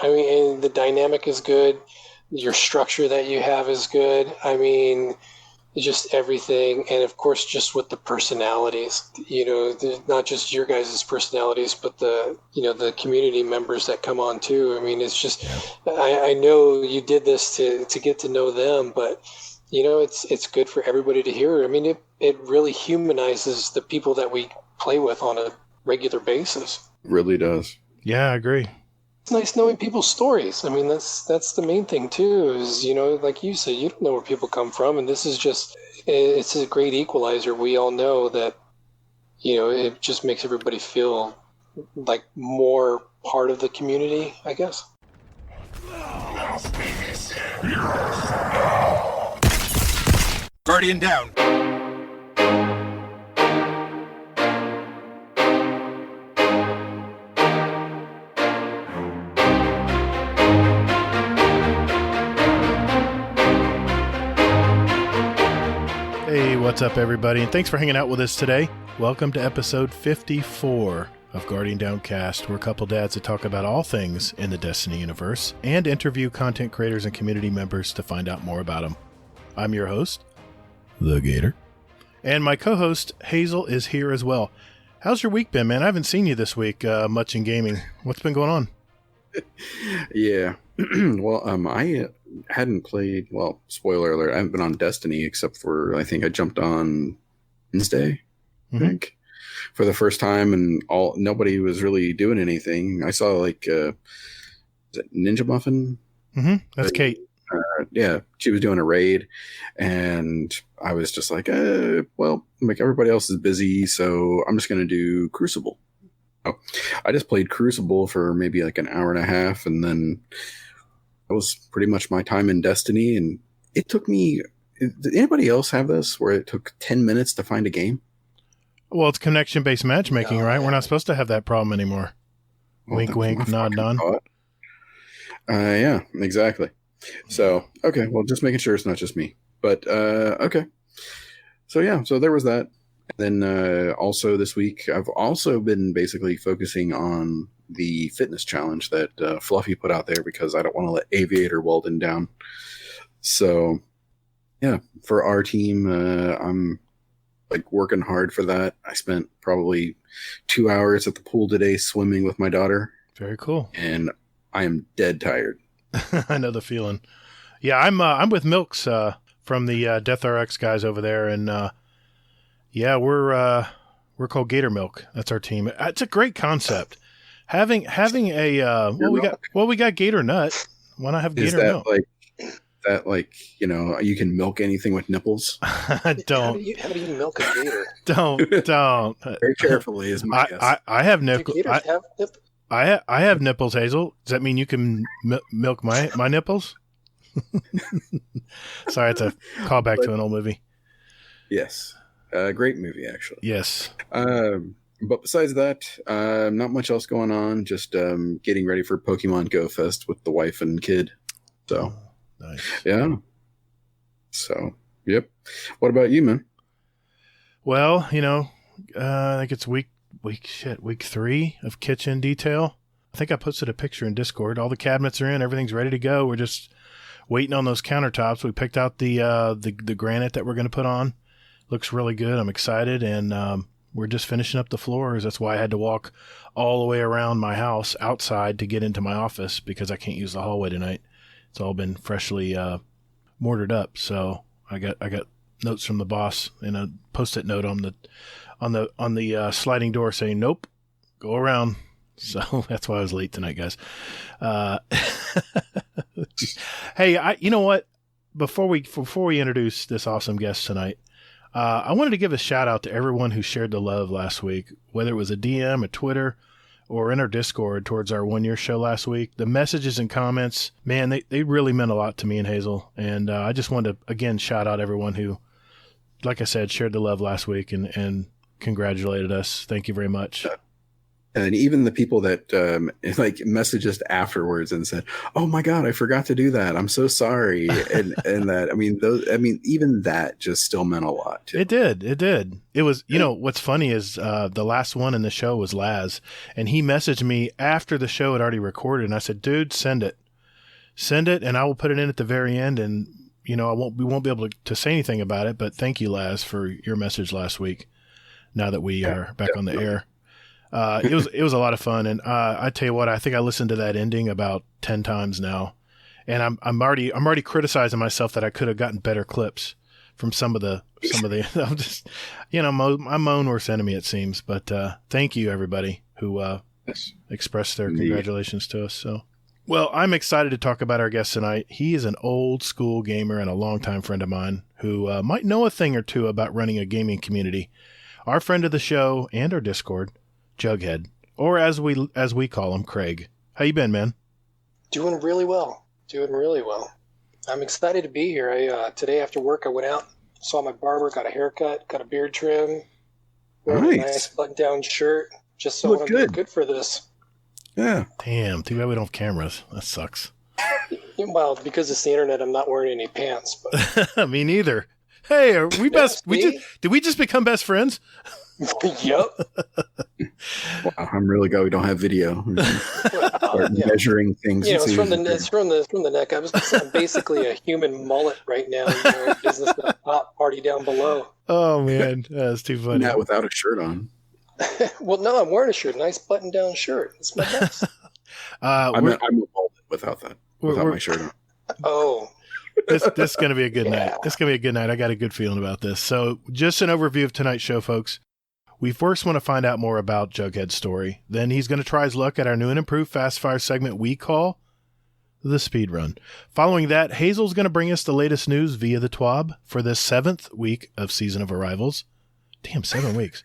I mean, and the dynamic is good. Your structure that you have is good. I mean, just everything. And of course, just with the personalities, not just your guys' personalities, but the community members that come on too. I mean, it's just, I know you did this to get to know them, but it's good for everybody to hear. I mean, it really humanizes the people that we play with on a regular basis. It really does. Yeah, I agree. It's nice knowing people's stories. I mean, that's the main thing too, is, like you said, you don't know where people come from. And this is just, it's a great equalizer. We all know that, it just makes everybody feel like more part of the community, I guess. Guardian down. Hey, what's up, everybody? And thanks for hanging out with us today. Welcome to episode 54 of Guardian Downcast. We're a couple dads that talk about all things in the Destiny universe and interview content creators and community members to find out more about them. I'm your host, The Gator. And my co-host, Hazel, is here as well. How's your week been, man? I haven't seen you this week much in gaming. What's been going on? Yeah. Well, I hadn't played, spoiler alert, I haven't been on Destiny except for, I think I jumped on Wednesday, I think, for the first time, and nobody was really doing anything. I saw, is it Ninja Muffin? Mm-hmm. That's Kate. Yeah, she was doing a raid, and I was just like, everybody else is busy, so I'm just going to do Crucible. Oh, I just played Crucible for maybe like an hour and a half, and then that was pretty much my time in Destiny. And it took me, did anybody else have this where it took 10 minutes to find a game? Well, it's connection-based matchmaking, right? We're not supposed to have that problem anymore. Wink, wink, nod, nod. Yeah, exactly. So, okay, well, just making sure it's not just me. But, okay. So, yeah, so there was that. And then also this week, I've also been basically focusing on the fitness challenge that Fluffy put out there because I don't want to let Aviator Walden down. So, yeah, for our team, I'm working hard for that. I spent probably 2 hours at the pool today swimming with my daughter. Very cool. And I am dead tired. I know the feeling. Yeah, I'm with Milks from the Death RX guys over there, and yeah, we're called Gator Milk. That's our team. It's a great concept. Having a we got Gator Nut. Why not have Gator Milk? You can milk anything with nipples? Don't. How do you milk a gator? Don't. Very carefully is my guess. I have nipples. Do gators have nipples? I have nipples, Hazel. Does that mean you can milk my nipples? Sorry, it's a callback to an old movie. Yes. Great movie, actually. Yes. But besides that, not much else going on. Just getting ready for Pokemon Go Fest with the wife and kid. So, nice. Yeah. So, yep. What about you, man? Well, I think it's week 3 of kitchen detail. I think I posted a picture in Discord. All the cabinets are in. Everything's ready to go. We're just waiting on those countertops. We picked out the granite that we're going to put on. Looks really good. I'm excited, and we're just finishing up the floors. That's why I had to walk all the way around my house outside to get into my office because I can't use the hallway tonight. It's all been freshly mortared up. So I got notes from the boss and a Post-it note on the sliding door saying, "Nope, go around." So that's why I was late tonight, guys. Hey, you know what? Before we introduce this awesome guest tonight, I wanted to give a shout out to everyone who shared the love last week, whether it was a DM, a Twitter, or in our Discord towards our 1-year show last week. The messages and comments, man, they really meant a lot to me and Hazel. And I just wanted to, again, shout out everyone who, like I said, shared the love last week and congratulated us. Thank you very much. And even the people that like messaged us afterwards and said, "Oh my God, I forgot to do that. I'm so sorry." And that, even that just still meant a lot too. It did. It was, what's funny is the last one in the show was Laz, and he messaged me after the show had already recorded, and I said, "Dude, send it, and I will put it in at the very end." And we won't be able to say anything about it, but thank you, Laz, for your message last week. Now that we are back on the air. It was a lot of fun, and I tell you what, I think I listened to that ending about 10 times now, and I'm already criticizing myself that I could have gotten better clips from some of the I'm just my own worst enemy, it seems. But thank you everybody who expressed their congratulations to us. So, well, I'm excited to talk about our guest tonight. He is an old school gamer and a longtime friend of mine who might know a thing or two about running a gaming community. Our friend of the show and our Discord, Jughead, or as we call him, Craig. How you been, man? Doing really well. I'm excited to be here. Today after work, I went out, saw my barber, got a haircut, got a beard trim, wearing a nice button-down shirt. Just so I'm good for this. Yeah. Damn, too bad we don't have cameras. That sucks. Well, because it's the internet, I'm not wearing any pants. But... Me neither. Hey, are we best? Did we just become best friends? Yep. Wow, I'm really glad we don't have video. Measuring things. It's from the neck. I'm basically a human mullet right now. Business hot party down below. Oh man, that's too funny. Not without a shirt on. Well, no, I'm wearing a shirt. Nice button-down shirt. It's my best. I'm a mullet without that. Without my shirt on. Oh. This is going to be a good night. This is going to be a good night. I got a good feeling about this. So just an overview of tonight's show, folks. We first want to find out more about Jughead's story. Then he's going to try his luck at our new and improved Fast Fire segment we call the Speed Run. Following that, Hazel's going to bring us the latest news via the TWAB for the 7th week of Season of Arrivals. Damn, 7 weeks.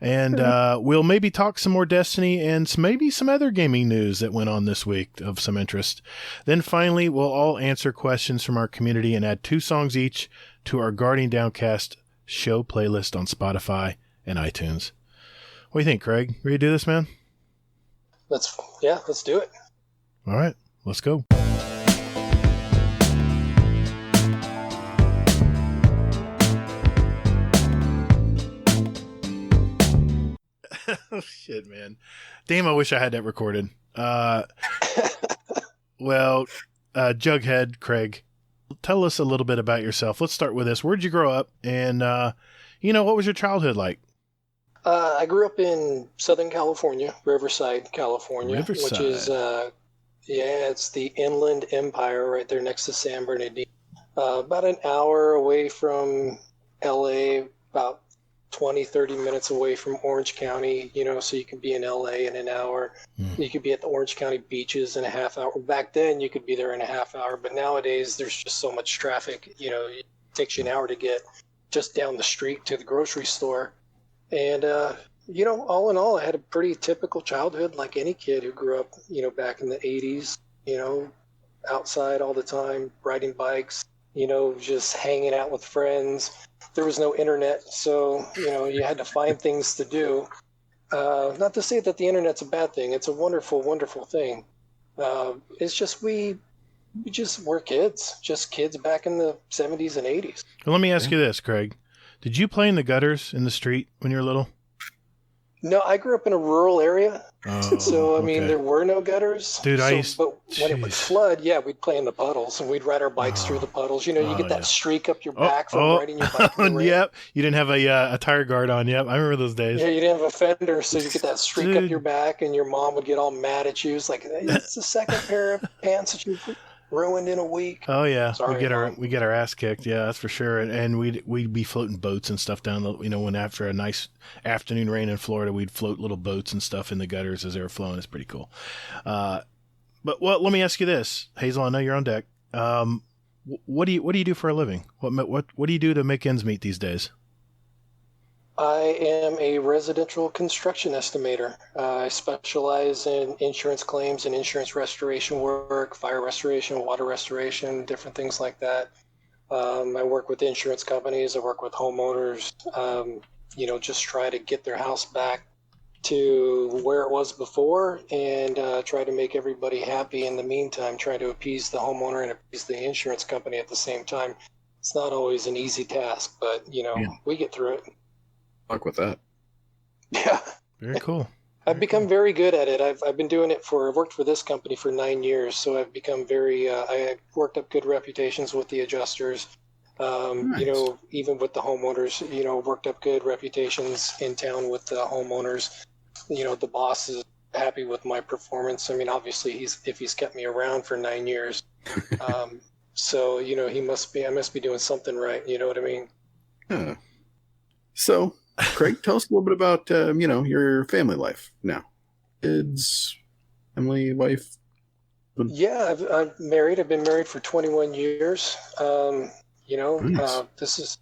And we'll maybe talk some more Destiny and maybe some other gaming news that went on this week of some interest. Then finally, we'll all answer questions from our community and add 2 songs each to our Guarding Downcast show playlist on Spotify and iTunes. What do you think, Craig? Ready to do this, man? Let's do it. All right, let's go. Oh, shit, man. Damn, I wish I had that recorded. Well, Jughead, Craig, tell us a little bit about yourself. Let's start with this. Where'd you grow up? And, what was your childhood like? I grew up in Southern California, Riverside, California, which is, it's the Inland Empire right there next to San Bernardino. About an hour away from LA, about 20, 30 minutes away from Orange County, so you can be in LA in an hour. You could be at the Orange County beaches in a half hour. Back then, you could be there in a half hour, but nowadays there's just so much traffic. It takes you an hour to get just down the street to the grocery store. And, all in all, I had a pretty typical childhood like any kid who grew up, back in the 80s, outside all the time, riding bikes, just hanging out with friends. There was no internet, so, you had to find things to do. Not to say that the internet's a bad thing. It's a wonderful, wonderful thing. It's just we just were kids, just kids back in the 70s and 80s. Well, let me ask you this, Craig. Did you play in the gutters in the street when you were little? No, I grew up in a rural area, so okay. There were no gutters. Dude, but when it would flood, we'd play in the puddles, and we'd ride our bikes through the puddles. You get that streak up your back from riding your bike in the rain. Yep, you didn't have a tire guard on. Yep, I remember those days. Yeah, you didn't have a fender, so you get that streak up your back, and your mom would get all mad at you. It's like, it's the second pair of pants that you ruined in a week. Oh yeah, Sorry, we get our ass kicked. Yeah, that's for sure. And we'd be floating boats and stuff down the, when after a nice afternoon rain in Florida, we'd float little boats and stuff in the gutters as they were flowing. It's pretty cool. But let me ask you this, Hazel. I know you're on deck. What do you do for a living? What do you do to make ends meet these days? I am a residential construction estimator. I specialize in insurance claims and insurance restoration work, fire restoration, water restoration, different things like that. I work with insurance companies. I work with homeowners, just try to get their house back to where it was before, and try to make everybody happy in the meantime, try to appease the homeowner and appease the insurance company at the same time. It's not always an easy task, but we get through it. Luck with that. Yeah. Very cool. I've become very good at it. I've been doing it I've worked for this company for 9 years, so I've become I worked up good reputations with the adjusters. Nice. Even with the homeowners, worked up good reputations in town with the homeowners. The boss is happy with my performance. I mean, obviously if he's kept me around for 9 years. So, I must be doing something right. You know what I mean? Yeah. So, Craig, tell us a little bit about, your family life now. Kids, family, wife. Yeah, I'm married. I've been married for 21 years. Nice. This is,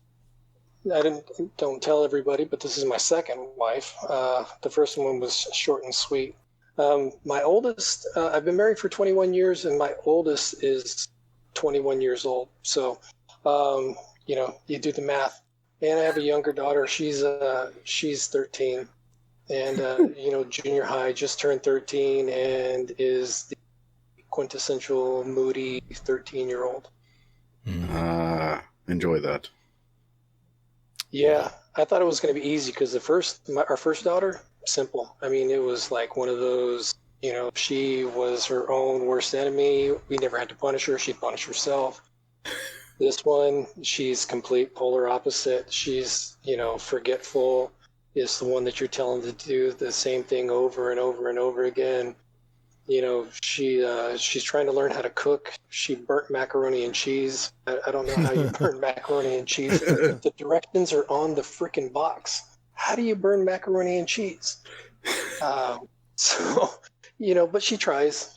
don't tell everybody, but this is my second wife. The first one was short and sweet. My oldest, I've been married for 21 years, and my oldest is 21 years old. So, you do the math. And I have a younger daughter. She's 13, and junior high, just turned 13, and is the quintessential moody 13-year-old. Enjoy that. Yeah, I thought it was going to be easy because our first daughter, simple. I mean, it was like one of those. She was her own worst enemy. We never had to punish her. She'd punish herself. This one, she's complete polar opposite. She's, forgetful. Is the one that you're telling to do the same thing over and over and over again. She's trying to learn how to cook. She burnt macaroni and cheese. I don't know how you burn macaroni and cheese. The directions are on the frickin' box. How do you burn macaroni and cheese? But she tries,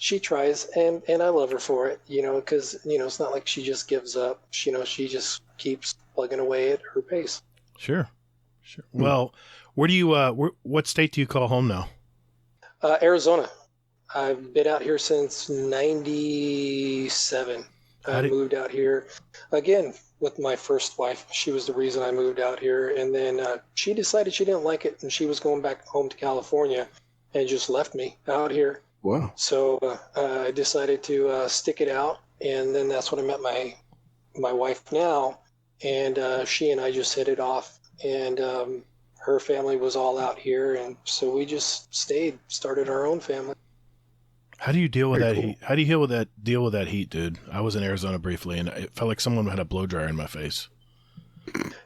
and I love her for it, because, it's not like she just gives up. She just keeps plugging away at her pace. Sure. Well, where do you, what state do you call home now? Arizona. I've been out here since 97. I moved out here again with my first wife. She was the reason I moved out here. And then she decided she didn't like it, and she was going back home to California. And just left me out here. Wow. So I decided to stick it out, and then that's when I met my wife now, and she and I just hit it off, and her family was all out here, and so we just started our own family. How do you deal with Very that cool. heat? How do you deal with that heat, dude? I was in Arizona briefly, and it felt like someone had a blow dryer in my face.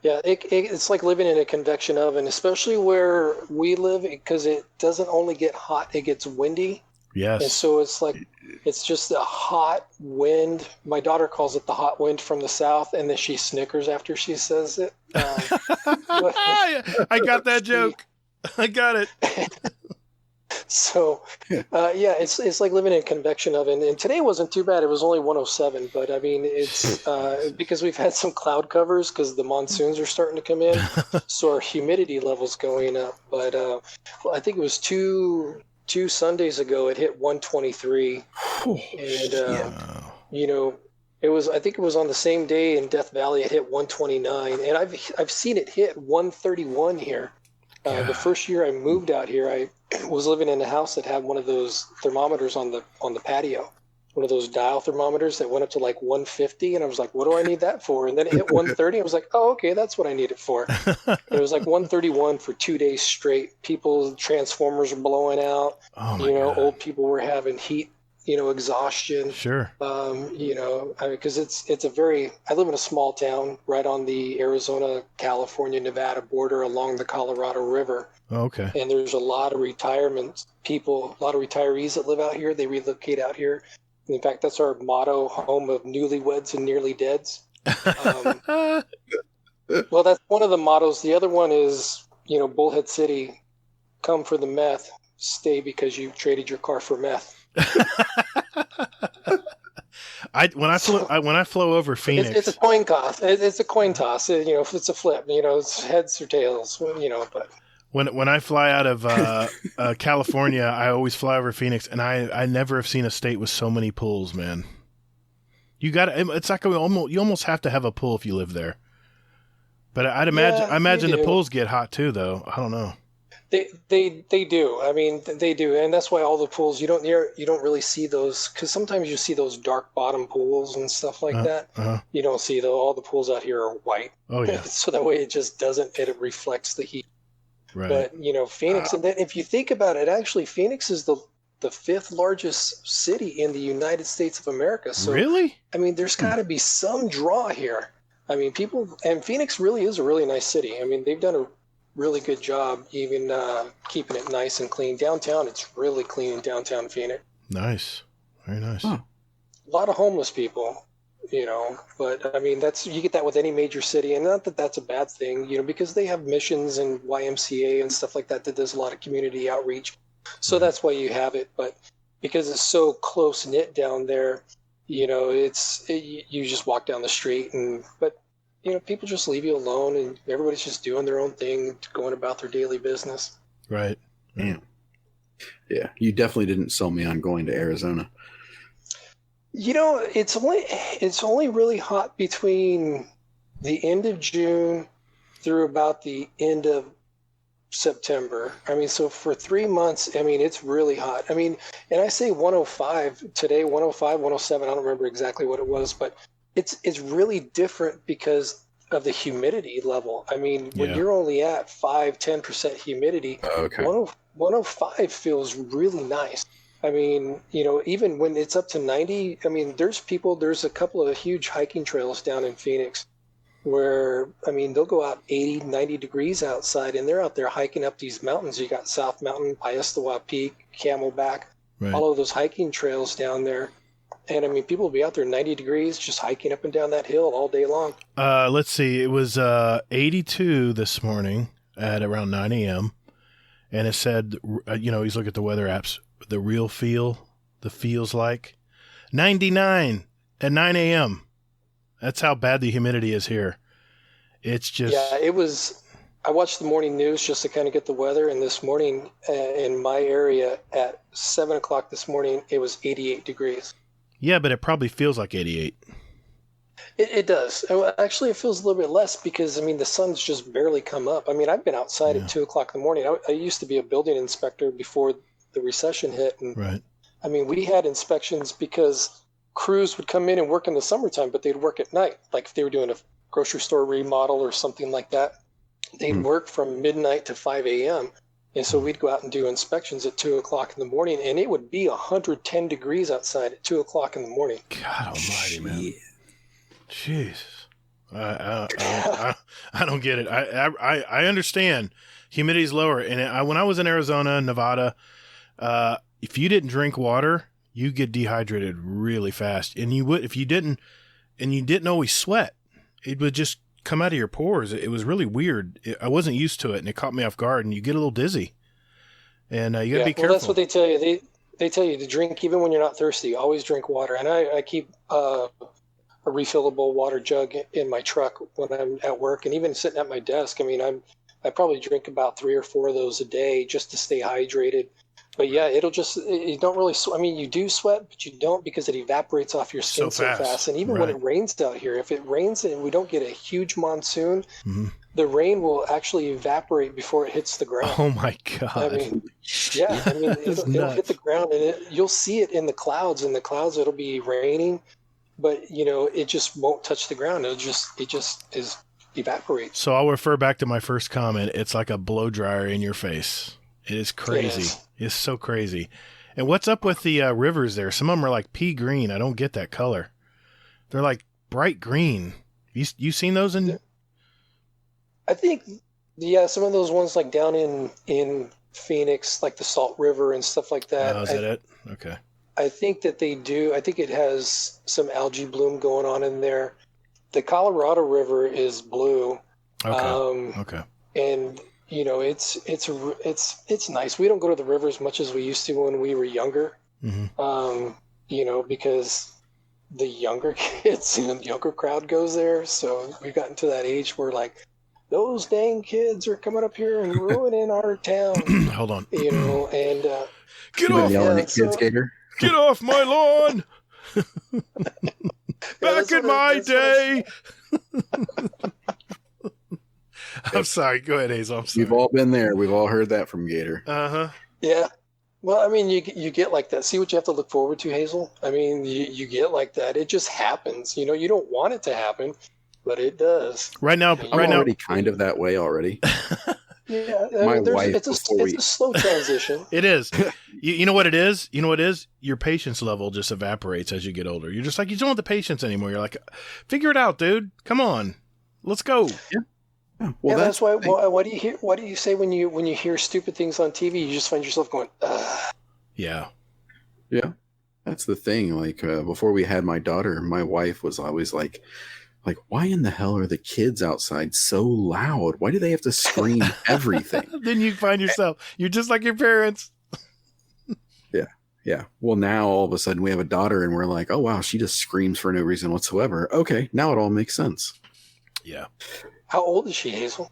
Yeah, it's like living in a convection oven, especially where we live, because it doesn't only get hot, it gets windy. Yes. And so it's just a hot wind. My daughter calls it the hot wind from the south, and then she snickers after she says it. I got that joke. I got it. So, it's like living in a convection oven. And today wasn't too bad. It was only 107. But, I mean, it's because we've had some cloud covers because the monsoons are starting to come in. So our humidity level's going up. But I think it was two Sundays ago, it hit 123. And, I think it was on the same day in Death Valley, it hit 129. And I've seen it hit 131 here. The first year I moved out here, I was living in a house that had one of those thermometers on the patio, one of those dial thermometers that went up to like 150, and I was like, what do I need that for? And then it hit 130. I was like, oh, okay, that's what I need it for. And it was like 131 for 2 days straight. Transformers were blowing out. Oh my God. Old people were having heat, exhaustion. Sure. Because I live in a small town right on the Arizona, California, Nevada border along the Colorado River. Oh, okay. And there's a lot of retirement people, a lot of retirees that live out here. They relocate out here. In fact, that's our motto, home of newlyweds and nearly deads. Well, that's one of the mottos. The other one is, Bullhead City, come for the meth, stay because you traded your car for meth. When I flow over Phoenix, it's a coin toss. It's a coin toss. If it's a flip, it's heads or tails. But when I fly out of California, I always fly over Phoenix, and I never have seen a state with so many pools, man. It's like you almost have to have a pool if you live there. But I imagine the pools get hot too, though. I don't know. They do. I mean, they do, and that's why all the pools you don't really see those, because sometimes you see those dark bottom pools and stuff like that. You don't see all the pools out here are white. Oh yeah. So that way it just doesn't, it reflects the heat. Right. But Phoenix, and then if you think about it, actually Phoenix is the fifth largest city in the United States of America. So really, I mean, there's got to be some draw here. I mean, and Phoenix really is a really nice city. I mean, they've done a really good job even keeping it nice and clean. Downtown, it's really clean in downtown Phoenix. Nice. Very nice. A lot of homeless people, but I mean, you get that with any major city, and not that that's a bad thing, because they have missions and YMCA and stuff like that does a lot of community outreach. So that's why you have it. But because it's so close knit down there, you just walk down the street but people just leave you alone, and everybody's just doing their own thing, going about their daily business. Right. Yeah. Yeah. You definitely didn't sell me on going to Arizona. It's only really hot between the end of June through about the end of September. I mean, so for 3 months, I mean, it's really hot. I mean, and I say 105 today, 105, 107. I don't remember exactly what it was, but it's really different because of the humidity level. I mean, when you're only at 5-10% humidity, 105 feels really nice. I mean, even when it's up to 90, I mean, there's a couple of huge hiking trails down in Phoenix where, I mean, they'll go out 80, 90 degrees outside, and they're out there hiking up these mountains. You got South Mountain, Piestewa Peak, Camelback, all of those hiking trails down there. And I mean, people will be out there 90 degrees just hiking up and down that hill all day long. Let's see. It was 82 this morning at around 9 a.m. And it said, he's looking at the weather apps, the feels like 99 at 9 a.m. That's how bad the humidity is here. It's just... Yeah, it was... I watched the morning news just to kind of get the weather, and this morning in my area at 7 o'clock this morning, it was 88 degrees. Yeah, but it probably feels like 88. It does. Actually, it feels a little bit less because, I mean, the sun's just barely come up. I mean, I've been outside at 2 o'clock in the morning. I used to be a building inspector before the recession hit. And, I mean, we had inspections because crews would come in and work in the summertime, but they'd work at night. Like if they were doing a grocery store remodel or something like that, they'd work from midnight to 5 a.m. And so we'd go out and do inspections at 2 o'clock in the morning, and it would be 110 degrees outside at 2 o'clock in the morning. God almighty, man. Jeez. I don't get it. I understand humidity's lower. And when I was in Arizona, Nevada, if you didn't drink water, you get dehydrated really fast. And you would, if you didn't, and you didn't always sweat, it would just come out of your pores. It was really weird. I wasn't used to it, and it caught me off guard, and you get a little dizzy. And you got to be careful. Well, that's what they tell you. They tell you to drink even when you're not thirsty. Always drink water. And I keep a refillable water jug in my truck when I'm at work, and even sitting at my desk. I mean, I probably drink about 3 or 4 of those a day just to stay hydrated. But yeah, you don't really, I mean, you do sweat, but you don't because it evaporates off your skin so fast. And even when it rains out here, if it rains and we don't get a huge monsoon, the rain will actually evaporate before it hits the ground. Oh my God. I mean, yeah, I mean, it'll hit the ground, and you'll see it in the clouds. In the clouds, it'll be raining, but it just won't touch the ground. It just evaporates. So I'll refer back to my first comment. It's like a blow dryer in your face. It is crazy. It's so crazy. And what's up with the rivers there? Some of them are like pea green. I don't get that color. They're like bright green. You seen those in? I think, some of those ones like down in Phoenix, like the Salt River and stuff like that. Oh, is that it? Okay. I think that they do. I think it has some algae bloom going on in there. The Colorado River is blue. Okay. Okay. And it's nice. We don't go to the river as much as we used to when we were younger. Because the younger kids and the younger crowd goes there. So we've gotten to that age where like those dang kids are coming up here and ruining our town. Hold on. And get off, kid skater. Get off my lawn. Back in my day. I'm sorry. Go ahead, Hazel. I'm sorry. We've all been there. We've all heard that from Gator. Uh-huh. Yeah. Well, I mean, you get like that. See what you have to look forward to, Hazel? I mean, you get like that. It just happens. You know, you don't want it to happen, but it does. Right now, I'm already kind of that way already. Yeah, My wife it's a slow transition. It is. You know what it is? You know what it is? Your patience level just evaporates as you get older. You're just like, you don't have the patience anymore. You're like, figure it out, dude. Come on. Let's go. Yeah. Well, that's why. What do you hear? What do you say when you hear stupid things on TV? You just find yourself going, ugh. Yeah. Yeah. That's the thing. Like before we had my daughter, my wife was always like, why in the hell are the kids outside so loud? Why do they have to scream everything? Then you find yourself, you're just like your parents. Yeah. Well, now all of a sudden we have a daughter and we're like, oh, wow, she just screams for no reason whatsoever. Okay. Now it all makes sense. Yeah. How old is she, Hazel?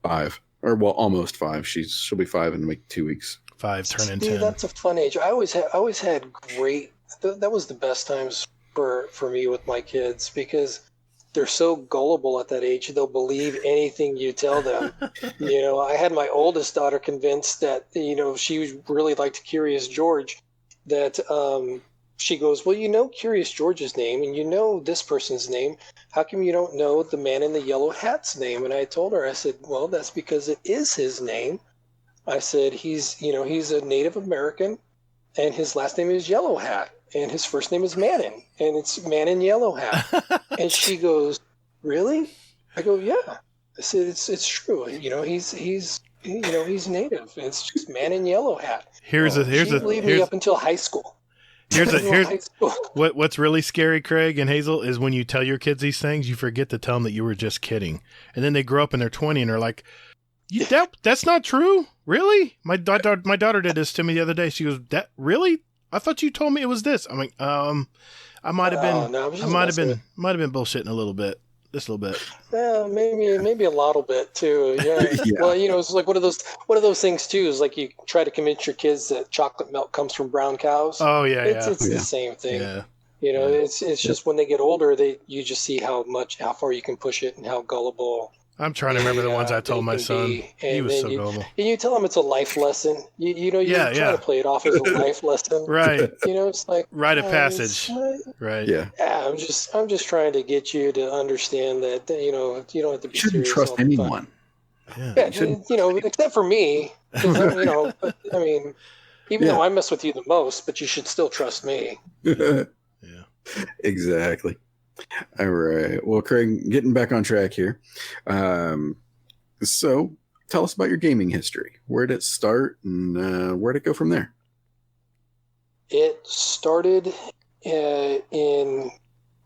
5. Or, well, almost 5. She'll be 5 in like 2 weeks. 5 turning 10. That's a fun age. I always had great. That was the best times for me with my kids because they're so gullible at that age. They'll believe anything you tell them. You know, I had my oldest daughter convinced that, you know, she really liked Curious George, that she goes, well, you know Curious George's name and you know this person's name. How come you don't know the man in the yellow hat's name? And I told her, I said, well, that's because it is his name. I said, he's a Native American and his last name is Yellow Hat. And his first name is Manning, and it's Manning Yellow Hat. And she goes, really? I go, yeah. I said, it's true. You know, he's native. It's just Manning Yellow Hat. She believed me up until high school. What's really scary, Craig and Hazel, is when you tell your kids these things, you forget to tell them that you were just kidding, and then they grow up and they're 20 and they're like, that's not true, really? My daughter did this to me the other day. She goes, that really? I thought you told me it was this. I'm like, I might have been, might have been bullshitting a little bit, just a little bit. Yeah, maybe a little bit too. Yeah. Yeah. Well, you know, it's like one of those things too. Is like you try to convince your kids that chocolate milk comes from brown cows. Oh yeah, it's the same thing. Yeah. You know, it's just when they get older, you just see how far you can push it and how gullible. I'm trying to remember the ones I told my son. He was so gullible. And you tell him it's a life lesson. You try to play it off as a life lesson. Right. You know, it's like rite of passage. Right. Yeah. Yeah. I'm just trying to get you to understand that you know you don't have to be. You shouldn't trust anyone. Yeah. You know, except for me. You know, but, I mean, even though I mess with you the most, but you should still trust me. Yeah. Exactly. All right. Well, Craig, getting back on track here. So tell us about your gaming history. Where did it start and where did it go from there? It started in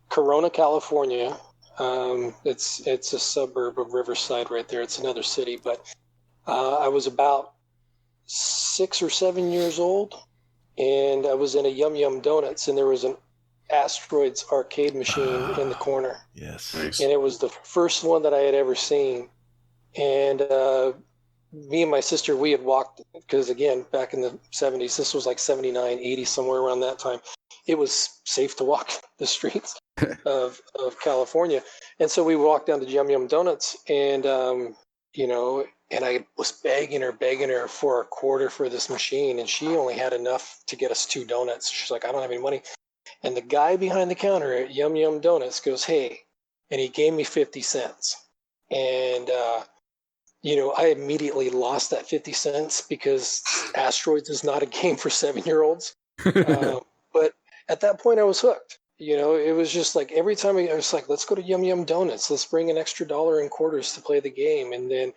Corona, California. It's a suburb of Riverside right there. It's another city, but I was about 6 or 7 years old, and I was in a Yum Yum Donuts, and there was an Asteroids arcade machine in the corner. Yes. Nice. And it was the first one that I had ever seen. And me and my sister, we had walked, because again, back in the 70s, this was like 79, 80, somewhere around that time. It was safe to walk the streets of California. And so we walked down to Yum Yum Donuts, and, you know, and I was begging her for a quarter for this machine. And she only had enough to get us 2 donuts. She's like, I don't have any money. And the guy behind the counter at Yum Yum Donuts goes, hey, and he gave me 50 cents. And, you know, I immediately lost that 50 cents because Asteroids is not a game for 7-year-olds. But at that point, I was hooked. You know, it was just like every time I was like, let's go to Yum Yum Donuts. Let's bring an extra $1 in quarters to play the game. And then,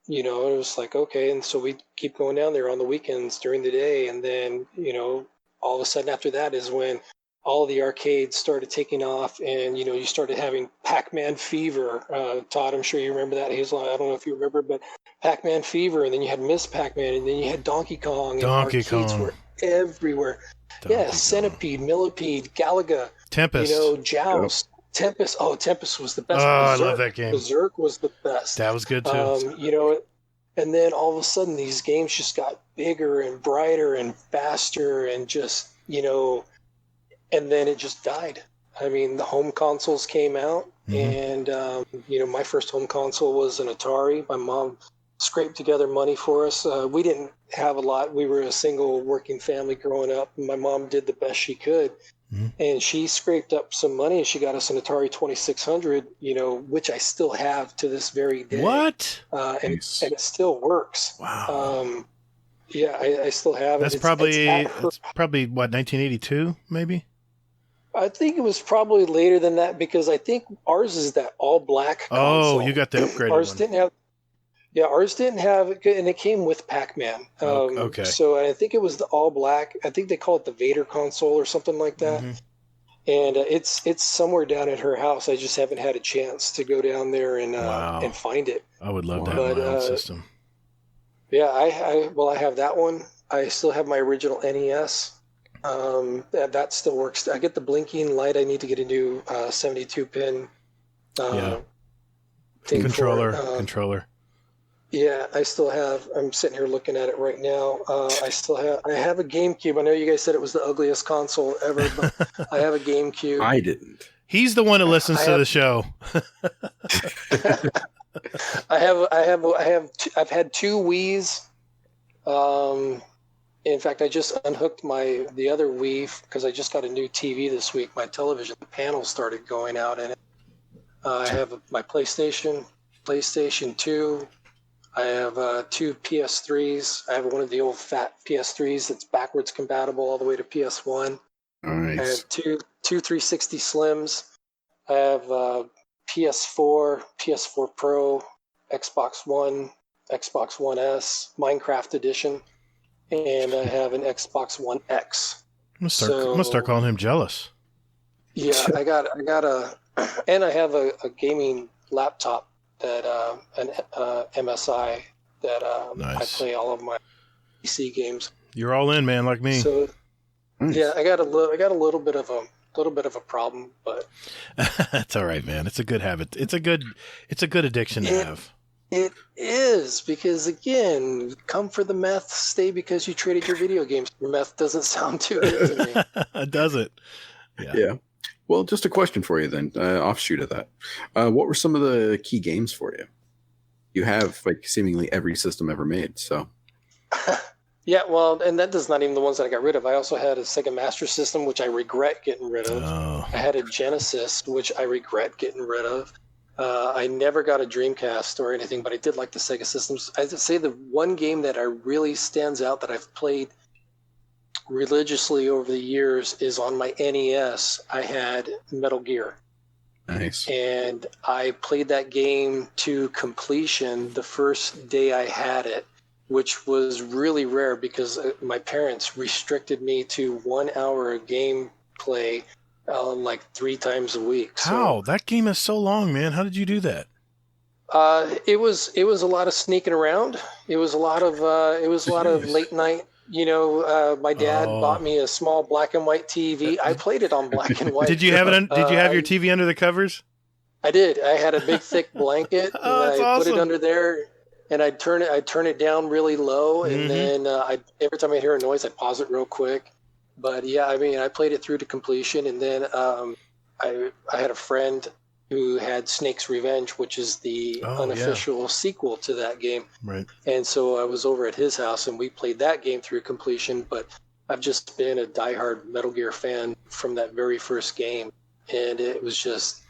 you know, it was like, okay. And so we'd keep going down there on the weekends during the day. And then, you know, all of a sudden after that is when all of the arcades started taking off, and, you know, you started having Pac-Man Fever. Todd, I'm sure you remember that. Hazel, I don't know if you remember, but Pac-Man Fever, and then you had Miss Pac-Man, and then you had Donkey Kong. And arcades were everywhere. Centipede, Millipede, Galaga. Tempest. You know, Joust. Yep. Tempest. Oh, Tempest was the best. Oh, Berserk. I love that game. Berserk was the best. That was good, too. You know, and then all of a sudden these games just got bigger and brighter and faster and just, you know, and then it just died. I mean, the home consoles came out, And, my first home console was an Atari. My mom scraped together money for us. We didn't have a lot. We were a single working family growing up. My mom did the best she could. And she scraped up some money and she got us an Atari 2600, which I still have to this very day. What? And it still works. Wow. I still have it. That's probably what, 1982 maybe? I think it was probably later than that because I think ours is that all black console. Oh, you got the upgraded ours one. Ours didn't have it, and it came with Pac-Man. Okay. So I think it was the all black. I think they call it the Vader console or something like that. And it's somewhere down at her house. I just haven't had a chance to go down there and find it. I would love to have my own system. Yeah, I have that one. I still have my original NES. That still works. I get the blinking light. I need to get a new 72-pin controller. Yeah, I still have. I'm sitting here looking at it right now. I have a GameCube. I know you guys said it was the ugliest console ever, but I have a GameCube. I didn't. He's the one who listens to the show. I've had two Wiis. In fact, I just unhooked the other Wii because I just got a new TV this week. My television panel started going out in it. I have my PlayStation 2. I have two PS3s. I have one of the old fat PS3s that's backwards compatible all the way to PS1. Nice. I have two 360 Slims. I have PS4, PS4 Pro, Xbox One, Xbox One S, Minecraft Edition, and I have an Xbox One X. I'm gonna start calling him jealous. Yeah, I have a gaming laptop that an MSI that nice. I play all of my PC games. You're all in, man, like me. So yeah, I got a little bit of a problem, but that's all right, man. It's a good habit. It's a good addiction to have. It is, because again, come for the meth, stay because you traded your video games for meth doesn't sound too good to me. It doesn't. Yeah. Well, just a question for you then, offshoot of that. What were some of the key games for you? You have like seemingly every system ever made, so. Yeah, well, and that's not even the ones that I got rid of. I also had a Sega Master System, which I regret getting rid of. Oh. I had a Genesis, which I regret getting rid of. I never got a Dreamcast or anything, but I did like the Sega systems. I'd say the one game that really stands out that I've played religiously over the years is on my NES. I had Metal Gear. Nice. And I played that game to completion the first day I had it, which was really rare because my parents restricted me to 1 hour of gameplay like 3 times a week. How? That game is so long, man. How did you do that? It was a lot of sneaking around. It was a lot of late night. My dad bought me a small black and white TV. I played it on black and white. Did you have it? Did you have your TV under the covers? I did. I had a big thick blanket. That's and I awesome. put it under there, and I'd turn it down really low, and then every time I hear a noise, I'd pause it real quick. But yeah, I mean, I played it through to completion, and then I had a friend who had Snake's Revenge, which is the unofficial sequel to that game. Right. And so I was over at his house, and we played that game through completion. But I've just been a diehard Metal Gear fan from that very first game, and it was just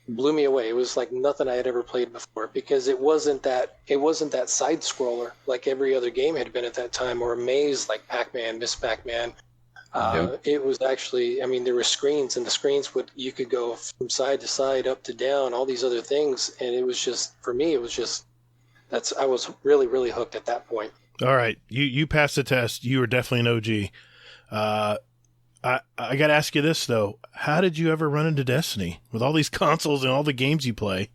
blew me away. It was like nothing I had ever played before because it wasn't that side scroller like every other game had been at that time, or a maze like Pac-Man, Miss Pac-Man. It was actually, I mean, there were screens, and the screens you could go from side to side, up to down, all these other things, and it was just, for me, I was really, really hooked at that point. All right, you passed the test. You were definitely an OG. I got to ask you this though: how did you ever run into Destiny with all these consoles and all the games you play?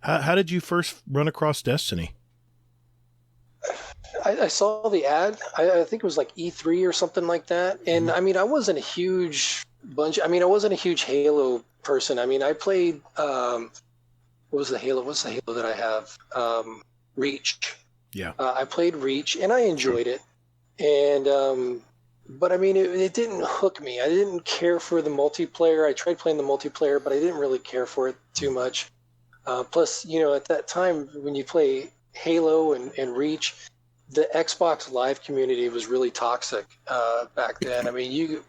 How did you first run across Destiny? I saw the ad. I think it was like E3 or something like that. And I mean, I wasn't a huge Halo person. I mean, I played, what was the Halo that I have? Reach. Yeah. I played Reach and I enjoyed it. And but I mean, it didn't hook me. I didn't care for the multiplayer. I tried playing the multiplayer, but I didn't really care for it too much. Plus, at that time when you play Halo and Reach, the Xbox Live community was really toxic back then. I mean, you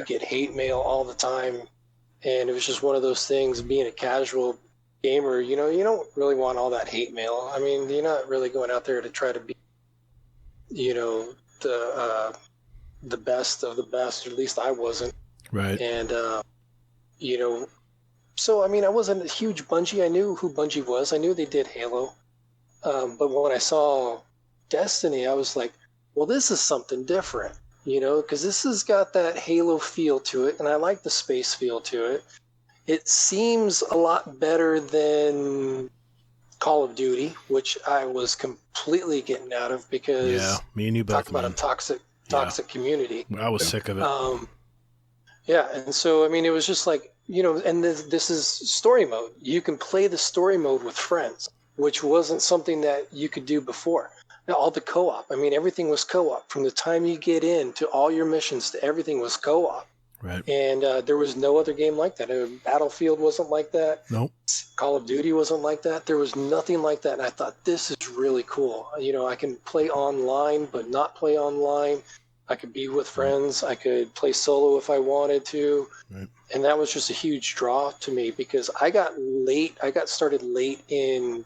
get hate mail all the time, and it was just one of those things. Being a casual gamer, you don't really want all that hate mail. I mean, you're not really going out there to try to be, the best of the best. Or at least I wasn't. Right. And so I mean, I wasn't a huge Bungie. I knew who Bungie was. I knew they did Halo, but when I saw Destiny, I was like, well, this is something different, because this has got that Halo feel to it, and I like the space feel to it. It seems a lot better than Call of Duty, which I was completely getting out of because me and you both. Talk about a toxic community. I was sick of it. Yeah, and so I mean, it was just like, and this is story mode. You can play the story mode with friends, which wasn't something that you could do before. All the co-op. I mean, everything was co-op. From the time you get in to all your missions to everything was co-op. Right. And there was no other game like that. Battlefield wasn't like that. Nope. Call of Duty wasn't like that. There was nothing like that. And I thought, this is really cool. I can play online, but not play online. I could be with friends. I could play solo if I wanted to. Right. And that was just a huge draw to me because I got started late in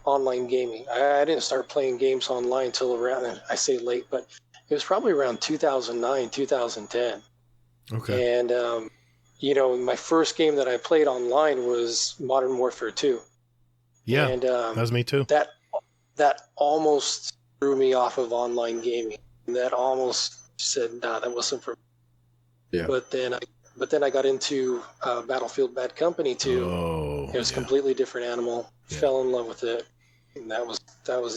online gaming. I didn't start playing games online till around, I say late, but it was probably around 2009, 2010. Okay. And, my first game that I played online was Modern Warfare 2. Yeah, and, that was me too. That almost threw me off of online gaming. That almost said, nah, that wasn't for me. Yeah. But then I got into Battlefield Bad Company 2. Oh, it was a completely different animal. Yeah. Fell in love with it. And that was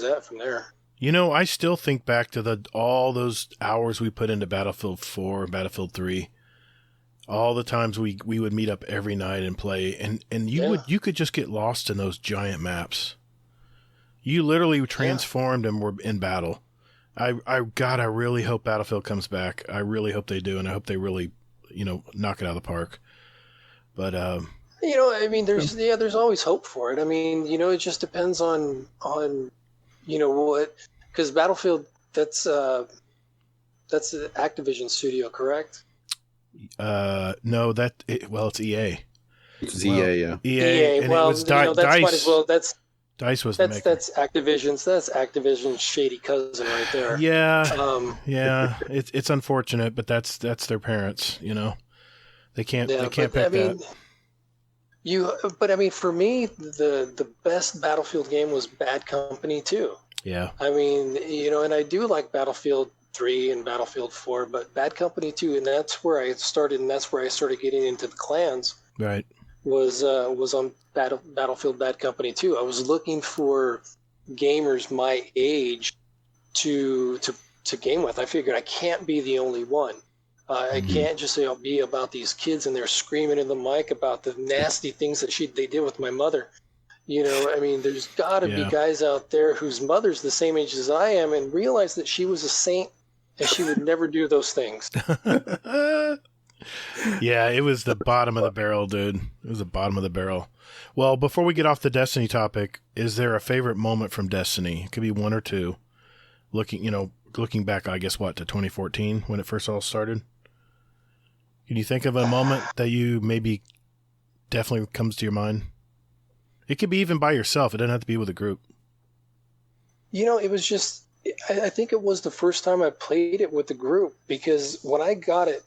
that from there. I still think back to all those hours we put into Battlefield 4 and Battlefield 3. All the times we would meet up every night and play, and you could just get lost in those giant maps. You literally transformed and were in battle. I really hope Battlefield comes back. I really hope they do, and I hope they really, knock it out of the park. But I mean, there's always hope for it. I mean, it just depends on what, because Battlefield that's an Activision studio, correct? No, it's EA. It's EA, yeah. EA, and well, it was that's DICE. might as well. DICE was the maker. That's Activision's shady cousin right there. Yeah, yeah. It's unfortunate, but that's their parents. They can't pick that. But I mean, for me, the best Battlefield game was Bad Company 2. Yeah. I mean, and I do like Battlefield 3 and Battlefield 4, but Bad Company 2, and that's where I started, and that's where I started getting into the clans. Right. Was on Battlefield Bad Company 2. I was looking for gamers my age to game with. I figured I can't be the only one. I can't just be about these kids and they're screaming in the mic about the nasty things that they did with my mother. I mean, there's got to be guys out there whose mother's the same age as I am and realize that she was a saint and she would never do those things. Yeah, it was the bottom of the barrel, dude. It was the bottom of the barrel. Well, before we get off the Destiny topic, is there a favorite moment from Destiny? It could be one or two. Looking back, I guess, to 2014 when it first all started? Can you think of a moment that you maybe definitely comes to your mind? It could be even by yourself. It doesn't have to be with a group. It was just, I think it was the first time I played it with the group because when I got it,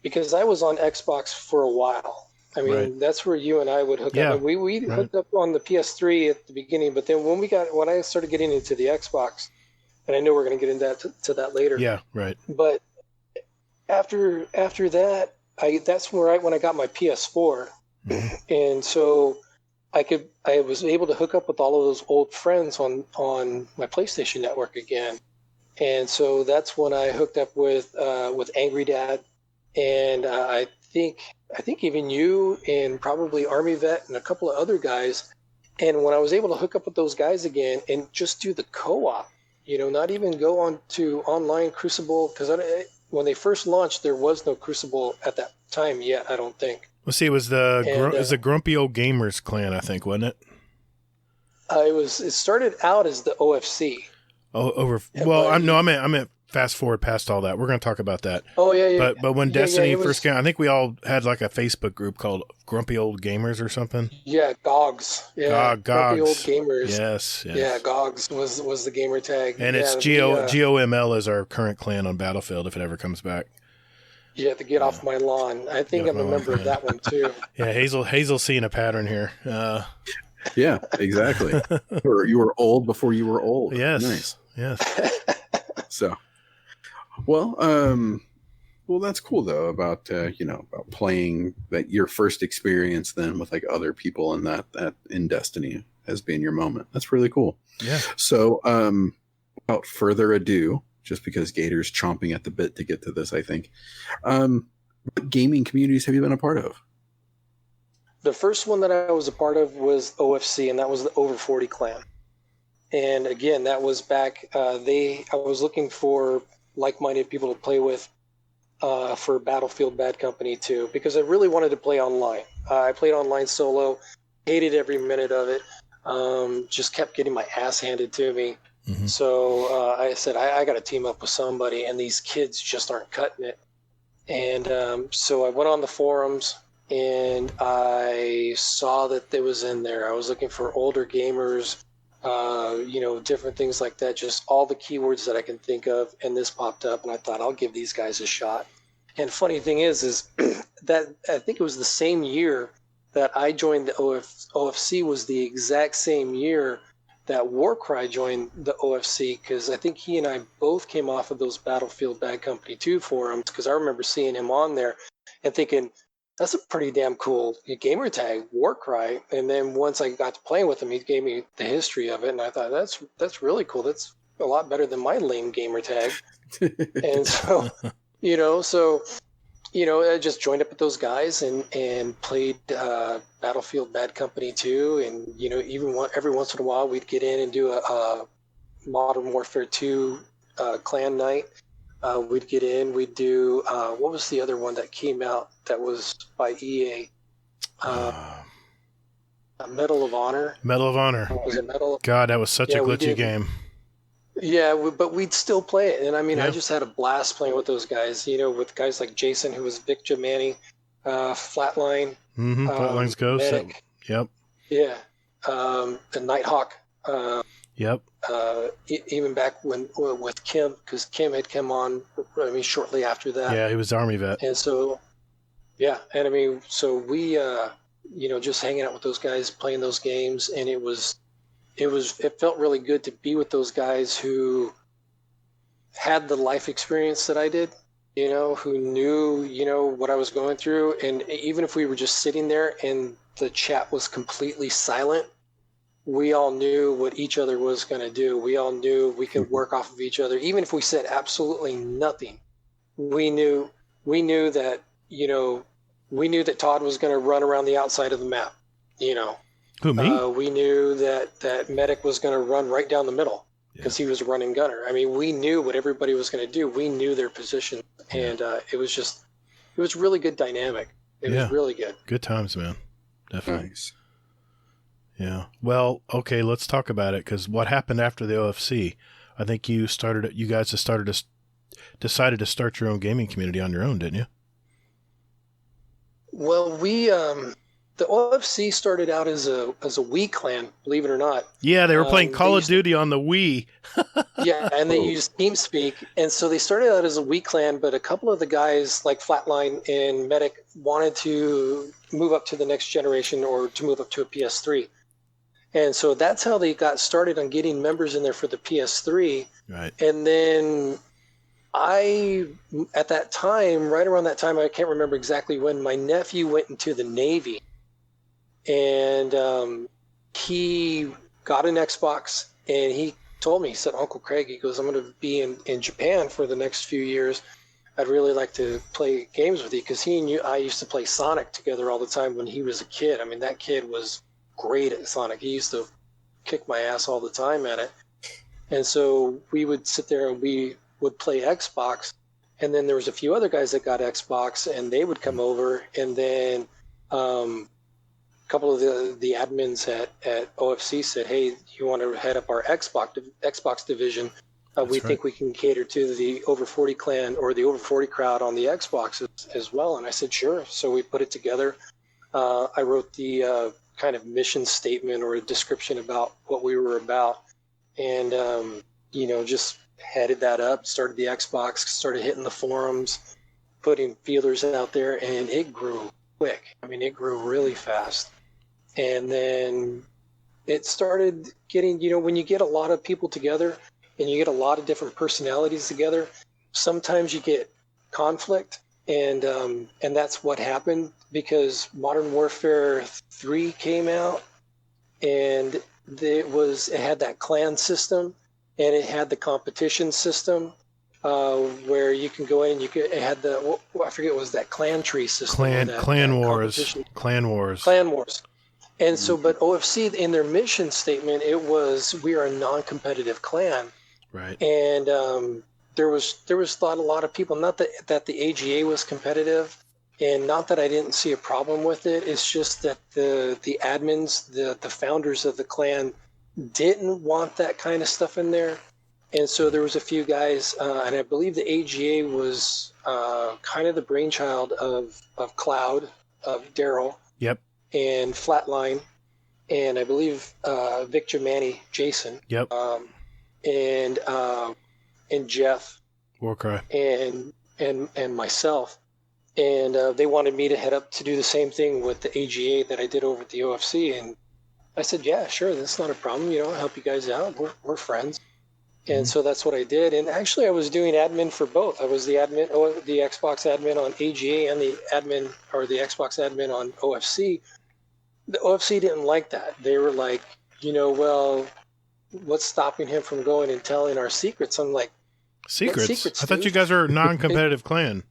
because I was on Xbox for a while. I mean, That's where you and I would hook up. And we hooked up on the PS3 at the beginning, but then when I started getting into the Xbox, and I know we're going to get into that later. Yeah, right. But after that, that's when I got my PS4, and so I was able to hook up with all of those old friends on my PlayStation Network again, and so that's when I hooked up with Angry Dad, and I think even you and probably Army Vet and a couple of other guys, and when I was able to hook up with those guys again and just do the co-op, Not even go on to online Crucible, because when they first launched, there was no Crucible at that time yet, I don't think. Well, see, it was the Grumpy Old Gamers clan, I think, wasn't it? It started out as the OFC. Oh, I meant fast forward past all that. We're going to talk about that. Oh yeah. But when Destiny first came, I think we all had like a Facebook group called Grumpy Old Gamers or something. Yeah, GOGs. Yeah, Grumpy Old Gamers. Yes. Yeah, GOGs was the gamer tag. And it's GOML is our current clan on Battlefield if it ever comes back. You have to get off my lawn. I think I'm a member of that one too. Yeah, Hazel's seeing a pattern here. Yeah, exactly. You were old before you were old. Yes. Nice. Yes. So, well, that's cool though about about playing that your first experience then with like other people and that in Destiny as being your moment. That's really cool. Yeah. So, without further ado, just because Gator's chomping at the bit to get to this, I think, what gaming communities have you been a part of? The first one that I was a part of was OFC, and that was the Over 40 clan. And again, that was back. I was looking for like-minded people to play with for Battlefield Bad Company 2, because I really wanted to play online. I played online solo, hated every minute of it, just kept getting my ass handed to me. Mm-hmm. So I said, I got to team up with somebody, and these kids just aren't cutting it. And so I went on the forums, and I saw that it was in there. I was looking for older gamers, different things like that, just all the keywords that I can think of, and this popped up, and I thought, I'll give these guys a shot. And funny thing is that I think it was the same year that I joined the OFC was the exact same year that Warcry joined the OFC, because I think he and I both came off of those Battlefield Bad Company 2 forums, because I remember seeing him on there and thinking, that's a pretty damn cool gamer tag, Warcry. And then once I got to playing with him, he gave me the history of it, and I thought, that's really cool. That's a lot better than my lame gamer tag. And so, I just joined up with those guys and played Battlefield Bad Company 2. And, even every once in a while, we'd get in and do a Modern Warfare 2 clan night. We'd get in, we'd do, what was the other one that came out that was by EA? Medal of Honor. Medal of Honor. Was it Medal? God, that was such a glitchy game. Yeah, but we'd still play it. And I mean, I just had a blast playing with those guys, with guys like Jason, who was Vic Jamani, Flatline. Mm-hmm. Flatline's Ghost. Medic. Yep. Yeah. The Nighthawk. Yep. Even back with Kim, because Kim had come on, shortly after that. Yeah, he was Army vet. And so, yeah, and so we, just hanging out with those guys, playing those games, and it felt really good to be with those guys who had the life experience that I did, who knew, what I was going through, and even if we were just sitting there and the chat was completely silent, we all knew what each other was going to do. We all knew we could work off of each other. Even if we said absolutely nothing, we knew that, we knew that Todd was going to run around the outside of the map, Who, me? We knew that Medic was going to run right down the middle because he was a running gunner. We knew what everybody was going to do. We knew their position. And it was really good dynamic. It was really good. Good times, man. Definitely. Nice. Yeah. Well, okay, let's talk about it, because what happened after the OFC? I think you guys decided to start your own gaming community on your own, didn't you? Well, we the OFC started out as a Wii clan, believe it or not. Yeah, they were playing Call of Duty on the Wii. Yeah, and they used TeamSpeak, and so they started out as a Wii clan, but a couple of the guys like Flatline and Medic wanted to move up to the next generation or to move up to a PS3. And so that's how they got started on getting members in there for the PS3. Right. And then at that time, right around that time, I can't remember exactly when, my nephew went into the Navy. And he got an Xbox, and he told me, he said, Uncle Craig, he goes, I'm going to be in Japan for the next few years. I'd really like to play games with you, because he and I used to play Sonic together all the time when he was a kid. That kid was great at Sonic. He used to kick my ass all the time at it. And so we would sit there and we would play Xbox. And then there was a few other guys that got Xbox, and they would come over. And then a couple of the admins at OFC said, "Hey, you want to head up our Xbox division? We think we can cater to the over 40 clan or the over 40 crowd on the Xbox as well." And I said, "Sure." So we put it together. I wrote the kind of mission statement or a description about what we were about, and just headed that up, started the Xbox, started hitting the forums, putting feelers out there, and it grew quick. I mean, it grew really fast. And then it started getting, when you get a lot of people together and you get a lot of different personalities together, sometimes you get conflict. And that's what happened, because Modern Warfare 3 came out, and it had that clan system. And it had the competition system where you can go in and it had I forget, it was that clan tree system. Clan Wars. And so, but OFC, in their mission statement, it was, we are a non-competitive clan. Right. And there was thought a lot of people, not that the AGA was competitive, and not that I didn't see a problem with it. It's just that the admins, the founders of the clan, didn't want that kind of stuff in there. And so there was a few guys, and I believe the AGA was kind of the brainchild of Cloud, of Daryl. Yep. And Flatline, and I believe Victor Manny, Jason. Yep. And Jeff. Warcry. And myself. And they wanted me to head up to do the same thing with the AGA that I did over at the OFC. And I said, yeah, sure, that's not a problem. I'll help you guys out. We're friends. And so that's what I did. And actually, I was doing admin for both. I was the Xbox admin on AGA and the Xbox admin on OFC. The OFC didn't like that. They were like, well, what's stopping him from going and telling our secrets? I'm like, secrets? I thought you guys were a non-competitive clan.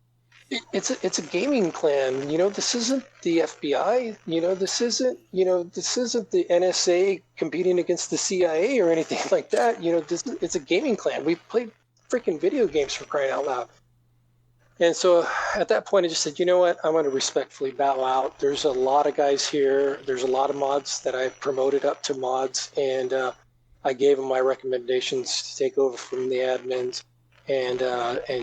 It's a gaming clan. This isn't the FBI. This isn't the NSA competing against the CIA or anything like that. It's a gaming clan. We played freaking video games, for crying out loud. And so at that point, I just said, you know what? I'm going to respectfully bow out. There's a lot of guys here. There's a lot of mods that I promoted up to mods, and I gave them my recommendations to take over from the admins. And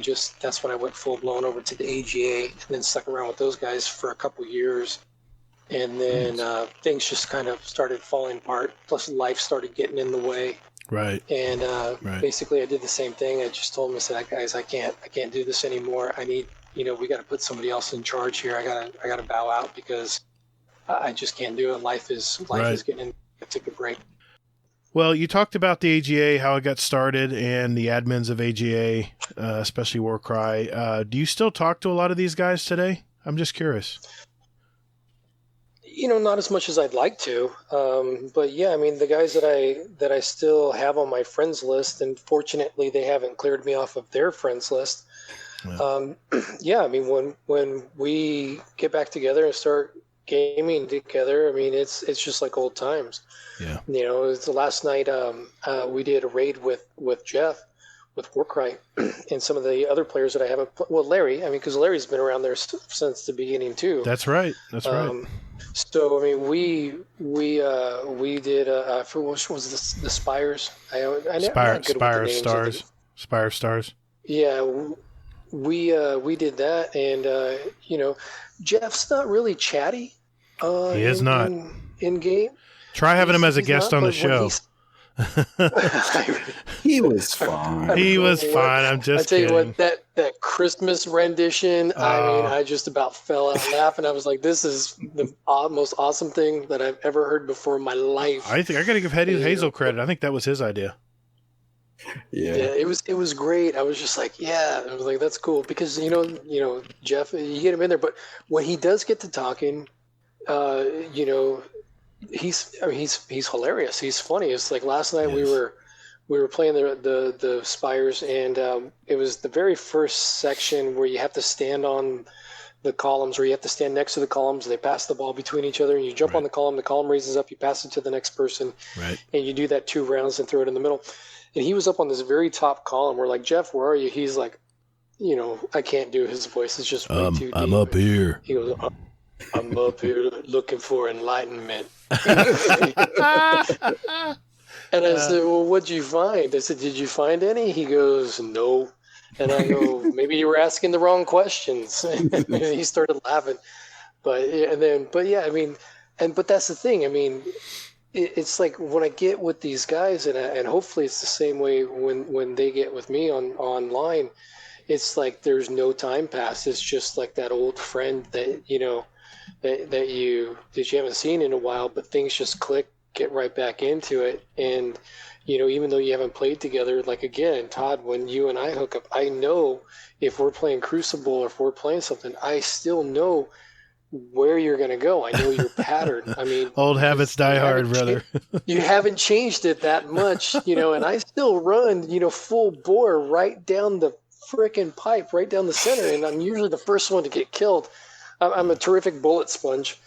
just that's when I went full blown over to the AGA, and then stuck around with those guys for a couple years, and then things just kind of started falling apart. Plus, life started getting in the way. Right. And basically, I did the same thing. I just told them, I said, guys, I can't do this anymore. I need, we got to put somebody else in charge here. I gotta bow out, because I just can't do it. Life is getting in. I took a break. Well, you talked about the AGA, how it got started, and the admins of AGA, especially Warcry. Do you still talk to a lot of these guys today? I'm just curious. Not as much as I'd like to. But yeah, I mean, the guys that I still have on my friends list, and fortunately they haven't cleared me off of their friends list. Yeah, yeah, I mean, when we get back together and start gaming together, I mean, it's just like old times. Yeah. It's the last night we did a raid with Jeff, with Warcry, and some of the other players that I haven't. Well, Larry, I mean, because Larry's been around there since the beginning too. That's right. That's right. So I mean, we did for which was the Spires. Spire Stars. Yeah, we did that, and Jeff's not really chatty. He is not in game. Try having him as a guest on the show. He was fine. He was fine. I'm just kidding. I tell you kidding. what, that Christmas rendition, I mean, I just about fell out laughing. I was like, this is the most awesome thing that I've ever heard before in my life. I think I got to give Hazel credit. I think that was his idea. Yeah, it was great. I was just like, yeah, I was like, that's cool, because Jeff, you get him in there, but when he does get to talking, he's hilarious. He's funny. It's like last night we were playing the Spires, and it was the very first section where you have to stand on the columns where you have to stand next to the columns. They pass the ball between each other, and you jump on the column raises up, you pass it to the next person, and you do that 2 rounds and throw it in the middle. And he was up on this very top column. We're like, Jeff, where are you? He's like, I can't do his voice. It's just way too deep. I'm up here. He goes, I'm up here looking for enlightenment. And I said, well, what'd you find? I said, did you find any? He goes, no. And I go, maybe you were asking the wrong questions. And he started laughing. But that's the thing. I mean, it's like when I get with these guys, and hopefully it's the same way when they get with me online, it's like there's no time pass. It's just like that old friend that, that you haven't seen in a while, but things just click. Get right back into it. And even though you haven't played together, like again, Todd, when you and I hook up, I know if we're playing Crucible or if we're playing something, I still know where you're going to go. I know your pattern. I mean, old habits die hard, brother. You haven't changed it that much, and I still run, full bore right down the frickin' pipe, right down the center. And I'm usually the first one to get killed. I'm a terrific bullet sponge.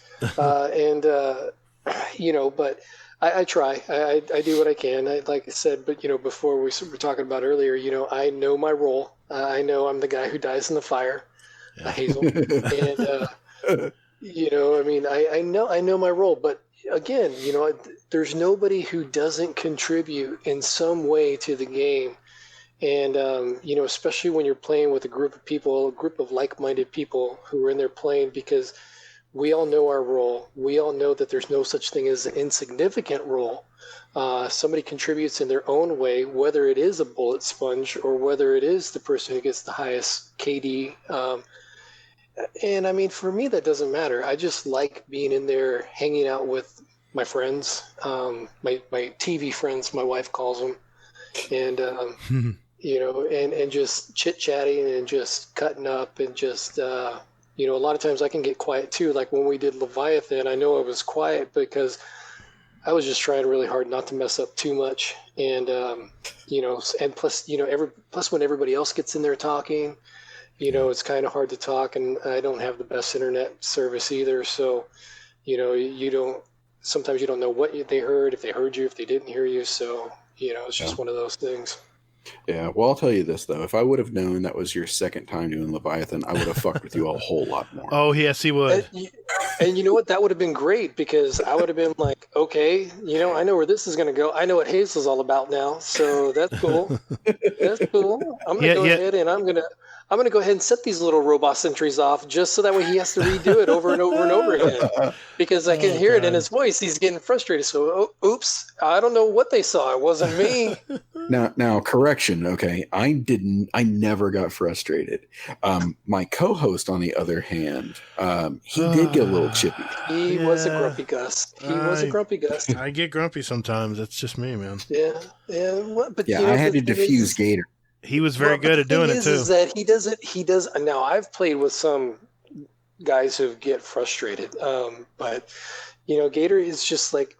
But I try. I do what I can. Like I said, but before we were talking about earlier, I know my role. I know I'm the guy who dies in the fire, Hazel, and I know my role. But again, there's nobody who doesn't contribute in some way to the game, and especially when you're playing with a group of people, a group of like-minded people who are in there playing, because we all know our role. We all know that there's no such thing as an insignificant role. Somebody contributes in their own way, whether it is a bullet sponge or whether it is the person who gets the highest KD. And I mean, for me, that doesn't matter. I just like being in there, hanging out with my friends, my TV friends, my wife calls them, and and just chit-chatting and just cutting up and just. A lot of times I can get quiet too. Like when we did Leviathan, I know I was quiet because I was just trying really hard not to mess up too much. And, and plus, plus when everybody else gets in there talking, it's kind of hard to talk, and I don't have the best internet service either. So, sometimes you don't know what they heard, if they heard you, if they didn't hear you. So, it's just one of those things. Yeah, well, I'll tell you this, though. If I would have known that was your second time doing Leviathan, I would have fucked with you a whole lot more. Oh, yes, he would. And you know what? That would have been great, because I would have been like, okay, I know where this is going to go. I know what Hazel's all about now, so that's cool. That's cool. I'm going to go ahead and I'm going to go ahead and set these little robot sentries off, just so that way he has to redo it over and over and over again, because I can hear it in his voice. He's getting frustrated. So, oops, I don't know what they saw. It wasn't me. Now, correction. Okay, I never got frustrated. My co-host, on the other hand, he did get a little chippy. He was a grumpy Gus. I get grumpy sometimes. That's just me, man. Yeah. But I had to diffuse Gator. He was very good at doing it too. Is that he does. Now I've played with some guys who get frustrated, but Gator is just like,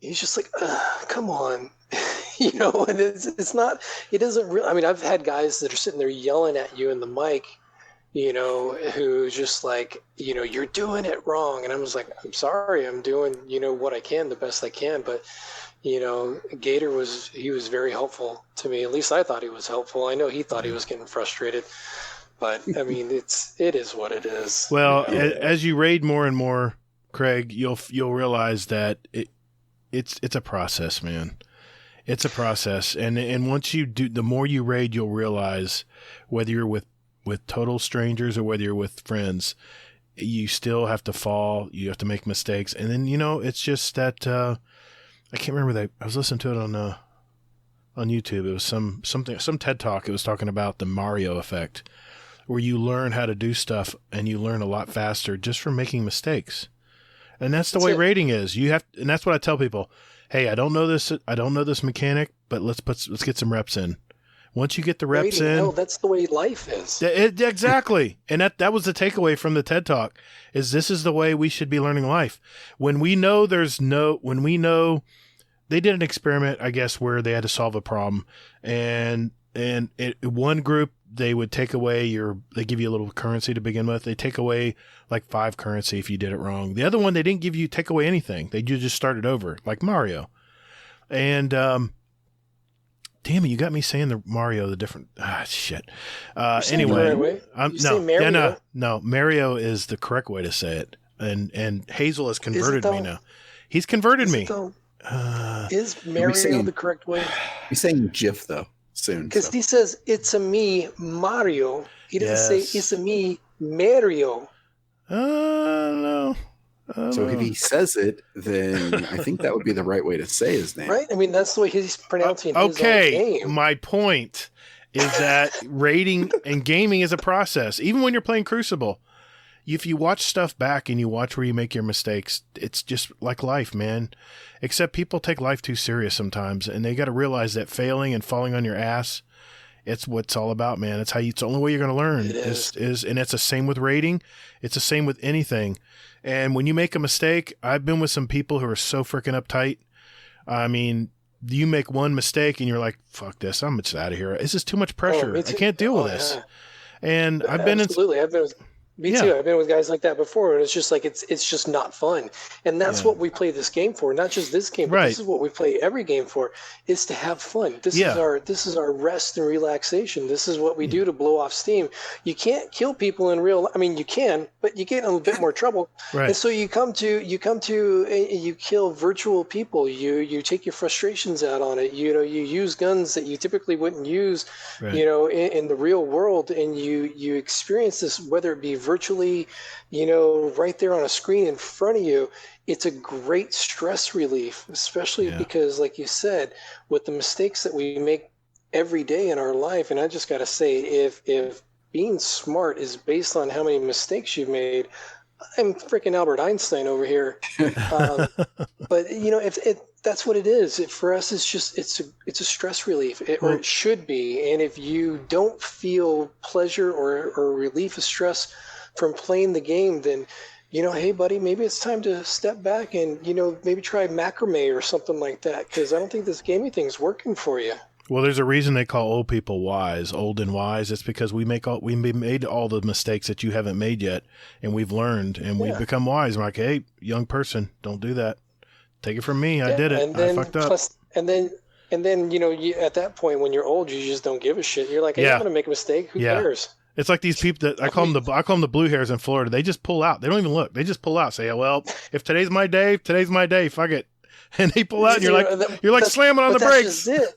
he's just like, come on. And it's not, it doesn't really, I mean, I've had guys that are sitting there yelling at you in the mic, who just like, you're doing it wrong. And I'm just like, I'm sorry, I'm doing, what I can, the best I can. But, Gator was very helpful to me. At least I thought he was helpful. I know he thought he was getting frustrated, but I mean, it is what it is. Well, as you raid more and more, Craig, you'll realize that it's a process, man. It's a process, and once you do, the more you raid, you'll realize whether you're with total strangers or whether you're with friends, you still have to fall. You have to make mistakes, and then it's just that I can't remember that I was listening to it on YouTube. It was some TED Talk. It was talking about the Mario effect, where you learn how to do stuff and you learn a lot faster just from making mistakes, and that's the way raiding is. And that's what I tell people. Hey, I don't know this mechanic, but let's get some reps in. Once you get the reps in, no, that's the way life is. Exactly, and that was the takeaway from the TED Talk. This is the way we should be learning life. When we know they did an experiment, I guess, where they had to solve a problem, and one group they would take away they give you a little currency to begin with. They take away like 5 currency if you did it wrong. The other one, they didn't take away anything. They just started over like Mario. And, damn it, you got me saying the Mario, the different, shit. Anyway, no, Mario is the correct way to say it. And Hazel has converted me now. He's converted me. Is Mario the correct way? He's saying GIF though soon. Because he says, it's a me, Mario. He doesn't say, it's a me, Mario. No. So if he says it, then I think that would be the right way to say his name. Right? I mean, that's the way he's pronouncing his own name. My point is that rating and gaming is a process. Even when you're playing Crucible, if you watch stuff back and you watch where you make your mistakes, it's just like life, man. Except people take life too serious sometimes, and they got to realize that failing and falling on your ass, it's what it's all about, man. It's the only way you're going to learn. And it's the same with rating. It's the same with anything. And when you make a mistake, I've been with some people who are so freaking uptight. I mean, you make one mistake and you're like, fuck this, I'm just out of here. This is too much pressure. I can't deal with this. And I've been Me too. I've been with guys like that before, and it's just like it's just not fun. And that's what we play this game for. Not just this game, but this is what we play every game for, is to have fun. This is our rest and relaxation. This is what we do to blow off steam. You can't kill people in real. I mean, you can, but you get in a bit more trouble. Right. And so you kill virtual people. You take your frustrations out on it. You use guns that you typically wouldn't use, in the real world, and you experience this, whether it be virtually, right there on a screen in front of you. It's a great stress relief, especially because, like you said, with the mistakes that we make every day in our life. And I just got to say, if being smart is based on how many mistakes you've made, I'm freaking Albert Einstein over here. But if that's what it is. For us, it's a stress relief, or it should be. And if you don't feel pleasure or relief of stress from playing the game, then hey buddy, maybe it's time to step back and maybe try macrame or something like that, because I don't think this gaming thing's working for you. Well, there's a reason they call old people wise, old and wise. It's because we made all the mistakes that you haven't made yet, and we've learned, and we've become wise. I'm like, hey, young person, don't do that. Take it from me. I did it. And then, I fucked up. And then at that point, when you're old, you just don't give a shit. You're like, hey, I'm going to make a mistake. Who cares? It's like these people that I call them the blue hairs in Florida. They just pull out. They don't even look. They just pull out. Say, well, if today's my day, fuck it. And they pull out, and you're like slamming on the brakes. That's just it.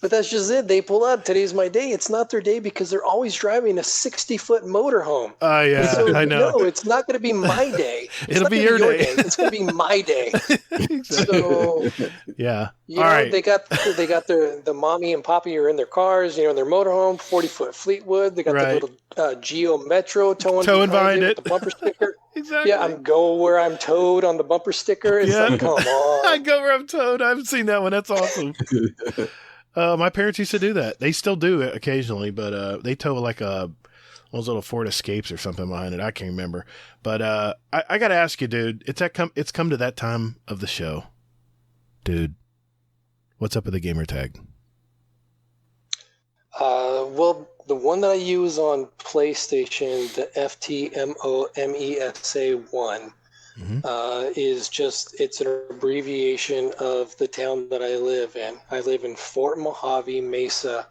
But that's just it. They pull out. Today's my day. It's not their day because they're always driving a 60-foot motorhome. So, I know. No, it's not going to be my day. It'll be your day. It's going to be my day. So yeah. All right. They got the mommy and poppy are in their cars, in their motorhome, 40-foot Fleetwood. They got the little Geo Metro towing behind it with the bumper sticker. Exactly. Yeah, I'm go where I'm towed on the bumper sticker. It's like, come on. I go where I'm towed. I haven't seen that one. That's awesome. My parents used to do that. They still do it occasionally, but they tow like those little Ford Escapes or something behind it. I can't remember. But I got to ask you, dude. It's come to that time of the show, dude. What's up with the gamer tag? Well, the one that I use on PlayStation, the FTMOMESA1, it's an abbreviation of the town that I live in. I live in Fort Mojave Mesa,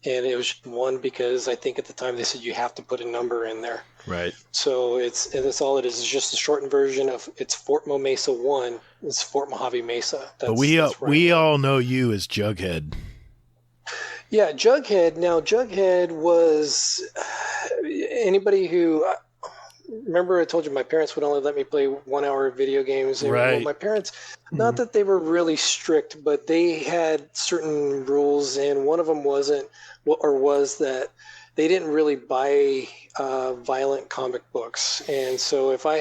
and it was one because I think at the time they said you have to put a number in there. Right. So that's all it is. It's just a shortened version of it's Fort Mo Mesa 1. It's Fort Mojave Mesa. But we all know you as Jughead. Yeah, Jughead. Now, Jughead was anybody who remember I told you my parents would only let me play 1 hour of video games. Right. Well, my parents, not that they were really strict, but they had certain rules, and one of them was that they didn't really buy violent comic books. And so if I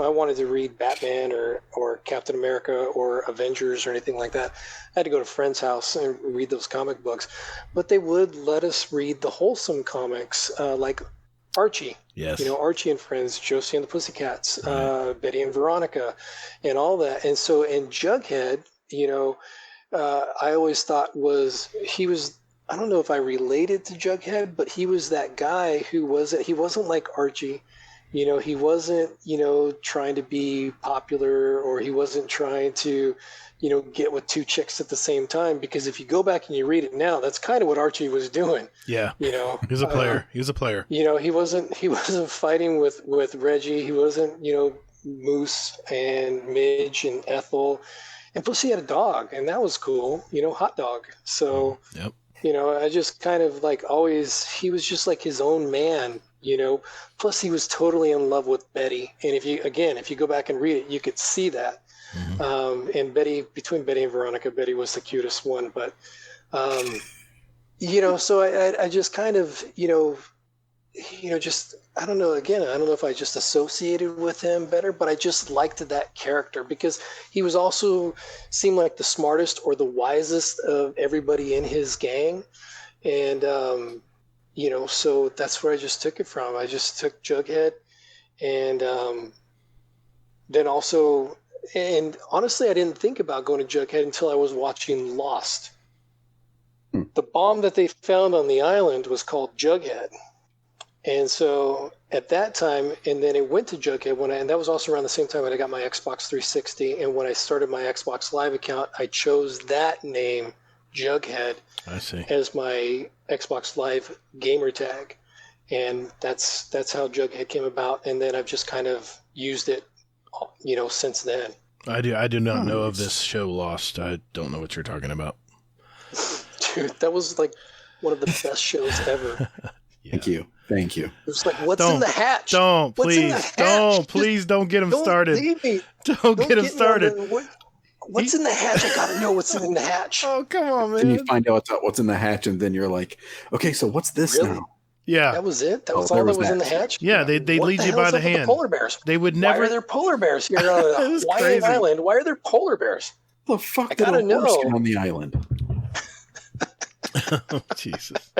wanted to read Batman or Captain America or Avengers or anything like that, I had to go to a friend's house and read those comic books. But they would let us read the wholesome comics, like Archie. Yes. Archie and Friends, Josie and the Pussycats, Right. Betty and Veronica, and all that. And so in Jughead, I always thought he was I don't know if I related to Jughead, but he was that guy he wasn't like Archie. He wasn't, trying to be popular, or he wasn't trying to, get with two chicks at the same time. Because if you go back and you read it now, that's kind of what Archie was doing. Yeah. He was a player. He was a player. He wasn't fighting with Reggie. He wasn't, Moose and Midge and Ethel. And plus he had a dog, and that was cool, Hot Dog. So, yep. I just kind of like he was just like his own man, plus he was totally in love with Betty. And if you go back and read it, you could see that. Mm-hmm. And between Betty and Veronica, Betty was the cutest one. But, so I just kind of, just, I don't know, again, I don't know if I just associated with him better, but I just liked that character because he was also seemed like the smartest or the wisest of everybody in his gang. And, so that's where I just took it from. I just took Jughead, and then also, and honestly, I didn't think about going to Jughead until I was watching Lost. The bomb that they found on the island was called Jughead. And so at that time, and then it went to Jughead and that was also around the same time that I got my Xbox 360. And when I started my Xbox Live account, I chose that name, Jughead, as my Xbox Live gamer tag. And that's how Jughead came about. And then I've just kind of used it, since then. I do not know of this show Lost. I don't know what you're talking about. Dude, that was like one of the best shows ever. Yeah. Thank you. It was like, what's in the hatch? Please don't get him started. Leave me. Don't get him started. What's in the hatch? I gotta know what's in the hatch. Oh, come on, man. And you find out what's in the hatch, and then you're like, okay, so what's this now? Yeah. That was it? That was all that was in the hatch? Yeah, they lead you by the hand. The polar bears? They would never. Why are there polar bears here on Hawaiian Island? Why are there polar bears? The fuck did a horse get on the island? Oh, Jesus.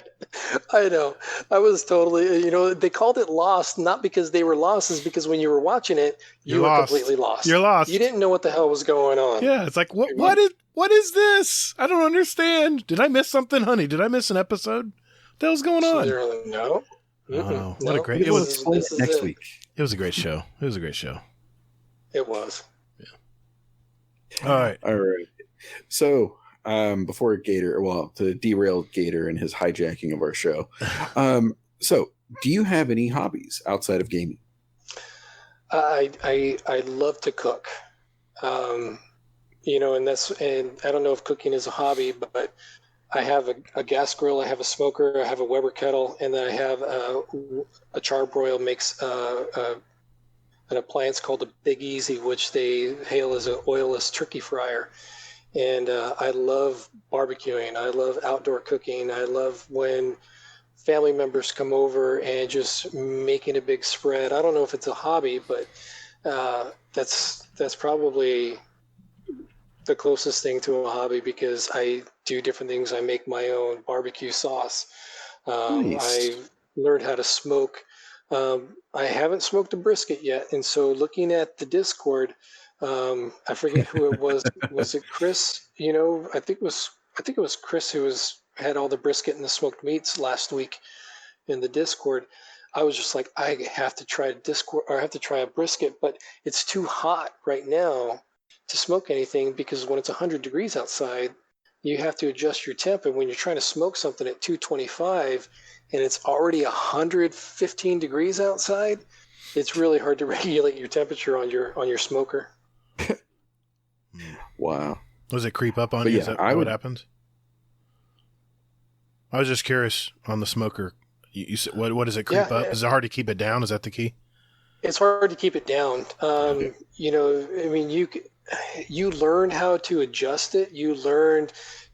I know. I was totally, they called it Lost, not because they were lost, is because when you were watching it, you were completely lost. You're lost. You didn't know what the hell was going on. Yeah, it's like, what is this? I don't understand. Did I miss something, honey? Did I miss an episode? What the hell's going on? No. Oh, what a great... It was next week. It was a great show. It was. Yeah. All right. So... before Gator, to derail Gator and his hijacking of our show. So, do you have any hobbies outside of gaming? I love to cook, and I don't know if cooking is a hobby, but I have a gas grill, I have a smoker, I have a Weber kettle, and then I have a Charbroil makes an appliance called a Big Easy, which they hail as an oilless turkey fryer. And I love barbecuing. I love outdoor cooking. I love when family members come over and just making a big spread. I don't know if it's a hobby, but that's probably the closest thing to a hobby because I do different things. I make my own barbecue sauce. Nice. I learned how to smoke. I haven't smoked a brisket yet, and so looking at the Discord. I forget who it was. Was it Chris? I think it was Chris who had all the brisket and the smoked meats last week in the Discord. I was just like, I have to try a brisket, but it's too hot right now to smoke anything because when it's 100 degrees outside, you have to adjust your temp. And when you're trying to smoke something at 225 and it's already 115 degrees outside, it's really hard to regulate your temperature on your smoker. Wow. Does it creep up on you? Is that what happens? I was just curious on the smoker. You said, what does it creep up? Is it hard to keep it down? Is that the key? It's hard to keep it down. Okay. You learn how to adjust it. You learn,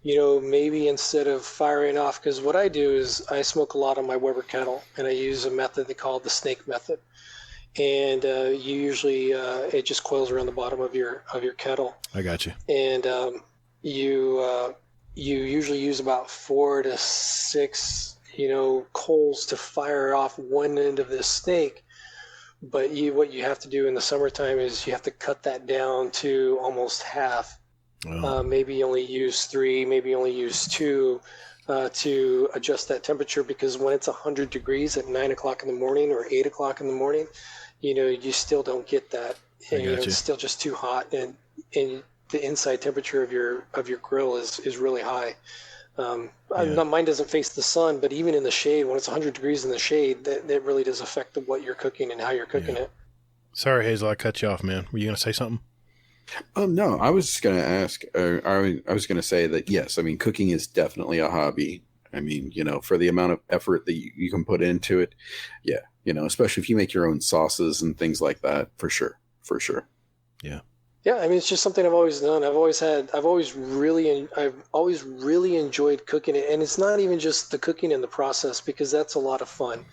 maybe instead of firing off, because what I do is I smoke a lot on my Weber kettle, and I use a method they call the snake method. And you usually it just coils around the bottom of your kettle. I got you. And you usually use about 4 to 6 coals to fire off one end of this snake. But what you have to do in the summertime is you have to cut that down to almost half. Oh. Maybe only use 3, maybe only use 2. to adjust that temperature, because when it's 100 degrees at 9 o'clock in the morning or 8 o'clock in the morning, you still don't get that. And, it's still just too hot, and the inside temperature of your grill is really high. Mine doesn't face the sun, but even in the shade, when it's 100 degrees in the shade, that really does affect what you're cooking and how you're cooking it. Sorry, Hazel, I cut you off, man. Were you going to say something? No, I was just going to ask. I was going to say that yes, I mean, cooking is definitely a hobby. I mean, for the amount of effort that you can put into it, yeah, especially if you make your own sauces and things like that, for sure. Yeah. Yeah, I mean, it's just something I've always done. I've always really enjoyed cooking it, and it's not even just the cooking and the process, because that's a lot of fun.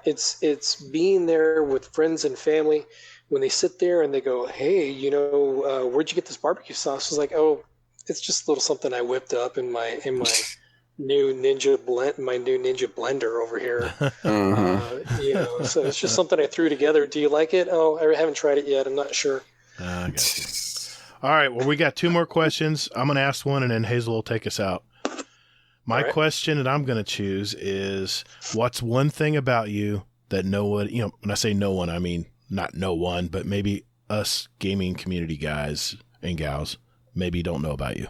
It's being there with friends and family when they sit there and they go, "Hey, where'd you get this barbecue sauce?" It's like, "Oh, it's just a little something I whipped up in my new Ninja blender over here." So it's just something I threw together. Do you like it? Oh, I haven't tried it yet. I'm not sure. I got you. All right. Well, we got 2 more questions. I'm going to ask one, and then Hazel will take us out. My question that I'm going to choose is, what's one thing about you that no one, when I say no one, I mean not no one, but maybe us gaming community guys and gals maybe don't know about you?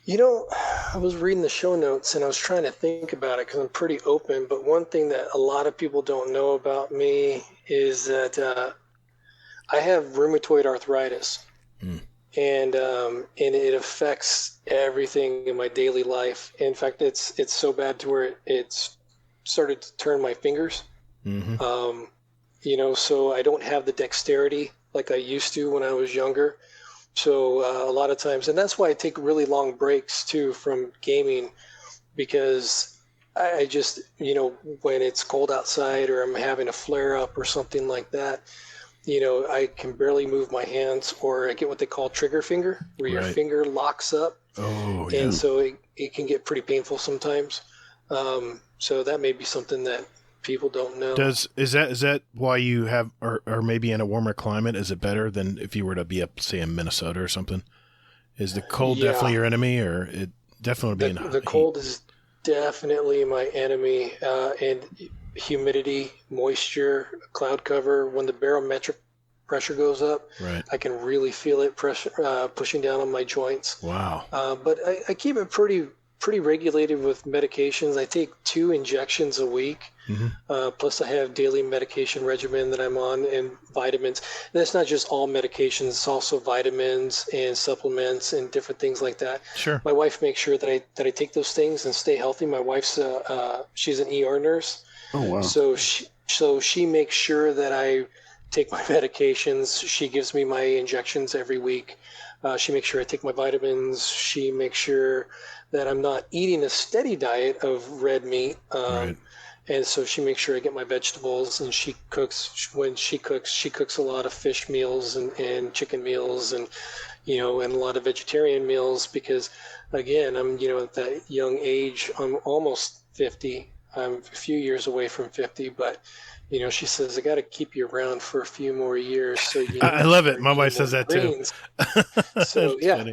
I was reading the show notes and I was trying to think about it, because I'm pretty open. But one thing that a lot of people don't know about me is that I have rheumatoid arthritis, and it affects everything in my daily life. In fact, it's so bad to where it's started to turn my fingers. So I don't have the dexterity like I used to when I was younger. So a lot of times, and that's why I take really long breaks too from gaming, because I just, when it's cold outside or I'm having a flare up or something like that, I can barely move my hands, or I get what they call trigger finger, where your finger locks up. Oh, yeah. And so it can get pretty painful sometimes. So that may be something that people don't know. Is that why you have, or maybe in a warmer climate, is it better than if you were to be up, say, in Minnesota or something? Is the cold definitely your enemy, or it definitely would be the cold is definitely my enemy, and humidity, moisture, cloud cover. When the barometric pressure goes up, I can really feel it pushing down on my joints. Wow. But I keep it pretty regulated with medications. I take 2 injections a week. Plus I have daily medication regimen that I'm on, and vitamins. And that's not just all medications. It's also vitamins and supplements and different things like that. Sure. My wife makes sure that I take those things and stay healthy. My wife's she's an ER nurse. Oh, wow. So she makes sure that I take my medications. She gives me my injections every week. She makes sure I take my vitamins. She makes sure that I'm not eating a steady diet of red meat. And so she makes sure I get my vegetables, and she cooks a lot of fish meals and chicken meals, and and a lot of vegetarian meals, because again, I'm at that young age. I'm almost 50. I'm a few years away from 50, but she says, I got to keep you around for a few more years. So I love it. My wife says that greens. too. So yeah,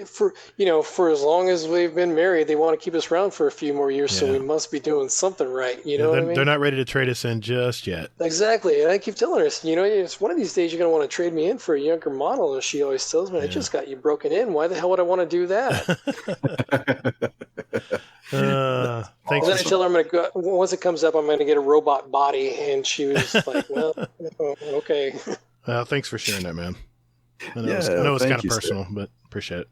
for as long as we've been married, they want to keep us around for a few more years. So we must be doing something right. What I mean? They're not ready to trade us in just yet. Exactly. And I keep telling her, it's one of these days you're going to want to trade me in for a younger model. And she always tells me, I just got you broken in. Why the hell would I want to do that? Thanks. And then I tell her I'm going to go, once it comes up, I'm going to get a robot body. And she was like, well, okay. Thanks for sharing that, man. I know it's kind of personal, but appreciate it.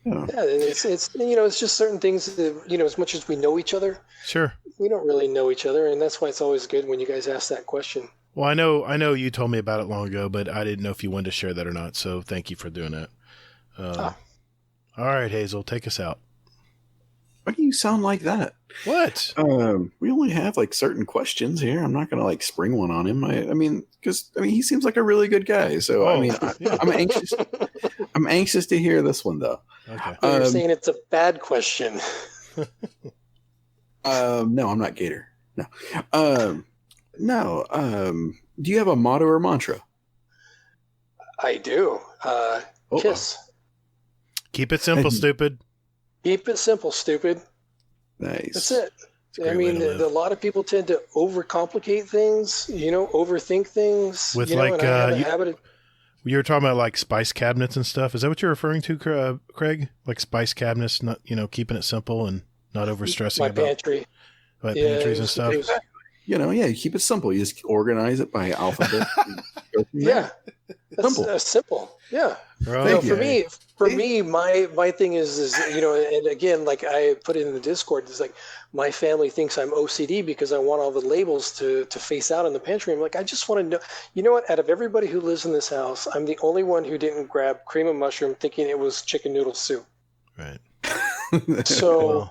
Yeah, it's it's just certain things that, as much as we know each other, sure, we don't really know each other, and that's why it's always good when you guys ask that question. Well, I know you told me about it long ago, but I didn't know if you wanted to share that or not. So thank you for doing that. All right, Hazel, take us out. Why do you sound like that? What? We only have certain questions here. I'm not going to spring one on him. I mean, he seems like a really good guy. So I'm anxious. I'm anxious to hear this one though. Okay. You're saying it's a bad question. No, I'm not Gator. No. Do you have a motto or mantra? I do. Kiss. Keep it simple, stupid. Keep it simple, stupid. Nice. That's it. I mean, a lot of people tend to overcomplicate things, overthink things. With and I have a habit of, you were talking about like spice cabinets and stuff. Is that what you're referring to, Craig? Like spice cabinets, not keeping it simple and not overstressing my about pantry. Pantries and stuff. You keep it simple. You just organize it by alphabet. Yeah, that's simple. Yeah. Right. For me, my thing is and again, like I put it in the Discord, it's like my family thinks I'm OCD because I want all the labels to face out in the pantry. I'm like, I just want to know. You know what? Out of everybody who lives in this house, I'm the only one who didn't grab cream of mushroom thinking it was chicken noodle soup. Right. So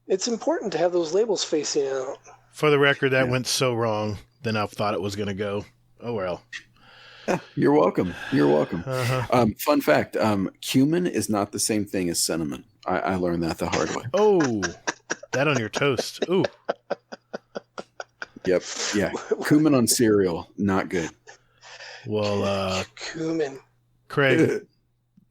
it's important to have those labels facing out. For the record, that went so wrong than I thought it was going to go. Oh, well. You're welcome. Uh-huh. Fun fact, cumin is not the same thing as cinnamon. I learned that the hard way. Oh, that on your toast. Ooh. Yep. Yeah. Cumin on cereal, not good. Well, cumin. Craig,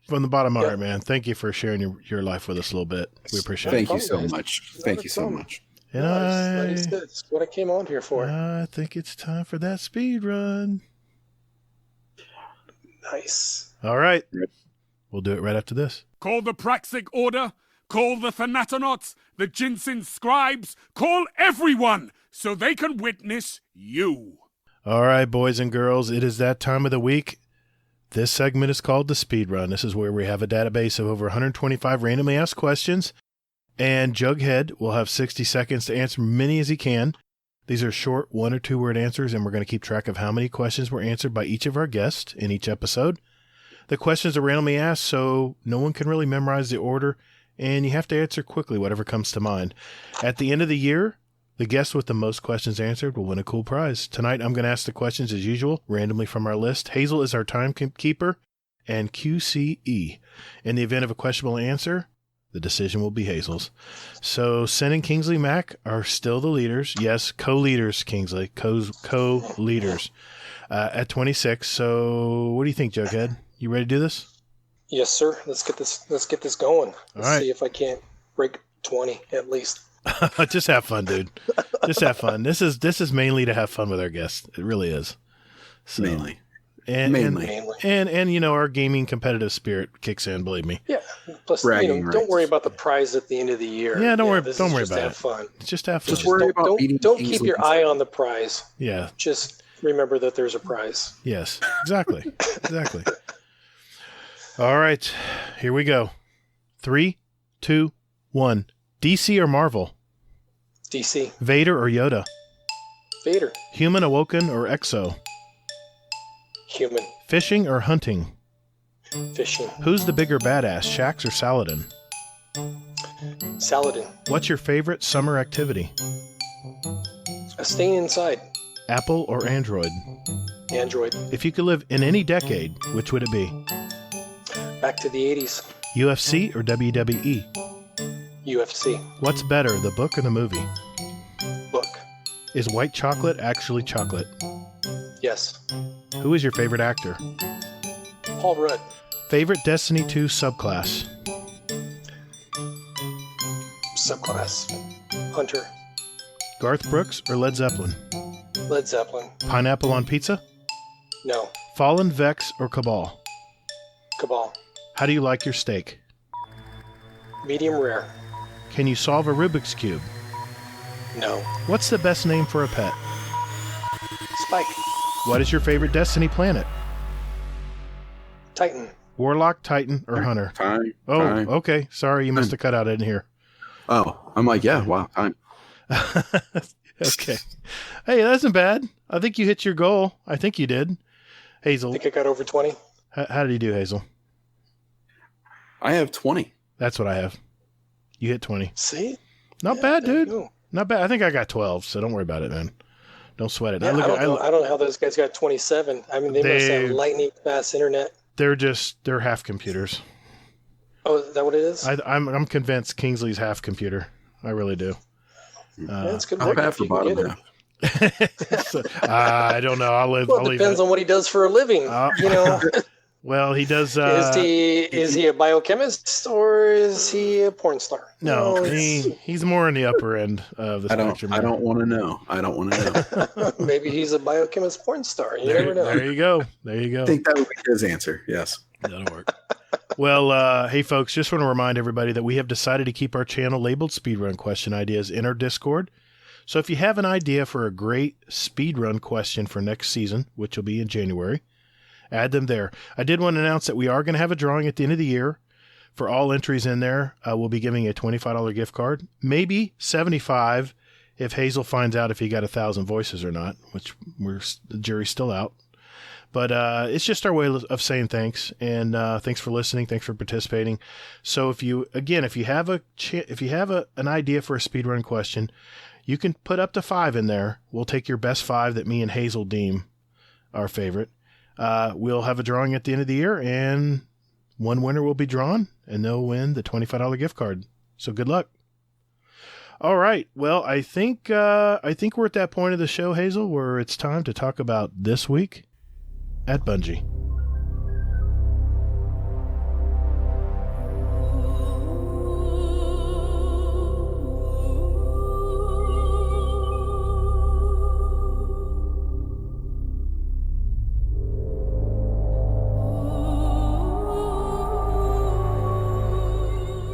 from the bottom of my heart, man, thank you for sharing your life with us a little bit. We appreciate it. Thank you so much. Thank you so much. And that's what I came on here for. I think it's time for that speed run. Nice. All right. We'll do it right after this. Call the Praxic Order, call the Thanatonauts, the Ginseng Scribes, call everyone so they can witness you. All right, boys and girls, it is that time of the week. This segment is called the Speed Run. This is where we have a database of over 125 randomly asked questions, and Jughead will have 60 seconds to answer many as he can. These are short 1 or 2 word answers, and we're going to keep track of how many questions were answered by each of our guests in each episode. The questions are randomly asked, so no one can really memorize the order, and you have to answer quickly whatever comes to mind. At the end of the year, the guest with the most questions answered will win a cool prize. Tonight, I'm going to ask the questions as usual, randomly from our list. Hazel is our timekeeper, and QCE. In the event of a questionable answer, the decision will be Hazel's. So, Sen and Kingsley Mac are still the leaders. Yes, co-leaders, Kingsley. Co-leaders at 26. So, what do you think, Jughead? You ready to do this? Yes, sir. Let's get this going. Let's see if I can't break 20 at least. Just have fun, dude. Just have fun. This is mainly to have fun with our guests. It really is. So, mainly. And our gaming competitive spirit kicks in, believe me. Yeah. Plus, don't worry about the prize at the end of the year. Yeah, don't worry about have fun. Just have fun. Just worry about beating don't keep your eye on the prize. Yeah. Just remember that there's a prize. Yes. Exactly. Exactly. All right. Here we go. 3, 2, 1. DC or Marvel? DC. Vader or Yoda? Vader. Human, Awoken, or Exo? Human. Fishing or hunting? Fishing. Who's the bigger badass, Shax or Saladin? Saladin. What's your favorite summer activity? Staying inside. Apple or Android? Android. If you could live in any decade, which would it be? Back to the 80s. UFC or WWE? UFC. What's better, the book or the movie? Book. Is white chocolate actually chocolate? Yes. Who is your favorite actor? Paul Rudd. Favorite Destiny 2 subclass? Subclass. Hunter. Garth Brooks or Led Zeppelin? Led Zeppelin. Pineapple on pizza? No. Fallen, Vex, or Cabal? Cabal. How do you like your steak? Medium rare. Can you solve a Rubik's Cube? No. What's the best name for a pet? Spike. What is your favorite Destiny planet? Titan. Warlock, Titan, or Hunter? Time. Oh, time. Okay. Sorry, you must have cut out. I didn't hear. Oh, I'm like, yeah, wow, time. Okay. Hey, that isn't bad. I think you hit your goal. I think you did. Hazel. I think I got over 20. How did you do, Hazel? I have 20. That's what I have. You hit 20. See? Not bad, dude. Not bad. I think I got 12, so don't worry about it, man. Don't sweat it. Yeah, I don't know how those guys got 27. I mean, they must have lightning fast internet. They're half computers. Oh, is that what it is? I'm convinced Kingsley's half computer. I really do. That's good I'll work. have the bottom half. So, I don't know. I'll leave. Well, it depends on what he does for a living. Well, he does. Is he a biochemist or is he a porn star? No, he's more in the upper end of the spectrum. I don't want to know. I don't want to know. Maybe he's a biochemist porn star. You never know. There you go. There you go. I think that would be his answer. Yes. That'll work. Well, hey, folks, just want to remind everybody that we have decided to keep our channel labeled Speedrun Question Ideas in our Discord. So if you have an idea for a great speedrun question for next season, which will be in January, add them there. I did want to announce that we are going to have a drawing at the end of the year. For all entries in there, we'll be giving a $25 gift card, maybe $75 if Hazel finds out if he got 1,000 voices or not, which the jury's still out. But it's just our way of saying thanks, and thanks for listening, thanks for participating. So if you have an idea for a speedrun question, you can put up to 5 in there. We'll take your best 5 that me and Hazel deem our favorite. We'll have a drawing at the end of the year, and one winner will be drawn, and they'll win the $25 gift card. So good luck. All right. Well, I think we're at that point of the show, Hazel, where it's time to talk about this week at Bungie.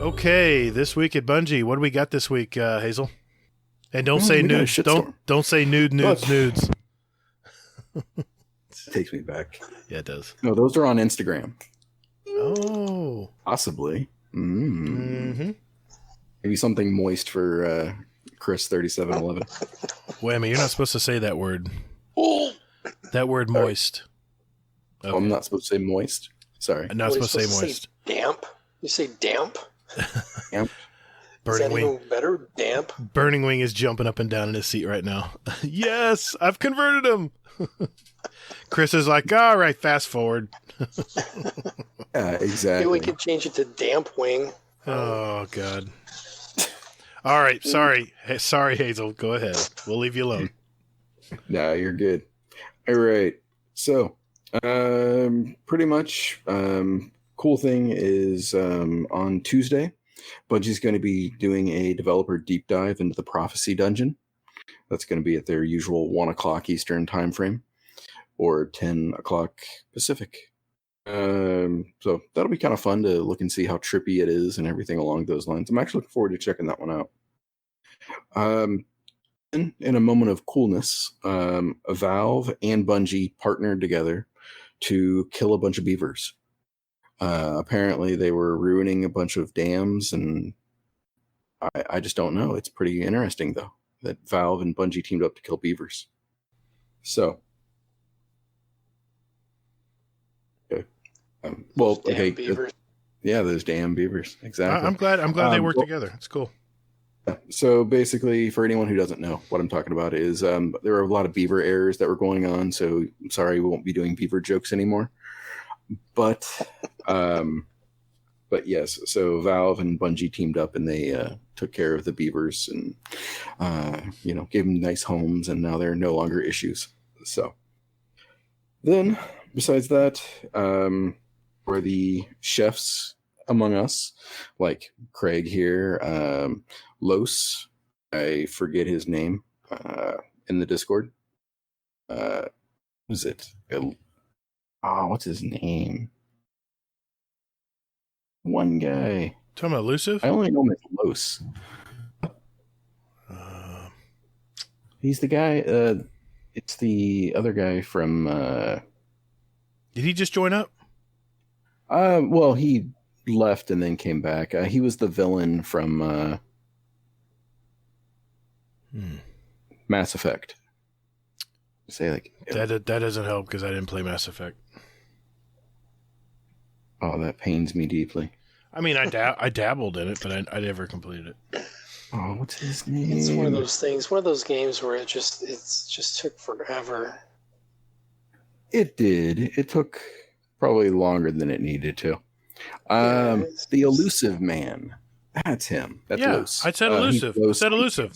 Okay, this week at Bungie, what do we got this week, Hazel? And don't say nudes. Don't say nudes. It takes me back. Yeah, it does. No, those are on Instagram. Oh, possibly. Mm-hmm. Maybe something moist for Chris 3711. Wait a minute, you're not supposed to say that word. That word, moist. Okay. Oh, I'm not supposed to say moist. Sorry, I'm not supposed to say moist. Damp. You say damp. Damp. Burning Wing. Even better? Damp. Burning Wing is jumping up and down in his seat right now. Yes, I've converted him. Chris is like, all right, fast forward. Yeah, exactly. Maybe we could change it to Damp Wing. Oh, God. All right, sorry, Hazel. Go ahead. We'll leave you alone. No, you're good. All right. So, pretty much, cool thing is on Tuesday, Bungie's going to be doing a developer deep dive into the Prophecy Dungeon. That's going to be at their usual 1 o'clock Eastern time frame or 10 o'clock Pacific. So that'll be kind of fun to look and see how trippy it is and everything along those lines. I'm actually looking forward to checking that one out. In a moment of coolness, Valve and Bungie partnered together to kill a bunch of beavers. Apparently they were ruining a bunch of dams, and I just don't know. It's pretty interesting, though, that Valve and Bungie teamed up to kill beavers. So, okay. Beavers. Yeah, those damn beavers. Exactly. I'm glad they worked together. It's cool. So basically, for anyone who doesn't know, what I'm talking about is there were a lot of beaver errors that were going on. So I'm sorry, we won't be doing beaver jokes anymore. But yes, so Valve and Bungie teamed up and they took care of the beavers and gave them nice homes, and now they're no longer issues. So then, besides that, were the chefs among us, like Craig here, Los, I forget his name, in the Discord. Was it? What's his name? One guy. Talking about Elusive? I only know him as Los. He's the guy. It's the other guy from. Did he just join up? Well, he left and then came back. He was the villain from Mass Effect. Say like that doesn't help because I didn't play Mass Effect. Oh, that pains me deeply. I mean, I dabbled in it, but I never completed it. Oh, what's his name? It's one of those things, one of those games where it just took forever. It did. It took probably longer than it needed to. The Elusive Man. That's him. That's Los. I said Elusive. I said Elusive.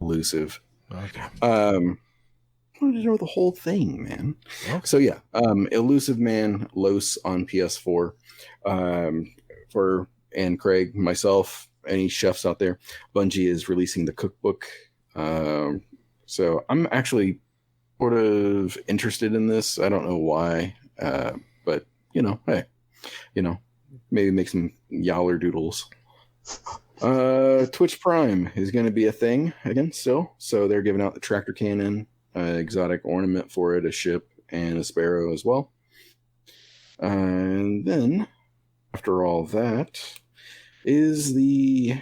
Elusive. Okay. wanted to know the whole thing, man. Okay. So yeah, Elusive Man, Los on PS4. For and Craig, myself, any chefs out there, Bungie is releasing the cookbook. So I'm actually sort of interested in this. I don't know why, but hey, maybe make some Yowler doodles. Twitch Prime is going to be a thing again still. So they're giving out the tractor cannon, exotic ornament for it, a ship, and a sparrow as well. And then, after all that, is the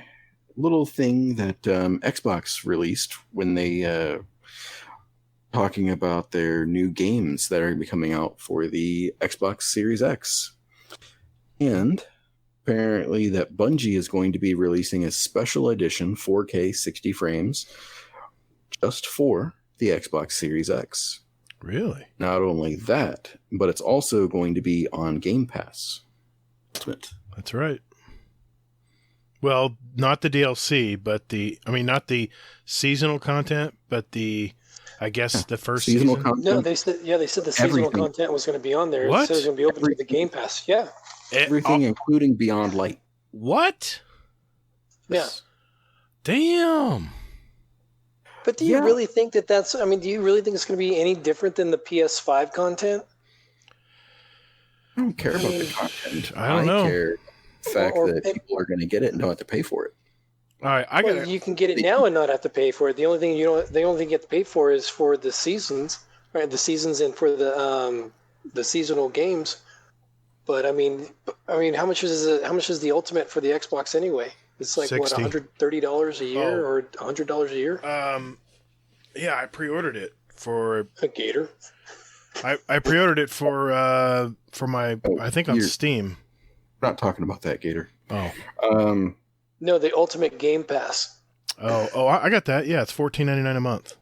little thing that Xbox released when they talking about their new games that are going to be coming out for the Xbox Series X. And apparently that Bungie is going to be releasing a special edition 4K 60 frames just for the Xbox Series X. Really? Not only that, but it's also going to be on Game Pass. That's right. Well, not the DLC, but not the seasonal content, but I guess the first seasonal season. content. No, they said the seasonal content was going to be on there. What? It said it was going to be open through the Game Pass. Yeah. Everything, including Beyond Light. What? Yeah. Damn. But do you really think that's? I mean, do you really think it's going to be any different than the PS5 content? I don't care about the content. I don't know. I care the fact that people are going to get it and don't have to pay for it. All right, you can get it now and not have to pay for it. The only thing you get to pay for is for the seasons, right? The seasons and for the seasonal games. But I mean, how much is the Ultimate for the Xbox anyway? It's like $60. what, $130 a year or $100 a year? Yeah, I pre-ordered it for a Gator. I pre-ordered it for my I think on Steam. We're not talking about that, Gator. Oh. No, the Ultimate Game Pass. Oh, I got that. Yeah, it's $14.99 a month.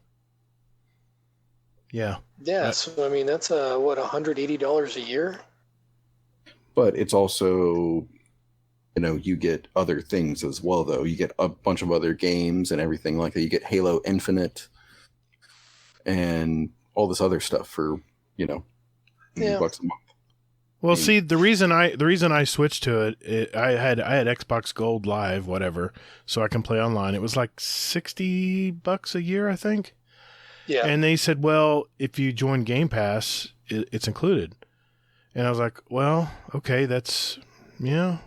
Yeah. Yeah, so I mean that's $180 a year. But it's also, you get other things as well, though. You get a bunch of other games and everything like that. You get Halo Infinite and all this other stuff for, $100 a month. Well, see, the reason I switched to it, I had Xbox Gold Live, whatever, so I can play online. It was like $60 a year, I think. Yeah. And they said, well, if you join Game Pass, it's included. And I was like, well, okay, that's, that's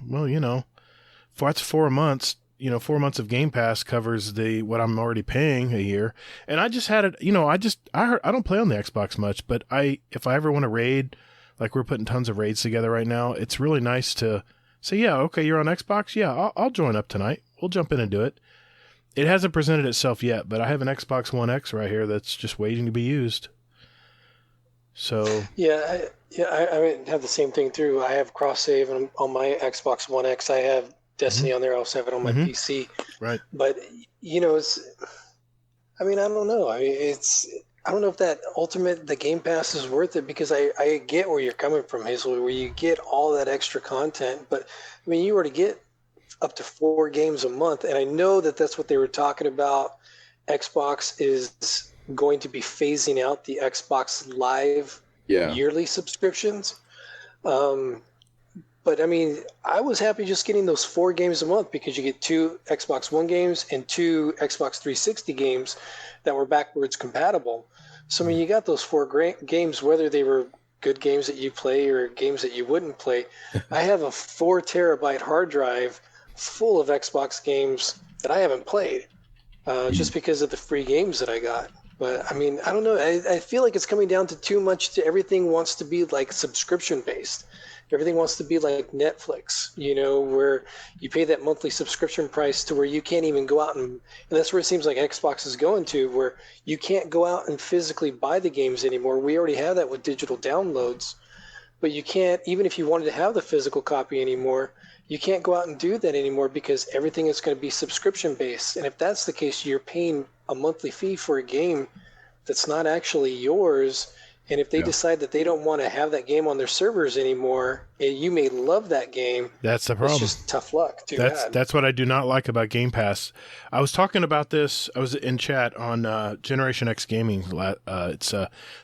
4 months. 4 months of Game Pass covers what I'm already paying a year. And I just had it, I don't play on the Xbox much, but if I ever want to raid, like we're putting tons of raids together right now, it's really nice to say, yeah, okay, you're on Xbox? Yeah, I'll join up tonight. We'll jump in and do it. It hasn't presented itself yet, but I have an Xbox One X right here that's just waiting to be used. So I have the same thing through. I have cross save on my Xbox One X. I have Destiny on there. I also have it on my PC. Right. But it's. I mean, I don't know. I don't know if that the Game Pass is worth it because I get where you're coming from, Hazel, where you get all that extra content. But I mean, you already get up to 4 games a month, and I know that that's what they were talking about. Xbox is going to be phasing out the Xbox Live yearly subscriptions. But I mean, I was happy just getting those 4 games a month because you get 2 Xbox One games and 2 Xbox 360 games that were backwards compatible. So I mean, you got those 4 games, whether they were good games that you play or games that you wouldn't play. I have a 4 terabyte hard drive full of Xbox games that I haven't played just because of the free games that I got. But I mean, I don't know. I feel like it's coming down to too much. Everything wants to be like subscription based. Everything wants to be like Netflix, where you pay that monthly subscription price to where you can't even go out and that's where it seems like Xbox is going to, where you can't go out and physically buy the games anymore. We already have that with digital downloads, but you can't, even if you wanted to have the physical copy anymore, you can't go out and do that anymore because everything is going to be subscription based. And if that's the case, you're paying a monthly fee for a game that's not actually yours. And if they decide that they don't want to have that game on their servers anymore, you may love that game. That's the problem. It's just tough luck. That's what I do not like about Game Pass. I was talking about this. I was in chat on Generation X Gaming. It's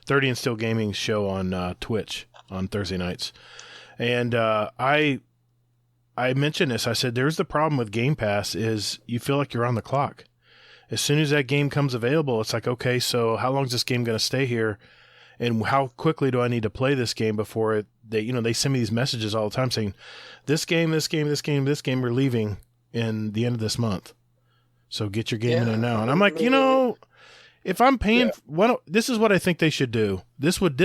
30 and Still Gaming show on Twitch on Thursday nights. And I mentioned this. I said, there's the problem with Game Pass is you feel like you're on the clock. As soon as that game comes available, it's like, okay, so how long is this game going to stay here? And how quickly do I need to play this game before they send me these messages all the time saying, this game, we're leaving in the end of this month. So get your game in there now. And I'm like, if I'm paying, this is what I think they should do. This would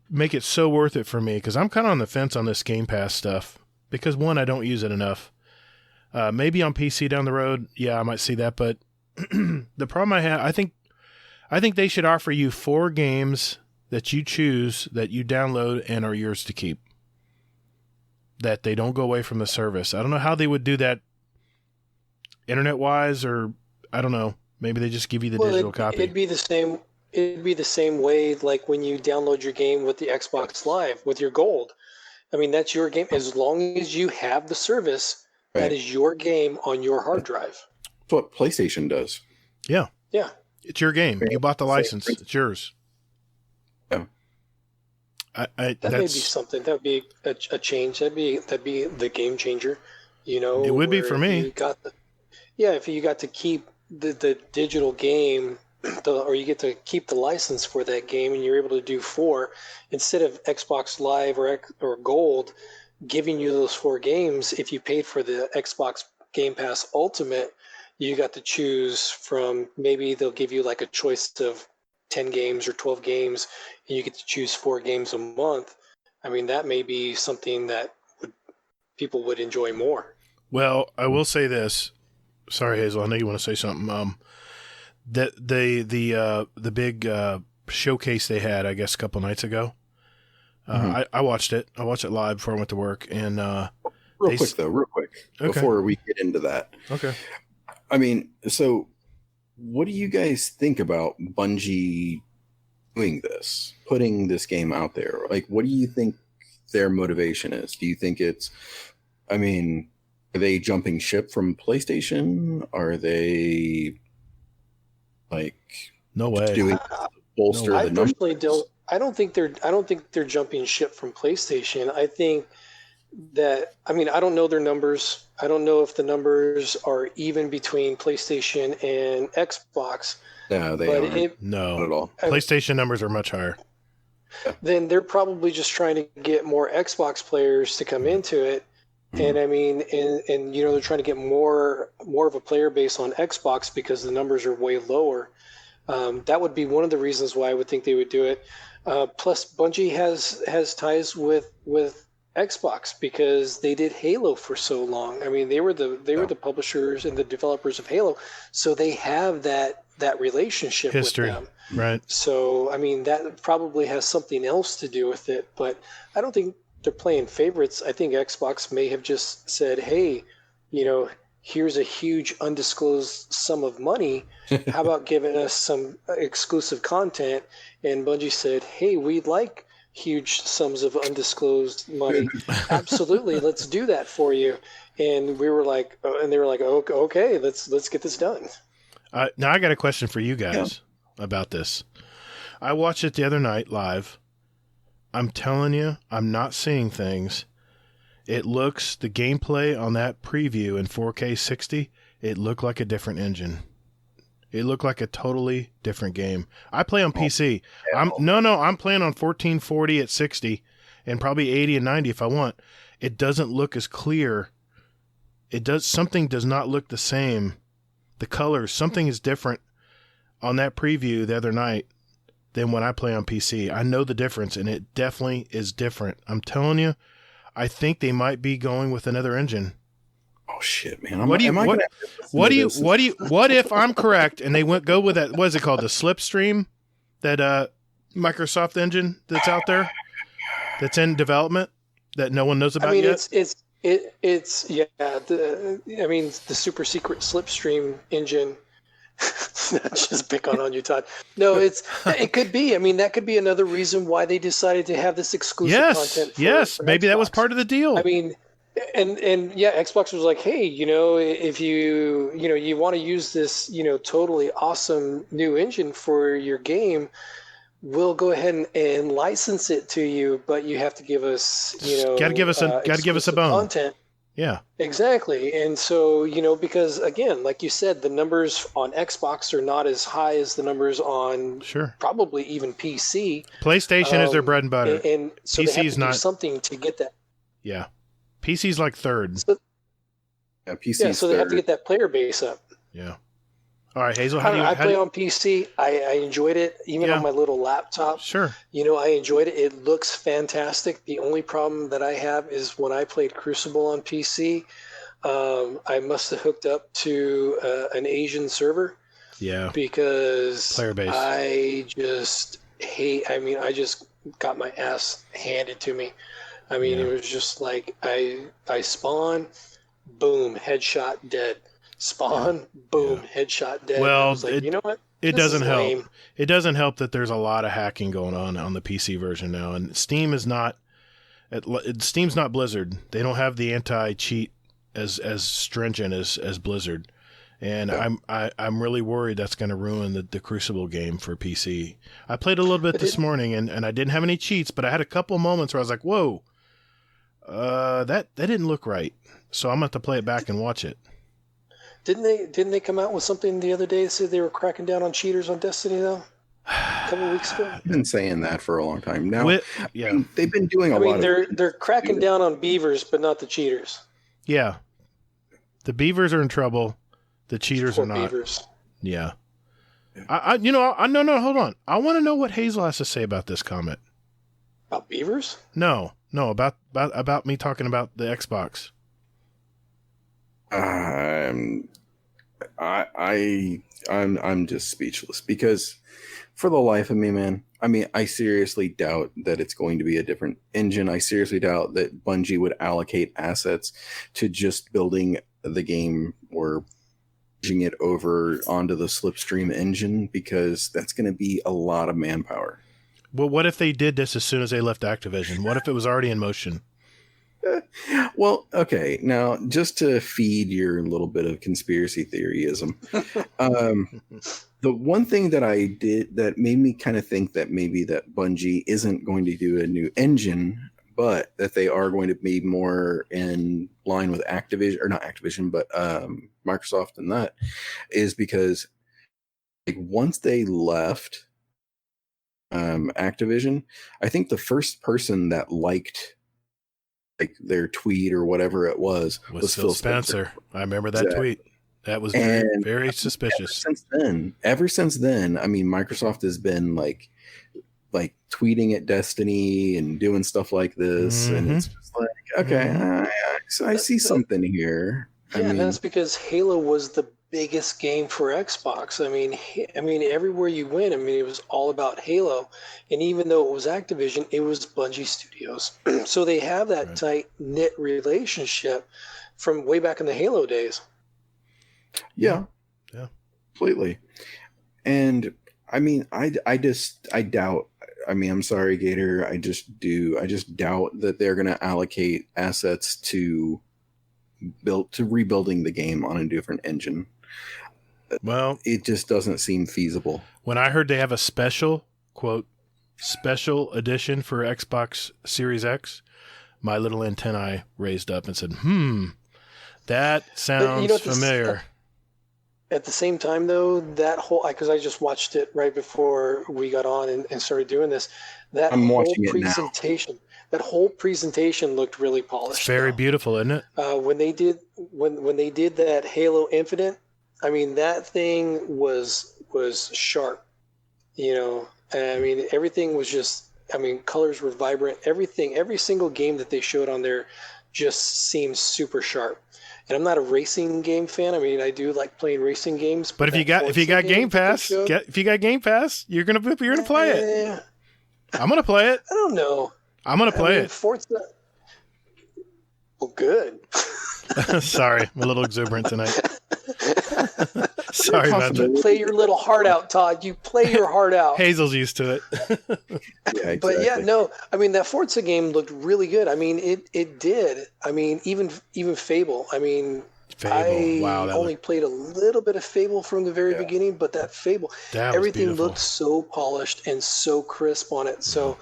make it so worth it for me because I'm kind of on the fence on this Game Pass stuff because one, I don't use it enough. Maybe on PC down the road, I might see that. But the problem I have, I think they should offer you 4 games that you choose, that you download, and are yours to keep. That they don't go away from the service. I don't know how they would do that internet-wise, or I don't know. Maybe they just give you the digital copy. It'd be the same. It'd be the same way like when you download your game with the Xbox Live with your Gold. I mean, that's your game. As long as you have the service, that is your game on your hard drive. That's what PlayStation does. Yeah. Yeah. It's your game. You bought the license. It's yours. Yeah. That may be something. That would be a change. That'd be the game changer. It would be for me. If you got to keep the digital game, or you get to keep the license for that game, and you're able to do 4 instead of Xbox Live or Gold giving you those 4 games. If you paid for the Xbox Game Pass Ultimate, you got to choose from, maybe they'll give you like a choice of 10 games or 12 games, and you get to choose 4 games a month. I mean, that may be something that people would enjoy more. Well, I will say this. Sorry, Hazel, I know you want to say something. The big showcase they had, I guess, a couple nights ago. I watched it. I watched it live before I went to work. And real quick, before we get into that. Okay. I mean, so what do you guys think about Bungie doing this, putting this game out there? Like, what do you think their motivation is? Do you think it's, are they jumping ship from PlayStation? Are they no way doing bolster the numbers? I personally I don't think they're jumping ship from PlayStation. I think that, I don't know their numbers. I don't know if the numbers are even between PlayStation and Xbox. No, they aren't. No, not at all. PlayStation numbers are much higher. Then they're probably just trying to get more Xbox players to come into it. And they're trying to get more of a player base on Xbox because the numbers are way lower. That would be one of the reasons why I would think they would do it. Plus, Bungie has ties with Xbox because they did Halo for so long. They were the publishers and the developers of Halo, so they have that relationship history with them. Right. So that probably has something else to do with it, but I don't think they're playing favorites. I think Xbox may have just said, hey, here's a huge undisclosed sum of money. How about giving us some exclusive content? And Bungie said, hey, we'd like huge sums of undisclosed money. Absolutely, let's do that for you. And we were like, and they were like, okay, let's get this done. Now I got a question for you guys about this. I watched it the other night live. I'm telling you, I'm not seeing things. The gameplay on that preview in 4K 60, it looked like a different engine. It looked like a totally different game. I play on PC. I'm playing on 1440 at 60 and probably 80 and 90 if I want. It doesn't look as clear. Something does not look the same. The colors, something is different on that preview the other night than when I play on PC. I know the difference, and it definitely is different. I'm telling you, I think they might be going with another engine. Oh shit, man! What if I'm correct and they go with that? What is it called? The Slipstream, that Microsoft engine that's out there, that's in development that no one knows about yet. It's the super secret Slipstream engine Not just pick on you, Todd. No, it could be. I mean, that could be another reason why they decided to have this exclusive content. Yes, for maybe Xbox. that was part of the deal. I mean, and yeah, Xbox was like, hey, if you want to use this, totally awesome new engine for your game, we'll go ahead and license it to you, but you have to give us, got to give us a bone. Content. Yeah, exactly. And so, because again, like you said, the numbers on Xbox are not as high as the numbers on probably even PC. PlayStation is their bread and butter, and so PC's they have to not do something to get that. Yeah, PC's like third. So, PC. So they have to get that player base up. Yeah. All right, Hazel. I play on PC. I enjoyed it, even on my little laptop. Sure. I enjoyed it. It looks fantastic. The only problem that I have is when I played Crucible on PC, I must have hooked up to an Asian server. Yeah. Because player base. I just got my ass handed to me. I mean, it was just like I spawn, boom, headshot, dead. Spawn, boom, headshot, dead. Well, I was like, you know what? It doesn't help. It doesn't help that there's a lot of hacking going on the PC version now, and Steam's not Blizzard. They don't have the anti-cheat as stringent as Blizzard, and I'm really worried that's going to ruin the Crucible game for PC. I played a little bit this morning, and I didn't have any cheats, but I had a couple moments where I was like, whoa, that didn't look right. So I'm going to have to play it back and watch it. Didn't they come out with something the other day that said they were cracking down on cheaters on Destiny though? A couple of weeks ago. I've been saying that for a long time now. They've been doing a lot. They're cracking down on beavers, but not the cheaters. Yeah, the beavers are in trouble. The cheaters are not. Beavers. Yeah. No, hold on. I want to know what Hazel has to say about this comment. About beavers? No, about me talking about the Xbox. I'm just speechless because for the life of me, man, I mean, I seriously doubt that it's going to be a different engine. I seriously doubt that Bungie would allocate assets to just building the game or pushing it over onto the Slipstream engine because that's going to be a lot of manpower. Well, what if they did this as soon as they left Activision? What if it was already in motion? Well, okay. Now, just to feed your little bit of conspiracy theoryism, the one thing that I did that made me kind of think that maybe that Bungie isn't going to do a new engine, but that they are going to be more in line with Activision, or not Activision, but Microsoft and that, is because like once they left Activision, I think the first person that liked like their tweet or whatever it was Phil Spencer. I remember that tweet. That was very suspicious. Ever since then, I mean, Microsoft has been like tweeting at Destiny and doing stuff like this, and it's just like, okay, I see something here. Yeah, and that's because Halo was the biggest game for Xbox. I mean, everywhere you went, it was all about Halo. And even though it was Activision, it was Bungie Studios. So they have that tight-knit relationship from way back in the Halo days. Yeah. Completely. And I mean, I doubt, I'm sorry, Gator. I just doubt that they're going to allocate assets to rebuilding the game on a different engine. Well, it just doesn't seem feasible. When I heard they have a special edition for Xbox Series X, my little antennae raised up and said, that sounds familiar. At the same time, though, that whole, because I just watched it right before we got on and started doing this, I'm watching it now. That whole presentation looked really polished. It's very beautiful, isn't it? When they did that Halo Infinite, that thing was sharp. Everything was just, colors were vibrant. Everything, every single game that they showed on there just seems super sharp. And I'm not a racing game fan. I do like playing racing games. But if you got Game Pass, you're gonna play it. I'm gonna play it. I don't know. I'm gonna play it. Forza. Well, good. Sorry, I'm a little exuberant tonight. Sorry about that. Play your little heart out, Todd. You play your heart out. Hazel's used to it. Yeah, exactly. But yeah, no, I mean, that Forza game looked really good. I mean, it did. I mean, even Fable. I mean, Fable. I only played a little bit of Fable from the very beginning, but that Fable, everything looked so polished and so crisp on it. So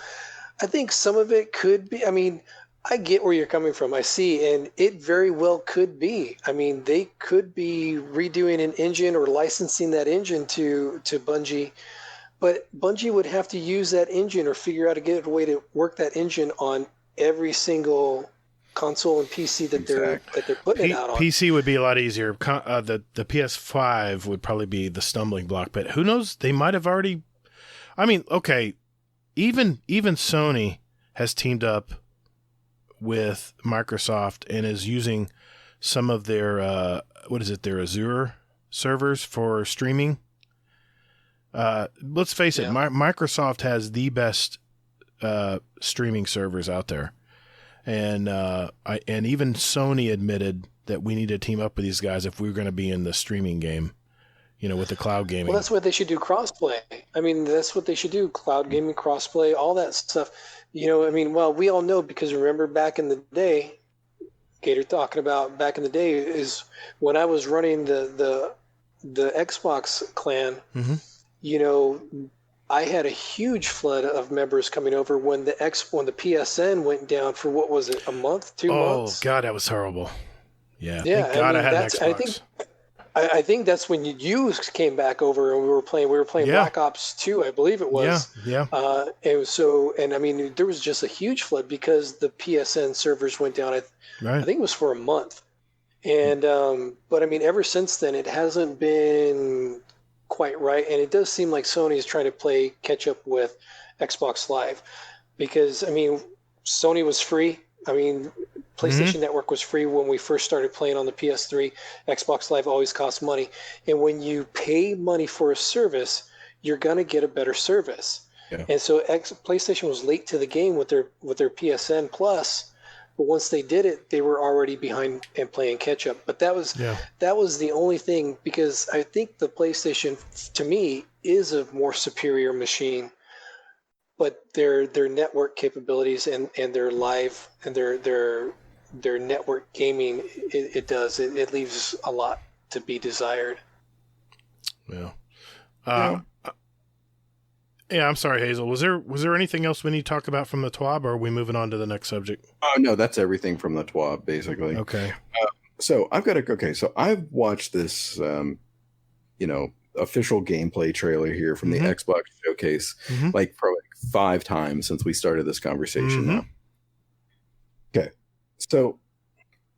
I think some of it could be, I mean, I get where you're coming from. I see, and it very well could be. I mean, they could be redoing an engine or licensing that engine to Bungie, but Bungie would have to use that engine or figure out a way to work that engine on every single console and PC that they're putting it out on. PC would be a lot easier. The PS5 would probably be the stumbling block, but who knows? They might have already. I mean, okay, even Sony has teamed up with Microsoft and is using some of their their Azure servers for streaming. Let's face it, Microsoft has the best streaming servers out there, and even Sony admitted that we need to team up with these guys if we were going to be in the streaming game, with the cloud gaming. Well, that's what they should do, crossplay. I mean, that's what they should do, cloud gaming, crossplay, all that stuff. I mean, well, we all know because remember back in the day, Gator talking about back in the day is when I was running the Xbox clan, I had a huge flood of members coming over when the PSN went down for what was it, a month, 2 months? Oh God, that was horrible. Yeah. Yeah. Thank God I had an Xbox. I think that's when you came back over and we were playing Black Ops 2, I believe it was. Yeah. And I mean, there was just a huge flood because the PSN servers went down. I think it was for a month. And, but I mean, ever since then, it hasn't been quite right. And it does seem like Sony is trying to catch up with Xbox Live because, I mean, Sony was free. I mean, PlayStation Network was free when we first started playing on the PS3. Xbox Live always costs money. And when you pay money for a service, you're going to get a better service. Yeah. And so PlayStation was late to the game with their PSN Plus, but once they did it, they were already behind and playing catch up. But that was the only thing because I think the PlayStation, to me, is a more superior machine. But their network capabilities and their live and their network gaming, it leaves a lot to be desired. Yeah. Yeah, I'm sorry, Hazel. Was there anything else we need to talk about from the TWAB, or are we moving on to the next subject? Oh no, that's everything from the TWAB, basically. Okay. So I've watched this, official gameplay trailer here from the Xbox showcase, like probably 5 times since we started this conversation now. Okay. So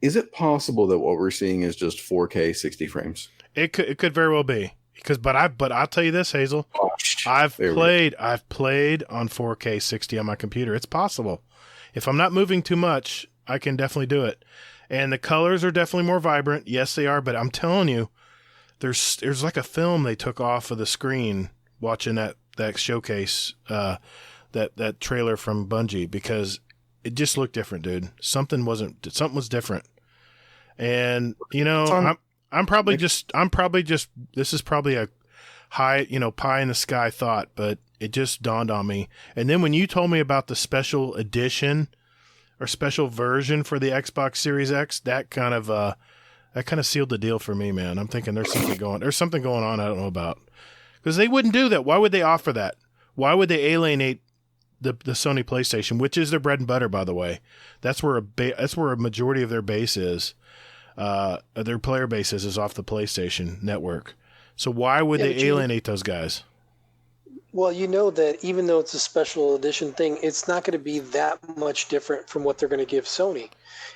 is it possible that what we're seeing is just 4K 60 frames? It could very well be. But I'll tell you this, Hazel. I've played on 4K 60 on my computer. It's possible. If I'm not moving too much, I can definitely do it. And the colors are definitely more vibrant. Yes, they are, but I'm telling you, there's like a film they took off of the screen watching that showcase, that trailer from Bungie, because it just looked different, dude. Something was different. And I'm probably just this is probably a high, pie in the sky thought, but it just dawned on me. And then when you told me about the special edition or special version for the Xbox Series X, that kind of sealed the deal for me, man. I'm thinking there's something going on I don't know about. Because they wouldn't do that. Why would they offer that? Why would they alienate the Sony PlayStation, which is their bread and butter, by the way? That's where a majority of their base is. Their player base is off the PlayStation network. So why would they alienate those guys? Well, you know that even though it's a special edition thing, it's not going to be that much different from what they're going to give Sony.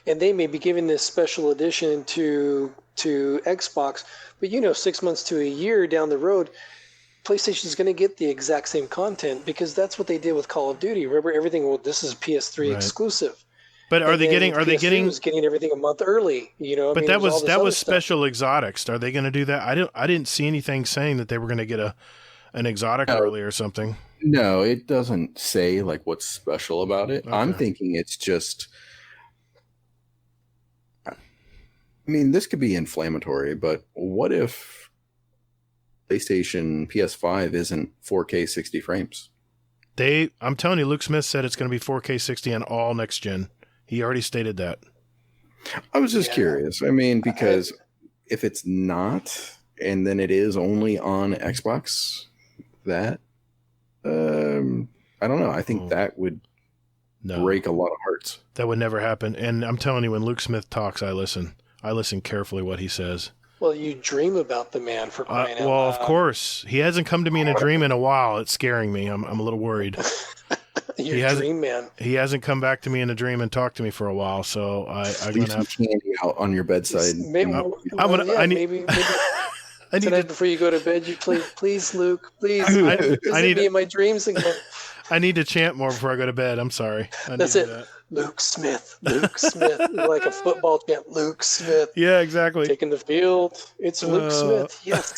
And they may be giving this special edition to Xbox, but 6 months to a year down the road, PlayStation is going to get the exact same content because that's what they did with Call of Duty. Remember everything? Well, this is PS3 exclusive. But are they getting everything a month early? But that was special exotics. Are they going to do that? I didn't see anything saying that they were going to get an exotic early or something. No, it doesn't say like what's special about it. Okay. I'm thinking it's just I mean, this could be inflammatory, but what if PlayStation PS5 isn't 4K 60 frames? I'm telling you, Luke Smith said it's going to be 4K 60 on all next gen. He already stated that. I was just curious. I mean, because if it's not, and then it is only on Xbox, that I don't know. I think that would break a lot of hearts. That would never happen. And I'm telling you, when Luke Smith talks, I listen. I listen carefully what he says. Well, you dream about the man, for crying out loud. Well, of course. He hasn't come to me in a dream in a while. It's scaring me. I'm a little worried. Your dream man. He hasn't come back to me in a dream and talked to me for a while, so I'm going to have candy out on your bedside. Maybe, maybe tonight before you go to bed, you please, Luke, please. I need me in my dreams again. I need to chant more before I go to bed. I'm sorry. That's it. Luke Smith, like a football chant. Luke Smith. Yeah, exactly. Taking the field. It's Luke Smith. Yes.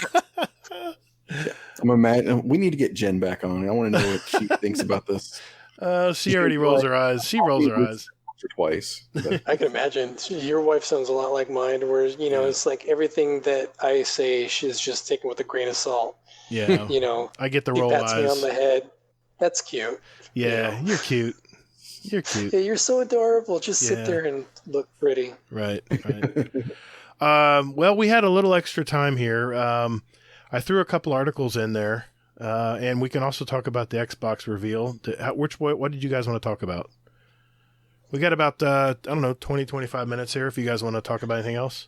I'm imagining we need to get Jen back on. I want to know what she thinks about this. She already rolls her eyes. She rolls her eyes. Twice. I can imagine. Your wife sounds a lot like mine, where it's like everything that I say, she's just taken with a grain of salt. Yeah. I get the roll eyes. He pats me on the head. That's cute. Yeah, you're cute. You're cute. Yeah, you're so adorable. Just sit there and look pretty. Right. Well, we had a little extra time here. I threw a couple articles in there, and we can also talk about the Xbox reveal. What did you guys want to talk about? We got about, 20, 25 minutes here if you guys want to talk about anything else.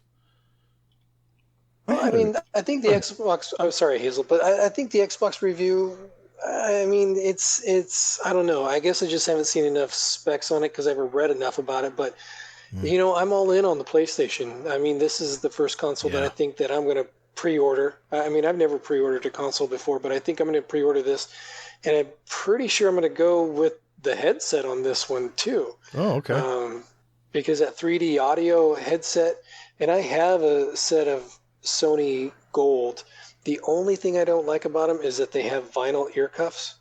Well, I mean, I think the Xbox... I'm sorry, Hazel, but I think the Xbox review... I mean, it's I don't know. I guess I just haven't seen enough specs on it because I haven't read enough about it. But, I'm all in on the PlayStation. I mean, this is the first console that I think that I'm going to pre-order. I mean, I've never pre-ordered a console before, but I think I'm going to pre-order this. And I'm pretty sure I'm going to go with the headset on this one, too. Oh, okay. Because that 3D audio headset, and I have a set of Sony Gold. The only thing I don't like about them is that they have vinyl ear cuffs.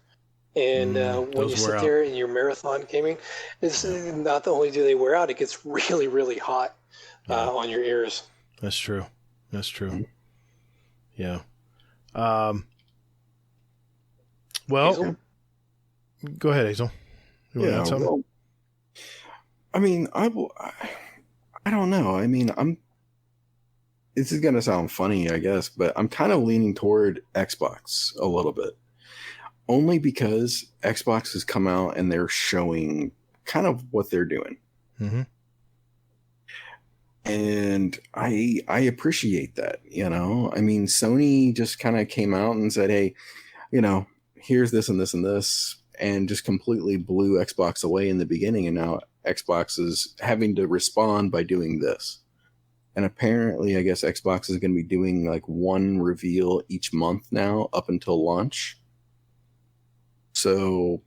And when you sit there in your marathon gaming, it's not only do they wear out, it gets really, really hot on your ears. That's true. Yeah. Well, Hazel? Go ahead, Hazel. You want to add something? Well, I mean, I don't know. I mean, this is going to sound funny, I guess, but I'm kind of leaning toward Xbox a little bit. Only because Xbox has come out and they're showing kind of what they're doing. Mm-hmm. And I appreciate that, I mean, Sony just kind of came out and said, hey, here's this and this and this, and just completely blew Xbox away in the beginning. And now Xbox is having to respond by doing this. And apparently, I guess Xbox is going to be doing like one reveal each month now up until launch. So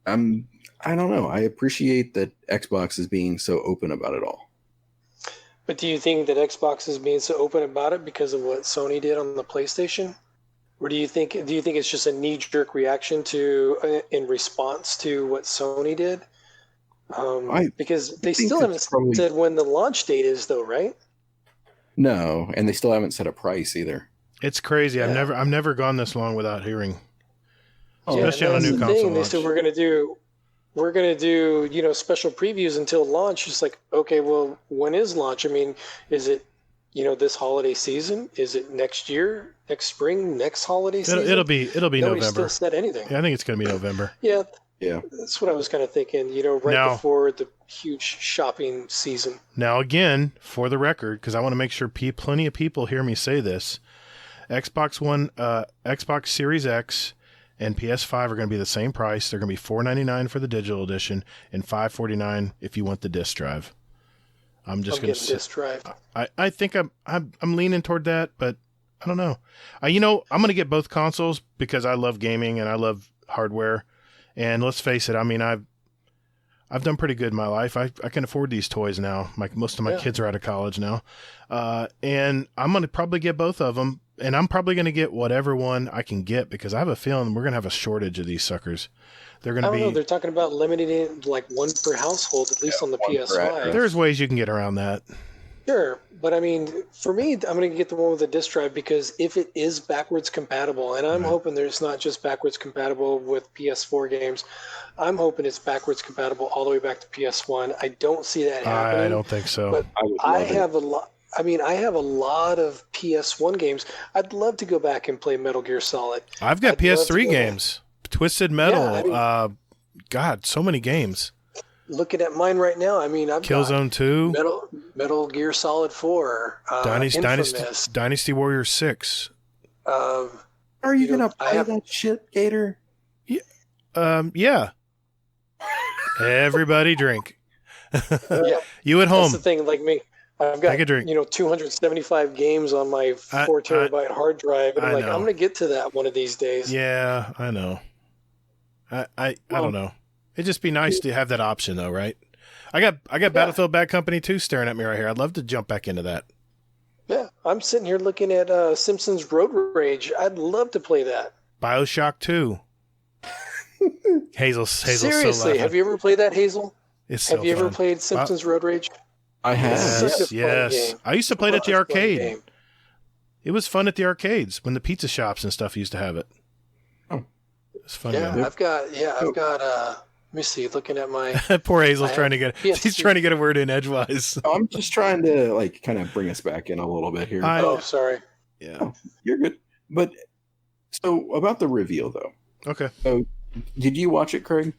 I don't know. I appreciate that Xbox is being so open about it all. But do you think that Xbox is being so open about it because of what Sony did on the PlayStation? Or do you think it's just a knee-jerk reaction in response to what Sony did? Because they still haven't said when the launch date is, though, right? No, and they still haven't set a price either. It's crazy. Yeah. I've never gone this long without hearing, especially on a new console. They said we're going to do special previews until launch. It's like, okay, well, when is launch? I mean, is it this holiday season? Is it next year, next spring, next holiday season? It'll be Nobody November. Still said anything. Yeah, I think it's going to be November. Yeah, that's what I was kind of thinking. Before the huge shopping season. Now, again, for the record, because I want to make sure plenty of people hear me say this, Xbox Series X and PS5 are going to be the same price. They're going to be $499 for the digital edition and $549 if you want the disc drive. I'm just going to say disc drive. I think I'm leaning toward that, but I don't know. I'm going to get both consoles because I love gaming and I love hardware. And let's face it, I mean, I've done pretty good in my life. I can afford these toys now. Most of my kids are out of college now. And I'm going to probably get both of them. And I'm probably going to get whatever one I can get because I have a feeling we're going to have a shortage of these suckers. They're going to be... I don't know. They're talking about limiting it like one per household, at least on the PS5. There's ways you can get around that. Sure, but I mean, for me, I'm going to get the one with the disk drive because if it is backwards compatible, and I'm hoping there's not just backwards compatible with PS4 games, I'm hoping it's backwards compatible all the way back to PS1. I don't see that happening. I don't think so. But I have a lot. I mean, I have a lot of PS1 games. I'd love to go back and play Metal Gear Solid. I've got PS3 games, Twisted Metal. Yeah, God, so many games. Looking at mine right now, I mean, I've Killzone 2, Metal Gear Solid 4, Dynasty Warrior 6. Are you gonna play that shit, Gator? Yeah. Everybody drink. Yeah. You at home? That's the thing. Like me, I've got 275 games on my 4 terabyte hard drive, and I'm going to get to that one of these days. Yeah, I know. I don't know. It'd just be nice to have that option, though, right? I got Battlefield Bad Company 2 staring at me right here. I'd love to jump back into that. Yeah, I'm sitting here looking at Simpsons Road Rage. I'd love to play that. BioShock 2. Hazel's seriously, so have you ever played that, Hazel? Have you ever played Simpsons Road Rage? I have. Yes. I used to play it at the arcade. It was fun at the arcades when the pizza shops and stuff used to have it. Oh, it's fun. Yeah, I've got. Let me see. Looking at my poor Hazel's trying to get. He's trying to get a word in edgewise. I'm just trying to kind of bring us back in a little bit here. Sorry. Yeah, oh, you're good. But so about the reveal, though. Okay. So, did you watch it, Craig?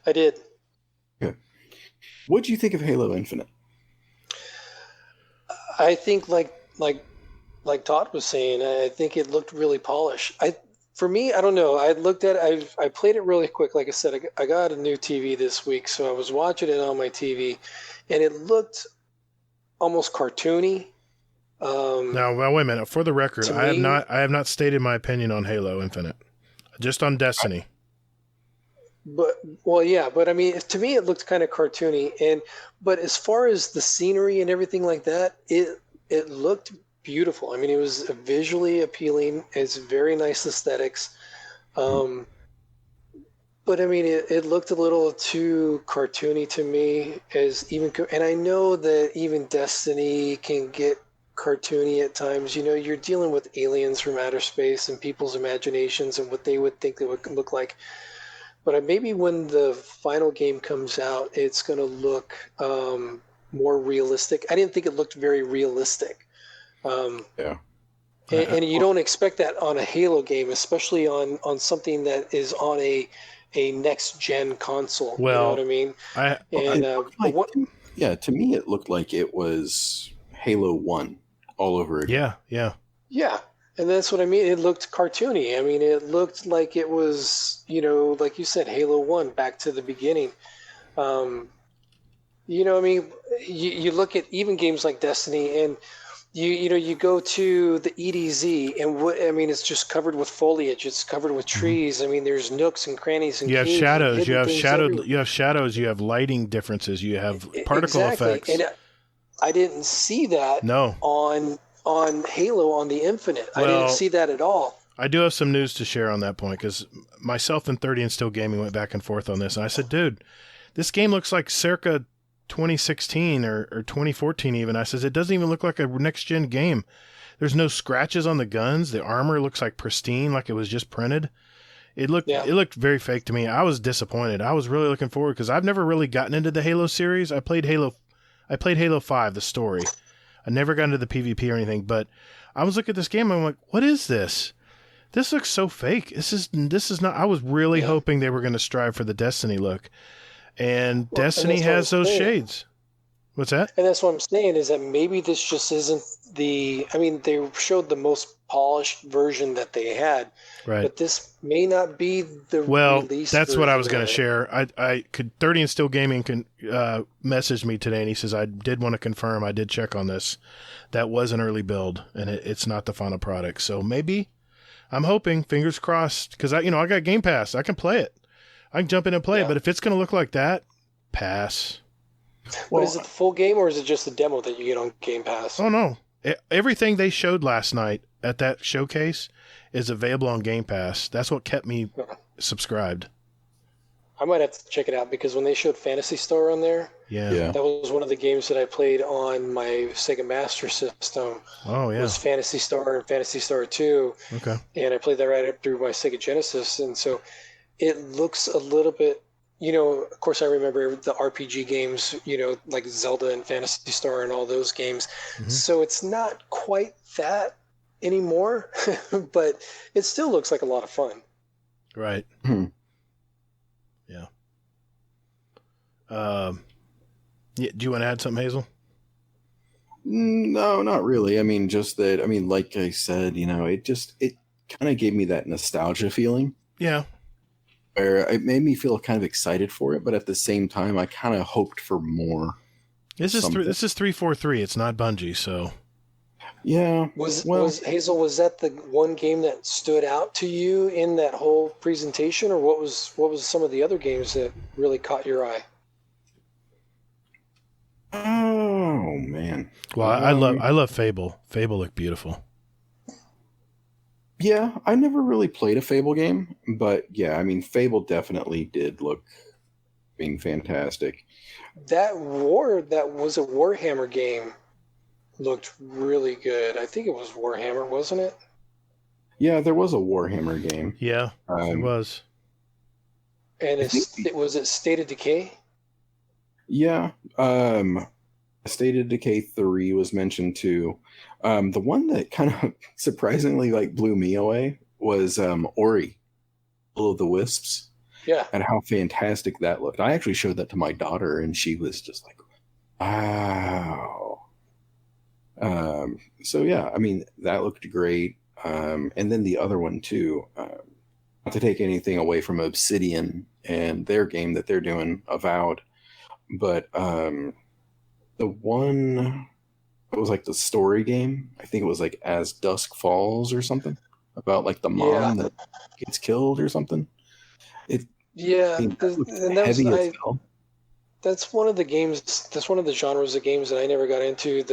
I did. Okay. What do you think of Halo Infinite? I think, like Todd was saying, I think it looked really polished. For me, I don't know. I looked at it. I played it really quick. Like I said, I got a new TV this week, so I was watching it on my TV, and it looked almost cartoony. Now, wait a minute. For the record, I have not stated my opinion on Halo Infinite, just on Destiny. But I mean, to me, it looked kind of cartoony. But as far as the scenery and everything like that, it looked beautiful. I mean, it was visually appealing. It's very nice aesthetics. But I mean, it looked a little too cartoony to me. And I know that even Destiny can get cartoony at times. You know, you're dealing with aliens from outer space and people's imaginations and what they would think it would look like. But maybe when the final game comes out, it's going to look more realistic. I didn't think it looked very realistic. Yeah. And you don't expect that on a Halo game, especially on something that is on a next-gen console. Well, you know what I mean? To me, it looked like it was Halo 1 all over again. Yeah. And that's what I mean. It looked cartoony. I mean, it looked like it was, like you said, Halo 1 back to the beginning. I mean, you look at even games like Destiny and you go to the EDZ and it's just covered with foliage. It's covered with trees. I mean, there's nooks and crannies and you have caves shadows. You have shadows. You have lighting differences. You have particle effects. And I didn't see that on Halo on the Infinite. I didn't see that at all. I do have some news to share on that point because myself and 30 and Still Gaming went back and forth on this. And I said, dude, this game looks like circa 2016 or 2014 even. I says, it doesn't even look like a next-gen game. There's no scratches on the guns. The armor looks like pristine, like it was just printed. It looked very fake to me. I was disappointed. I was really looking forward because I've never really gotten into the Halo series. I played Halo 5, the story. I never got into the PvP or anything, but I was looking at this game and I'm like, what is this? This looks so fake. This is not. I was really hoping they were going to strive for the Destiny look. And Destiny has those shades. What's that? And that's what I'm saying is that maybe this just isn't they showed the most polished version that they had. Right. But this may not be the release. That's what I was going to share. I could 30 and Still Gaming messaged me today and he says, I did want to confirm. I did check on this. That was an early build and it's not the final product. So maybe I'm hoping, fingers crossed, because I got Game Pass. I can play it. I can jump in and play it, but if it's going to look like that, pass. Well, is it the full game or is it just the demo that you get on Game Pass? Oh, no. Everything they showed last night at that showcase is available on Game Pass. That's what kept me subscribed. I might have to check it out because when they showed Phantasy Star on there, Yeah. that was one of the games that I played on my Sega Master System. Oh, yeah. Was Phantasy Star and Phantasy Star 2. Okay. And I played that right up through my Sega Genesis. And so it looks a little bit, of course I remember the RPG games, like Zelda and Phantasy Star and all those games. Mm-hmm. So it's not quite that anymore, but it still looks like a lot of fun. Right. Yeah. Yeah. Do you want to add something, Hazel? No, not really. I mean, just that. I mean, like I said, it kind of gave me that nostalgia feeling. Yeah. Where it made me feel kind of excited for it, but at the same time, I kind of hoped for more. This is 343. It's not Bungie, so. Yeah. Was Hazel? Was that the one game that stood out to you in that whole presentation, or what was some of the other games that really caught your eye? Oh man. Well, I love Fable. Fable looked beautiful. Yeah, I never really played a Fable game, but yeah, I mean, Fable definitely did look, fantastic. That was a Warhammer game looked really good. I think it was Warhammer, wasn't it? Yeah, there was a Warhammer game. Yeah, it was. And was it State of Decay? Yeah, State of Decay 3 was mentioned too. The one that kind of surprisingly blew me away was Ori, Will of the Wisps. Yeah. And how fantastic that looked. I actually showed that to my daughter, and she was just like, wow. So yeah, I mean, that looked great. And then the other one too, not to take anything away from Obsidian and their game that they're doing, Avowed, but the one that was the story game, I think it was As Dusk Falls or something, about the mom that gets killed or something. That's one of the games. That's one of the genres of games that I never got into.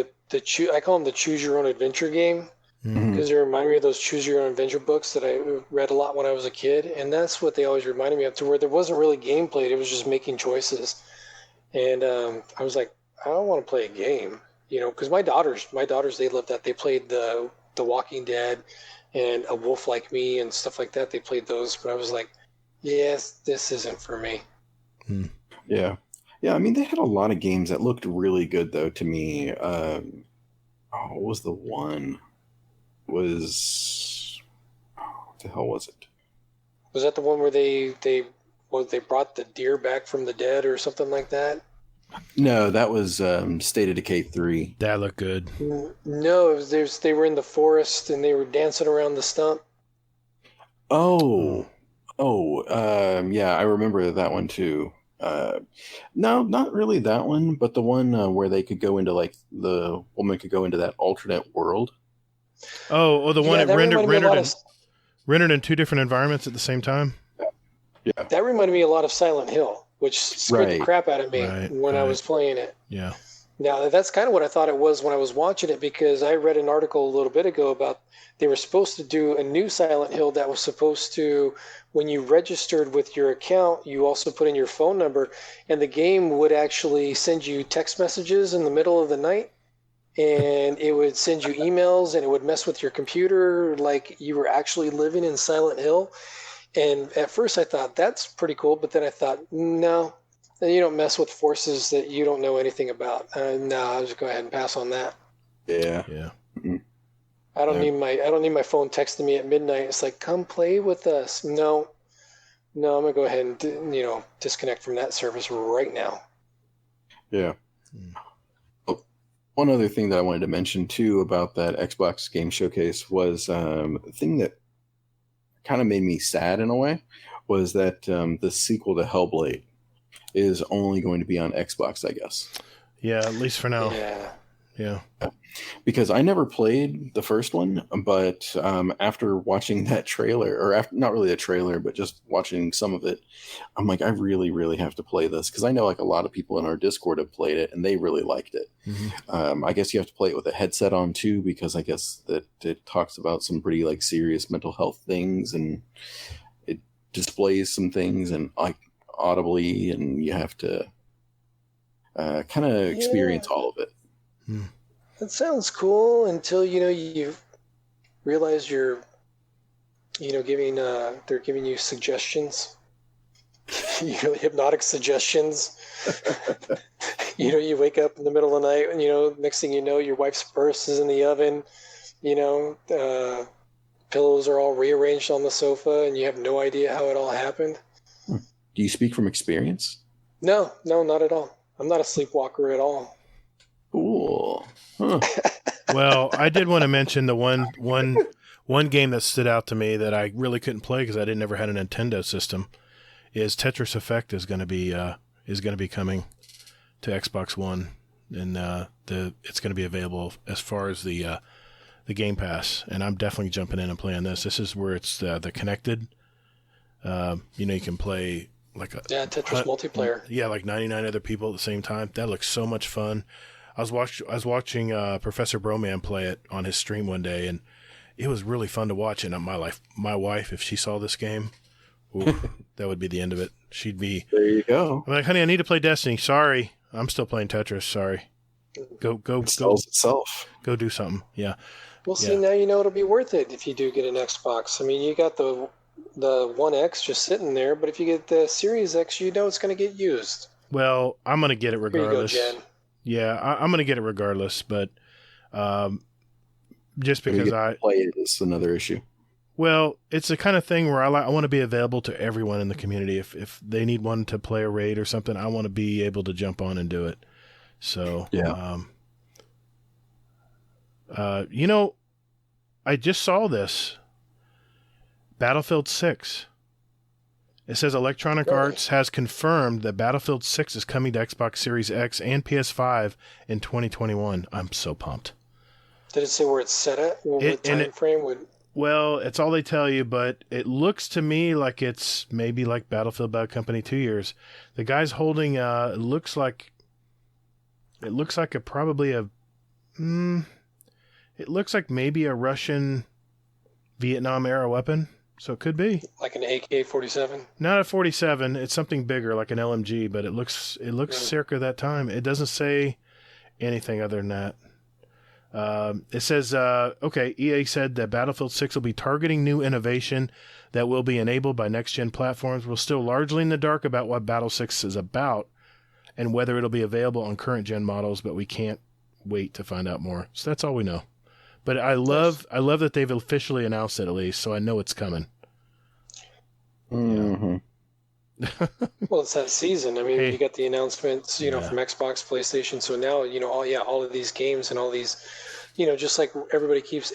I call them the choose your own adventure game because they remind me of those choose your own adventure books that I read a lot when I was a kid, and that's what they always reminded me of. To where there wasn't really gameplay; it was just making choices. And I was like, I don't want to play a game, because my daughters, they loved that. They played the Walking Dead and A Wolf Like Me and stuff like that. They played those, but I was like, yes, this isn't for me. Yeah. Yeah, I mean, they had a lot of games that looked really good, though, to me. What was the one? What the hell was it? Was that the one where they brought the deer back from the dead or something like that? No, that was State of Decay 3. That looked good. No, it was they were in the forest and they were dancing around the stump. Yeah, I remember that one too. No, not really that one, but the one where they could go into the woman could go into that alternate world. Oh, the one that rendered in two different environments at the same time. Yeah, that reminded me a lot of Silent Hill, which scared the crap out of me when I was playing it. Yeah. Now, that's kind of what I thought it was when I was watching it, because I read an article a little bit ago about they were supposed to do a new Silent Hill that was supposed to, when you registered with your account, you also put in your phone number, and the game would actually send you text messages in the middle of the night, and it would send you emails, and it would mess with your computer like you were actually living in Silent Hill. And at first I thought, that's pretty cool, but then I thought, no. You don't mess with forces that you don't know anything about. No, I'll just go ahead and pass on that. Yeah. Mm-hmm. I don't need my phone texting me at midnight. It's like, come play with us. No, I'm gonna go ahead and disconnect from that service right now. Yeah. One other thing that I wanted to mention too about that Xbox Game Showcase was the thing that kind of made me sad in a way was that the sequel to Hellblade is only going to be on Xbox, I guess. Yeah, at least for now. Yeah. Because I never played the first one, but after watching that trailer, or not really the trailer, but just watching some of it, I'm like, I really, really have to play this. Because I know a lot of people in our Discord have played it, and they really liked it. Mm-hmm. I guess you have to play it with a headset on, too, because I guess that it talks about some pretty serious mental health things, and it displays some things, and audibly, and you have to kind of experience all of it. That sounds cool until you realize you're giving they're giving you suggestions. Hypnotic suggestions. You wake up in the middle of the night and next thing you know, your wife's purse is in the oven. Pillows are all rearranged on the sofa, and you have no idea how it all happened. Do you speak from experience? No, not at all. I'm not a sleepwalker at all. Cool. Huh. Well, I did want to mention the one game that stood out to me that I really couldn't play because I never had a Nintendo system. Is Tetris Effect is going to be coming to Xbox One, and it's going to be available as far as the Game Pass, and I'm definitely jumping in and playing this. This is where it's the connected. You can play like Tetris multiplayer. Yeah, like 99 other people at the same time. That looks so much fun. I was watching Professor Broman play it on his stream one day, and it was really fun to watch. And my wife, if she saw this game, that would be the end of it. She'd be there. You go. I'm like, honey, I need to play Destiny. Sorry, I'm still playing Tetris. Sorry. Go. It sells itself. Go do something. Yeah. Well, see, now it'll be worth it if you do get an Xbox. I mean, you got the One X just sitting there, but if you get the Series X, it's going to get used. Well, I'm going to get it regardless. Here you go, Jen. Yeah, I'm going to get it regardless, but just because play it is another issue. Well, it's the kind of thing where I want to be available to everyone in the community. If they need one to play a raid or something, I want to be able to jump on and do it. So, yeah. I just saw this. Battlefield 6. It says Electronic Arts has confirmed that Battlefield 6 is coming to Xbox Series X and PS5 in 2021. I'm so pumped. Did it say where it's set at? What time frame would... Well, it's all they tell you, but it looks to me like it's maybe like Battlefield Bad Company 2 years. The guy's holding it looks like maybe a Russian Vietnam era weapon. So it could be like an AK-47. Not a 47. It's something bigger, like an LMG. But it looks circa that time. It doesn't say anything other than that. It says, EA said that Battlefield 6 will be targeting new innovation that will be enabled by next-gen platforms. We're still largely in the dark about what Battle 6 is about and whether it'll be available on current-gen models, but we can't wait to find out more. So that's all we know. But I love that they've officially announced it at least, so I know it's coming. Mm-hmm. Well, it's that season. I mean, you got the announcements, from Xbox, PlayStation. So now, all of these games and all these, just like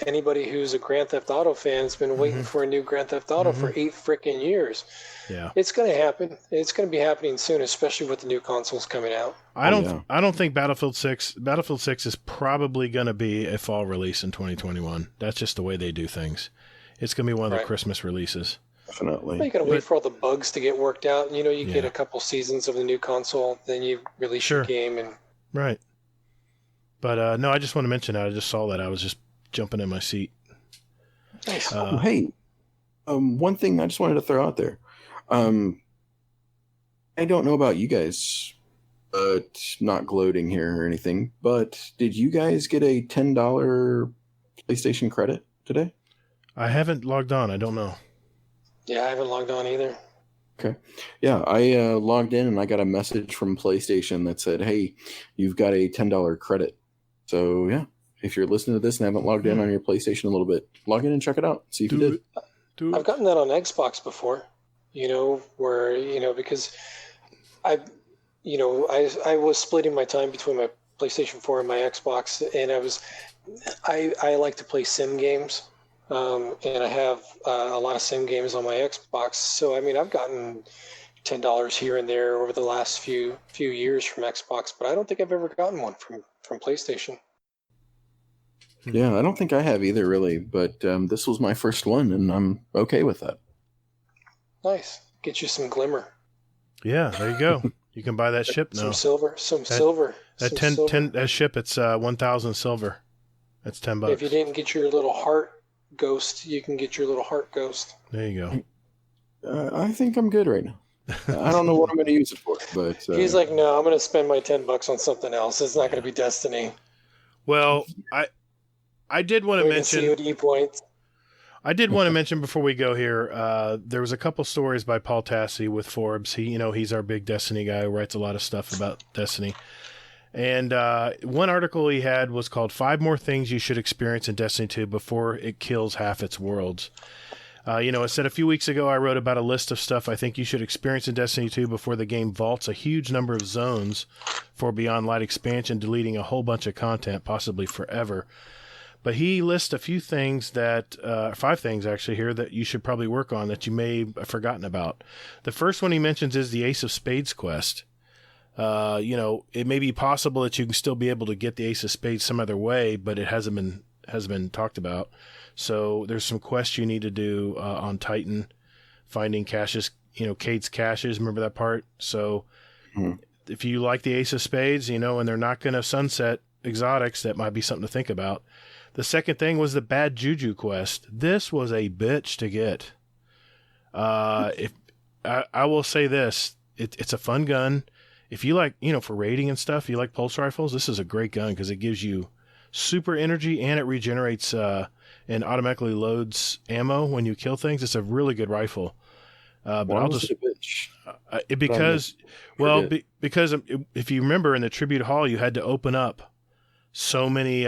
anybody who's a Grand Theft Auto fan has been waiting for a new Grand Theft Auto for 8 freaking years. Yeah, it's going to happen. It's going to be happening soon, especially with the new consoles coming out. I don't think Battlefield 6 is probably going to be a fall release in 2021. That's just the way they do things. It's going to be one of the Christmas releases. Definitely. Well, you got to wait for all the bugs to get worked out. You get a couple seasons of the new console, then you release your game. Right. But no, I just want to mention that. I just saw that. I was just jumping in my seat. Nice. One thing I just wanted to throw out there. I don't know about you guys, not gloating here or anything, but did you guys get a $10 PlayStation credit today? I haven't logged on. I don't know. Yeah, I haven't logged on either. Okay. Yeah, I logged in and I got a message from PlayStation that said, hey, you've got a $10 credit. So, yeah, if you're listening to this and haven't logged in on your PlayStation a little bit, log in and check it out. See if you did. I've gotten that on Xbox before, where, because I was splitting my time between my PlayStation 4 and my Xbox, and I like to play sim games. And I have a lot of sim games on my Xbox. So, I mean, I've gotten $10 here and there over the last few years from Xbox, but I don't think I've ever gotten one from PlayStation. Yeah, I don't think I have either, really. But this was my first one, and I'm okay with that. Nice. Get you some glimmer. Yeah, there you go. You can buy that ship now. Some silver. That ship, it's 1,000 silver. That's $10. If you didn't get your little heart ghost, you can get your little heart ghost. There you go. I think I'm good right now. I don't know what I'm going to use it for, but He's like, no, I'm going to spend my $10 on something else. It's not going to be Destiny. Well, I did want to mention COD points. I did want to mention before we go here, there was a couple stories by Paul Tassi with Forbes. He's our big Destiny guy who writes a lot of stuff about Destiny. And one article he had was called 5 More Things You Should Experience in Destiny 2 Before It Kills Half Its Worlds. It said a few weeks ago I wrote about a list of stuff I think you should experience in Destiny 2 before the game vaults a huge number of zones for Beyond Light expansion, deleting a whole bunch of content, possibly forever. But he lists a few things 5 things actually here that you should probably work on that you may have forgotten about. The first one he mentions is the Ace of Spades quest. It may be possible that you can still be able to get the Ace of Spades some other way, but it hasn't been talked about. So there's some quests you need to do on Titan, finding caches, Cade's caches. Remember that part? So if you like the Ace of Spades, and they're not going to sunset exotics, that might be something to think about. The second thing was the Bad Juju quest. This was a bitch to get. If I will say this, it's a fun gun. If you like, for raiding and stuff, you like pulse rifles, this is a great gun because it gives you super energy and it regenerates and automatically loads ammo when you kill things. It's a really good rifle. But I'll just because if you remember in the tribute hall, you had to open up so many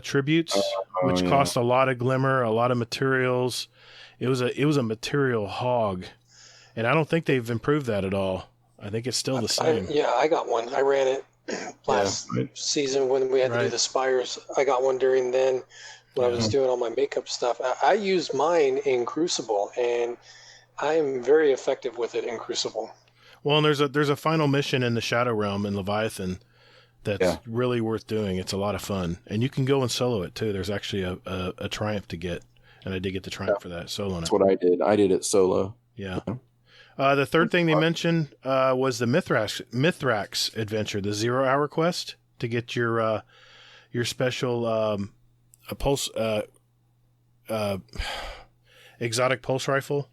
tributes, which cost a lot of glimmer, a lot of materials. It was a material hog, and I don't think they've improved that at all. I think it's still the same. I got one. I ran it last season when we had to do the spires. I got one during then when I was doing all my makeup stuff. I used mine in Crucible, and I am very effective with it in Crucible. Well, and there's a final mission in the Shadow Realm in Leviathan that's really worth doing. It's a lot of fun, and you can go and solo it too. There's actually a triumph to get, and I did get the triumph for that solo. That's what I did. I did it solo. Yeah. The third thing they mentioned was the Mithrax adventure, the 0 Hour quest to get your special pulse exotic pulse rifle.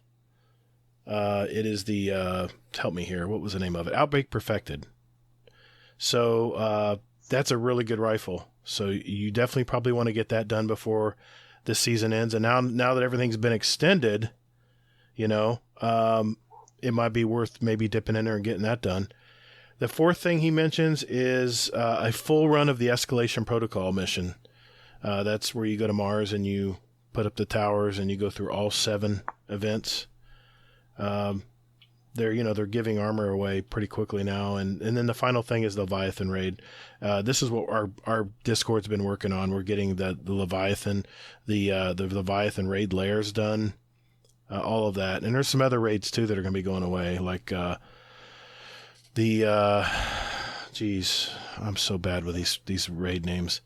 It is the help me here. What was the name of it? Outbreak Perfected. So that's a really good rifle. So you definitely probably want to get that done before this season ends. And now that everything's been extended, it might be worth maybe dipping in there and getting that done. The fourth thing he mentions is a full run of the Escalation Protocol mission. That's where you go to Mars and you put up the towers and you go through all 7 events. They're giving armor away pretty quickly now. And then the final thing is the Leviathan raid. This is what our Discord's been working on. We're getting the Leviathan, the Leviathan raid layers done. All of that. And there's some other raids too that are going to be going away. Like I'm so bad with these raid names.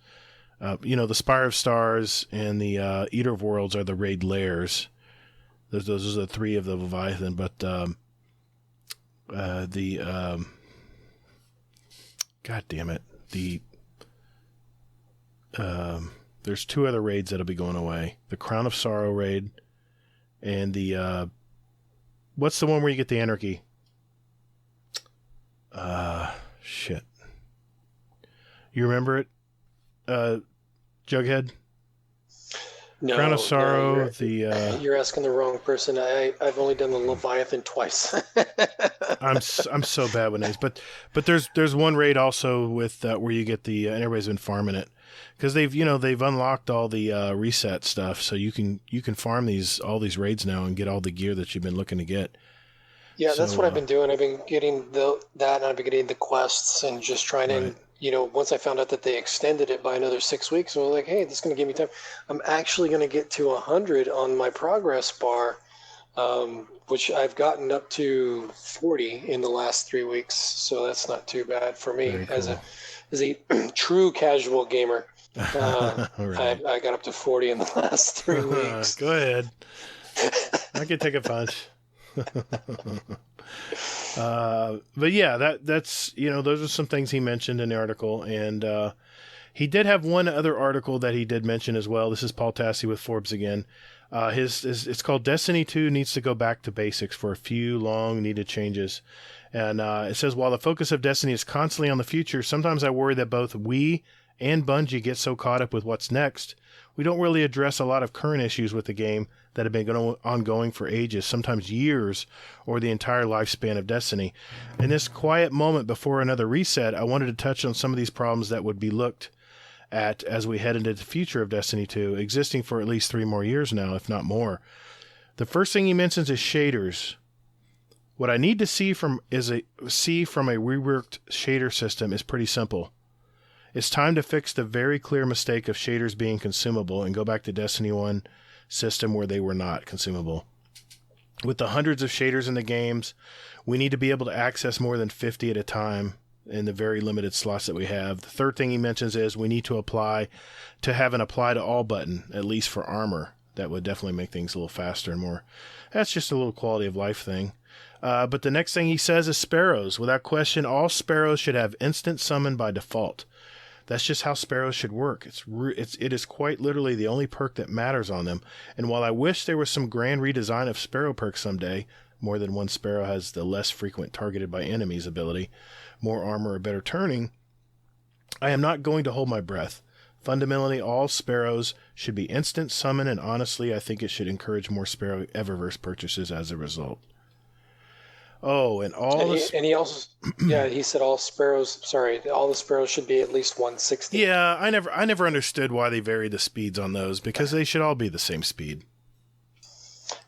The Spire of Stars and the Eater of Worlds are the raid layers. Those are the 3 of the Leviathan, but God damn it. There's 2 other raids that'll be going away. The Crown of Sorrow raid and the what's the one where you get the Anarchy? Shit. You remember it? Jughead? No, Crown of Sorrow, you're asking the wrong person. I've only done the Leviathan twice. I'm so bad with names, but there's one raid also with where you get and everybody's been farming it because they've unlocked all the reset stuff, so you can farm all these raids now and get all the gear that you've been looking to get. Yeah, that's what I've been doing. I've been getting that, and I've been getting the quests and just trying to. Once I found out that they extended it by another 6 weeks, I was like, hey, this is going to give me time. I'm actually going to get to 100 on my progress bar, which I've gotten up to 40 in the last 3 weeks. So that's not too bad for me as a true casual gamer. Right. I got up to 40 in the last 3 weeks. Go ahead. I can take a punch. But yeah, that's those are some things he mentioned in the article, and he did have one other article that he did mention as well. This is Paul Tassi with Forbes again. It's called Destiny 2 needs to go back to basics for a few long needed changes. And it says, while the focus of Destiny is constantly on the future, sometimes I worry that both we and Bungie get so caught up with what's next, we don't really address a lot of current issues with the game that have been ongoing for ages, sometimes years, or the entire lifespan of Destiny. In this quiet moment before another reset, I wanted to touch on some of these problems that would be looked at as we head into the future of Destiny 2, existing for at least 3 more years now, if not more. The first thing he mentions is shaders. What I need to see from a reworked shader system is pretty simple. It's time to fix the very clear mistake of shaders being consumable and go back to Destiny 1 system where they were not consumable. With the hundreds of shaders in the games, we need to be able to access more than 50 at a time in the very limited slots that we have. The third thing he mentions is we need to have an apply to all button, at least for armor. That would definitely make things a little faster and more. That's just a little quality of life thing. But the next thing he says is sparrows. Without question, all sparrows should have instant summon by default. That's just how sparrows should work. It is quite literally the only perk that matters on them. And while I wish there was some grand redesign of sparrow perks someday, more than one sparrow has the less frequent targeted by enemies ability, more armor or better turning, I am not going to hold my breath. Fundamentally, all sparrows should be instant summon, and honestly, I think it should encourage more Sparrow Eververse purchases as a result. Oh, and he also, he said all the sparrows should be at least 160. Yeah, I never understood why they varied the speeds on those, because they should all be the same speed.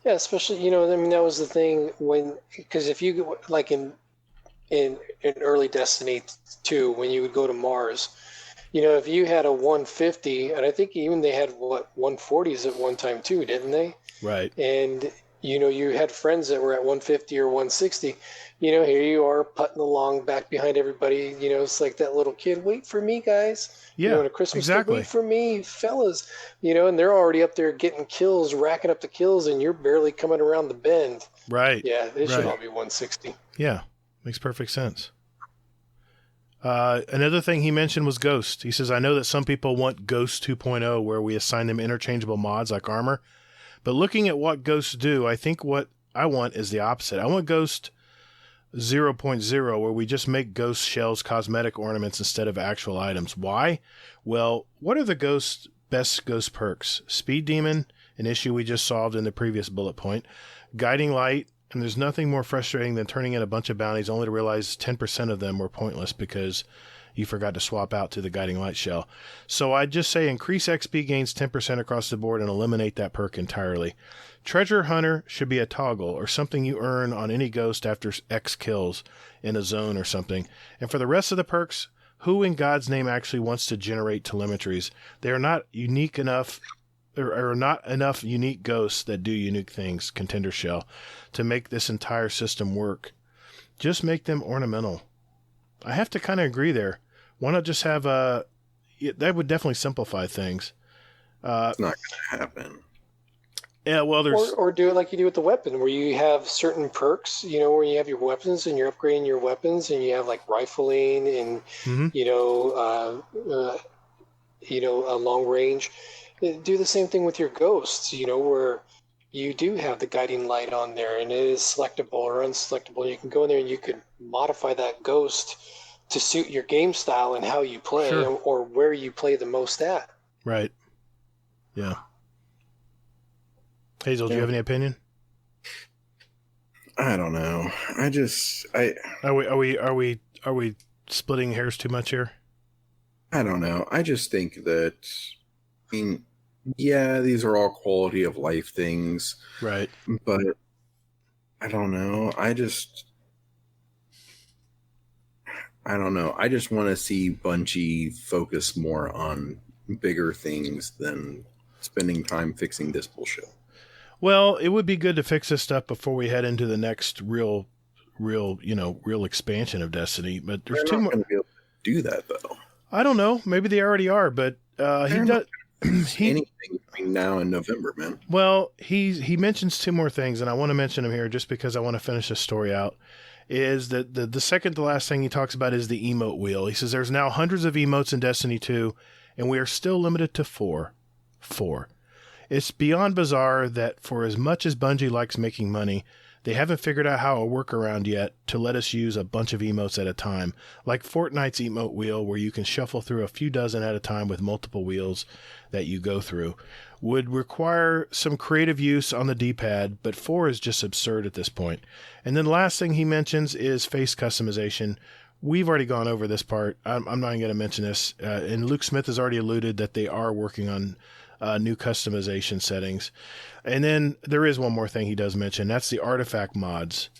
Yeah, especially, that was the thing because if you, like in early Destiny 2, when you would go to Mars, if you had a 150, and I think even they had 140s at one time too, didn't they? Right. And you had friends that were at 150 or 160. Here you are putting along back behind everybody. It's like that little kid, wait for me, guys. Yeah, at a Christmas exactly. Wait for me, fellas. And they're already up there getting kills, racking up the kills, and you're barely coming around the bend. Right. Yeah, they should all be 160. Yeah, makes perfect sense. Another thing he mentioned was Ghost. He says, I know that some people want Ghost 2.0 where we assign them interchangeable mods like armor. But looking at what ghosts do, I think what I want is the opposite. I want Ghost 0.0 where we just make ghost shells cosmetic ornaments instead of actual items. Why? Well, what are the best ghost perks? Speed Demon, an issue we just solved in the previous bullet point. Guiding Light, and there's nothing more frustrating than turning in a bunch of bounties only to realize 10% of them were pointless because you forgot to swap out to the Guiding Light shell. So I'd just say increase XP gains 10% across the board and eliminate that perk entirely. Treasure Hunter should be a toggle or something you earn on any ghost after X kills in a zone or something. And for the rest of the perks, who in God's name actually wants to generate telemetries? They are not unique enough, or not enough unique ghosts that do unique things, Contender Shell, to make this entire system work. Just make them ornamental. I have to kind of agree there. Why not just have that would definitely simplify things. It's not going to happen. Yeah, well, there's... Or do it like you do with the weapon, where you have certain perks, where you have your weapons and you're upgrading your weapons and you have like rifling and, a long range. Do the same thing with your ghosts, where you do have the Guiding Light on there and it is selectable or unselectable. You can go in there and you can modify that ghost to suit your game style and how you play, sure, or where you play the most at. Right. Yeah. Hazel, do you have any opinion? I don't know. Are we splitting hairs too much here? I don't know. I just think that, these are all quality of life things. Right. But I don't know. I just want to see Bungie focus more on bigger things than spending time fixing this bullshit. Well, it would be good to fix this stuff before we head into the next real expansion of Destiny. But there's too much. Going to be able to do that though. I don't know. Maybe they already are, but he does anything between now and November, man. Well, he mentions two more things, and I want to mention them here just because I want to finish this story out. Is that the second to last thing he talks about is the emote wheel. He says there's now hundreds of emotes in Destiny 2, and we are still limited to four. It's beyond bizarre that for as much as Bungie likes making money, they haven't figured out how a workaround yet to let us use a bunch of emotes at a time, like Fortnite's emote wheel, where you can shuffle through a few dozen at a time with multiple wheels that you go through. Would require some creative use on the D-pad, but 4 is just absurd at this point. And then the last thing he mentions is face customization. We've already gone over this part. I'm not even going to mention this. And Luke Smith has already alluded that they are working on new customization settings. And then there is one more thing he does mention. That's the artifact mods.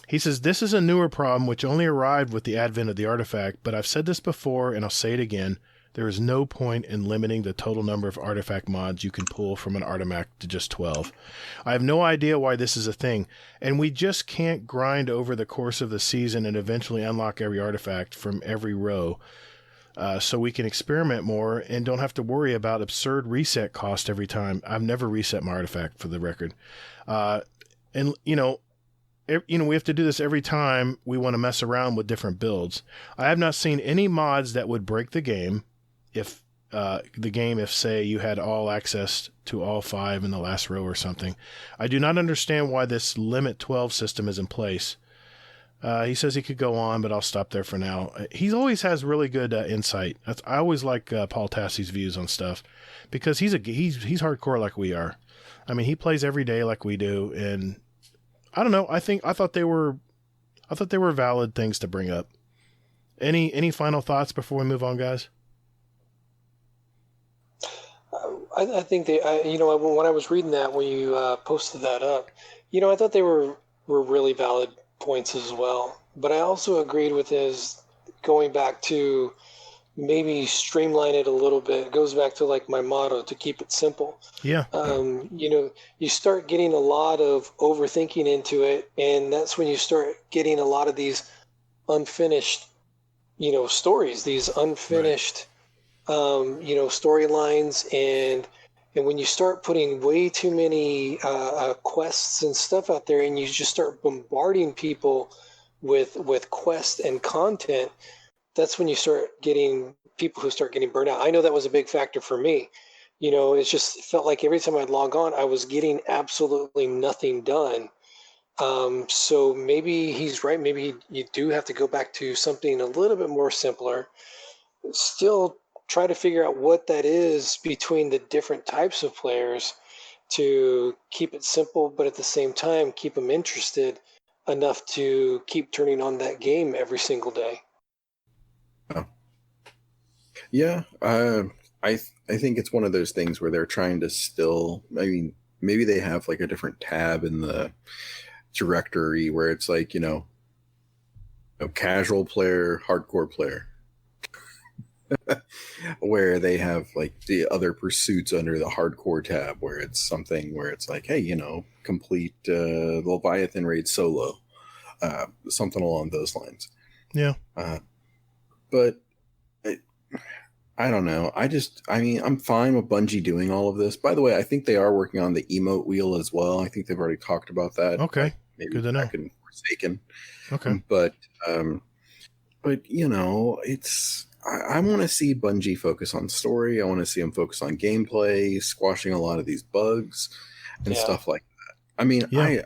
He says, this is a newer problem which only arrived with the advent of the artifact, but I've said this before and I'll say it again. There is no point in limiting the total number of artifact mods you can pull from an artifact to just 12. I have no idea why this is a thing, and we just can't grind over the course of the season and eventually unlock every artifact from every row, so we can experiment more and don't have to worry about absurd reset cost every time. I've never reset my artifact, for the record. And, we have to do this every time we want to mess around with different builds. I have not seen any mods that would break the game if say you had all access to all 5 in the last row or something. I do not understand why this limit 12 system is in place. He says he could go on, but I'll stop there for now. He always has really good insight. I always like Paul Tassie's views on stuff because he's hardcore like we are. I mean, he plays every day like we do, and I don't know. I thought they were valid things to bring up. Any final thoughts before we move on, guys? I think when I was reading that, when you posted that up, I thought they were really valid points as well. But I also agreed with his going back to maybe streamline it a little bit. It goes back to like my motto, to keep it simple. Yeah. You start getting a lot of overthinking into it, and that's when you start getting a lot of these unfinished, stories, these unfinished, storylines, and when you start putting way too many quests and stuff out there, and you just start bombarding people with quests and content, that's when you start getting people who start getting burnt out. I know that was a big factor for me. It just felt like every time I'd log on, I was getting absolutely nothing done. So maybe he's right. Maybe you do have to go back to something a little bit more simpler. Still try to figure out what that is between the different types of players to keep it simple, but at the same time, keep them interested enough to keep turning on that game every single day. Yeah, I think it's one of those things where they're trying to still, maybe they have like a different tab in the directory where it's like, casual player, hardcore player, where they have like the other pursuits under the hardcore tab, where it's something where it's like, hey, complete Leviathan raid solo, something along those lines. Yeah. But I don't know. I'm fine with Bungie doing all of this. By the way, I think they are working on the emote wheel as well. I think they've already talked about that. Okay. Maybe good to know. Back in Forsaken. Okay. But it's, I want to see Bungie focus on story. I want to see them focus on gameplay, squashing a lot of these bugs and stuff like that.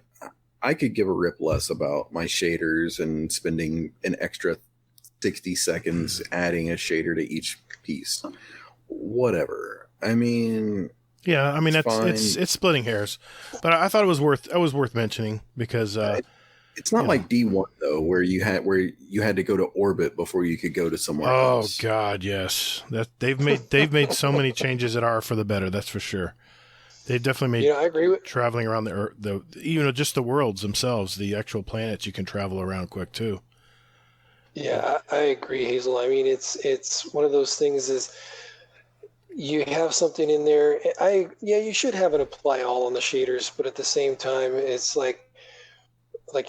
I could give a rip less about my shaders and spending an extra 60 seconds adding a shader to each piece. Whatever. It's splitting hairs, but I thought it was worth mentioning because it's not like D1 though, where you had to go to orbit before you could go to somewhere else. Oh God, yes. That they've made so many changes that are for the better. That's for sure. They definitely made. I agree with traveling around the Earth, just the worlds themselves, the actual planets you can travel around quick too. Yeah, I agree, Hazel. It's one of those things is you have something in there. You should have it apply all on the shaders, but at the same time, it's like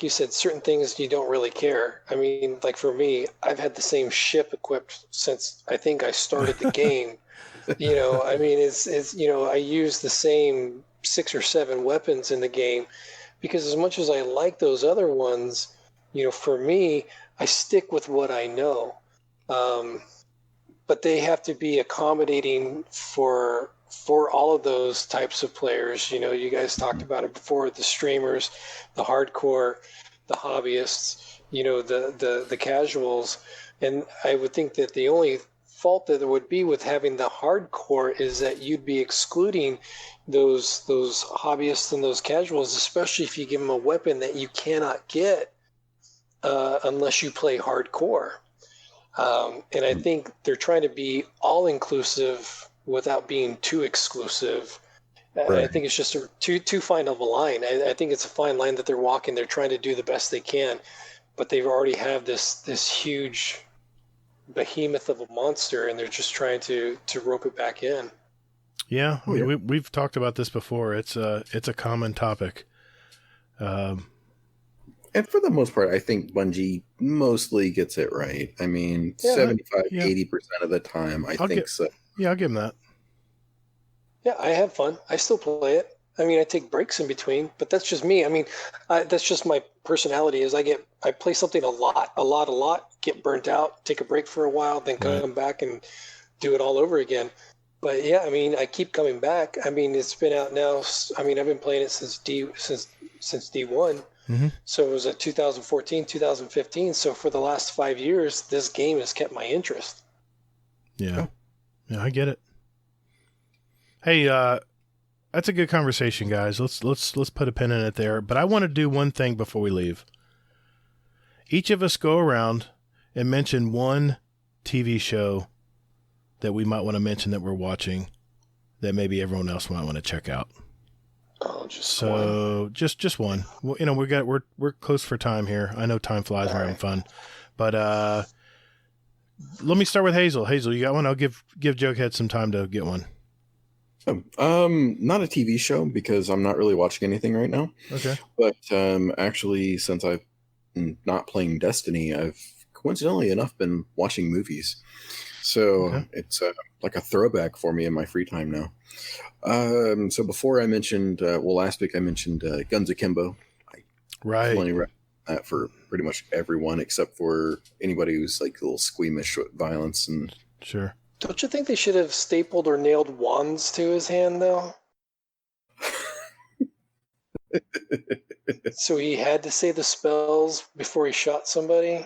you said, certain things you don't really care. Like for me, I've had the same ship equipped since I think I started the game. I use the same 6 or 7 weapons in the game because as much as I like those other ones, for me, I stick with what I know. But they have to be accommodating for for all of those types of players, you guys talked about it before, the streamers, the hardcore, the hobbyists, the casuals. And I would think that the only fault that there would be with having the hardcore is that you'd be excluding those hobbyists and those casuals, especially if you give them a weapon that you cannot get unless you play hardcore. And I think they're trying to be all-inclusive without being too exclusive. Right. I think it's just too fine of a line. I think it's a fine line that they're walking. They're trying to do the best they can, but they've already have this huge behemoth of a monster, and they're just trying to rope it back in. Yeah, we've talked about this before. It's a common topic. And for the most part, I think Bungie mostly gets it right. I mean, 75-80% of the time, I think so. Yeah, I'll give them that. Yeah, I have fun. I still play it. I mean, I take breaks in between, but that's just me. I mean, that's just my personality. Is I play something a lot, get burnt out, take a break for a while, then come back and do it all over again. But yeah, I mean, I keep coming back. I mean, it's been out now. I mean, I've been playing it since D1. Mm-hmm. So it was 2014, 2015. So for the last 5 years, this game has kept my interest. Yeah, I get it. Hey, that's a good conversation, guys. Let's put a pin in it there. But I want to do one thing before we leave. Each of us go around and mention one TV show that we might want to mention that we're watching that maybe everyone else might want to check out. Oh, just one. Well, we're close for time here. I know time flies. We're having fun, but let me start with Hazel. Hazel, you got one? I'll give Jughead some time to get one. Not a TV show because I'm not really watching anything right now. Okay. But actually, since I've not playing Destiny, I've coincidentally enough been watching movies. So it's like a throwback for me in my free time now. So before I mentioned, last week I mentioned Guns Akimbo. I only recommend that for pretty much everyone except for anybody who's like a little squeamish with violence and. Sure. Don't you think they should have stapled or nailed wands to his hand, though? So he had to say the spells before he shot somebody?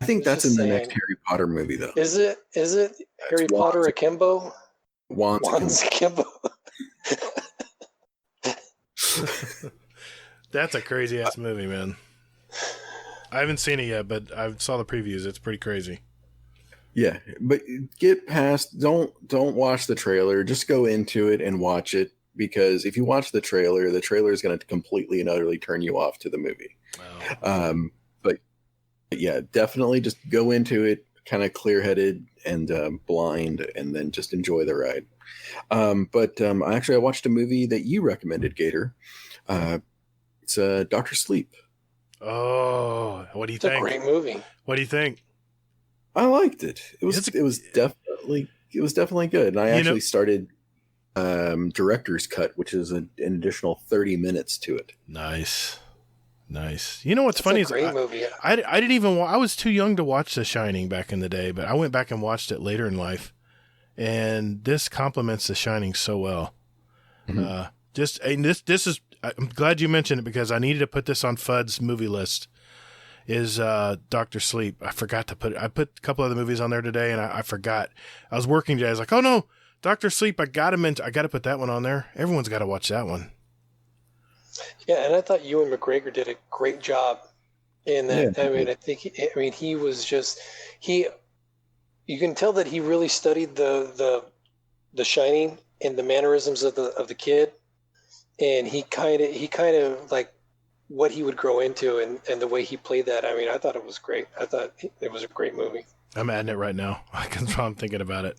I think that's in the next Harry Potter movie, though. Is it Harry Potter Akimbo? Wands Akimbo. That's a crazy-ass movie, man. I haven't seen it yet, but I saw the previews. It's pretty crazy. Yeah, but get past, don't watch the trailer. Just go into it and watch it, because if you watch the trailer is going to completely and utterly turn you off to the movie. Wow. But yeah, definitely just go into it kind of clear-headed and blind, and then just enjoy the ride. Actually, I watched a movie that you recommended, Gator. It's Dr. Sleep. Oh, what do you think? It's a great movie. What do you think? I liked it. It was definitely good. And I actually started director's cut, which is an additional 30 minutes to it. Nice. You know what's funny is great movie. I didn't even I was too young to watch The Shining back in the day, but I went back and watched it later in life, and this complements The Shining so well. Mm-hmm. I'm glad you mentioned it because I needed to put this on Fudd's movie list. Is Dr. Sleep. I forgot to I put a couple other movies on there today, and I forgot. I was working today. I was like, oh no, Dr. Sleep. I got to put that one on there. Everyone's got to watch that one. Yeah, and I thought Ewan McGregor did a great job in that. Yeah. I mean, he was just you can tell that he really studied the Shining and the mannerisms of the kid, and he kind of like what he would grow into and the way he played that. I mean, I thought it was great. I thought it was a great movie. I'm adding it right now. I'm thinking about it.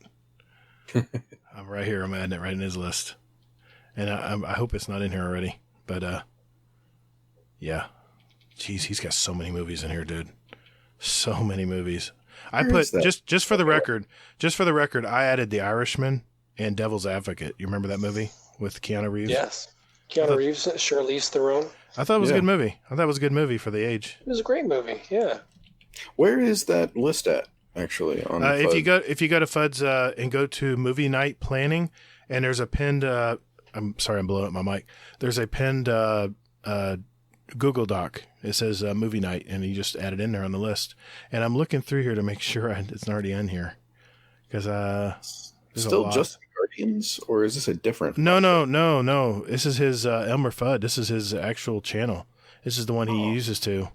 I'm right here. I'm adding it right in his list. And I hope it's not in here already. But, yeah. Jeez, he's got so many movies in here, dude. So many movies. I put, just for the record, I added The Irishman and Devil's Advocate. You remember that movie with Keanu Reeves? Yes. Keanu Reeves, Charlize Theron. I thought it was a good movie. I thought it was a good movie for the age. It was a great movie, yeah. Where is that list at, actually? On if you go to Fudd's and go to movie night planning, And there's a pinned. I'm sorry, I'm blowing up my mic. There's a pinned Google Doc. It says movie night, and he just added in there on the list. And I'm looking through here to make sure it's already in here, because still just Guardians, or is this a different? No. This is his Elmer Fudd. This is his actual channel. This is the one he uses to.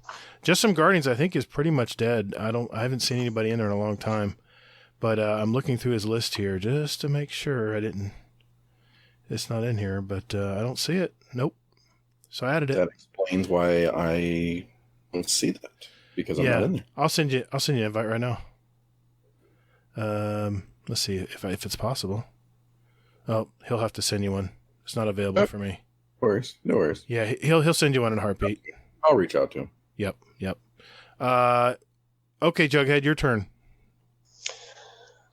Just Some Guardians, I think, is pretty much dead. I haven't seen anybody in there in a long time, but I'm looking through his list here just to make sure it's not in here, but I don't see it. Nope. So I added it. That explains why I don't see that, because I'm not in there. I'll send you an invite right now. Let's see if it's possible. Oh, he'll have to send you one. It's not available for me. No worries. Yeah, he'll send you one in a heartbeat. I'll reach out to him. Yep. Okay, Jughead, your turn.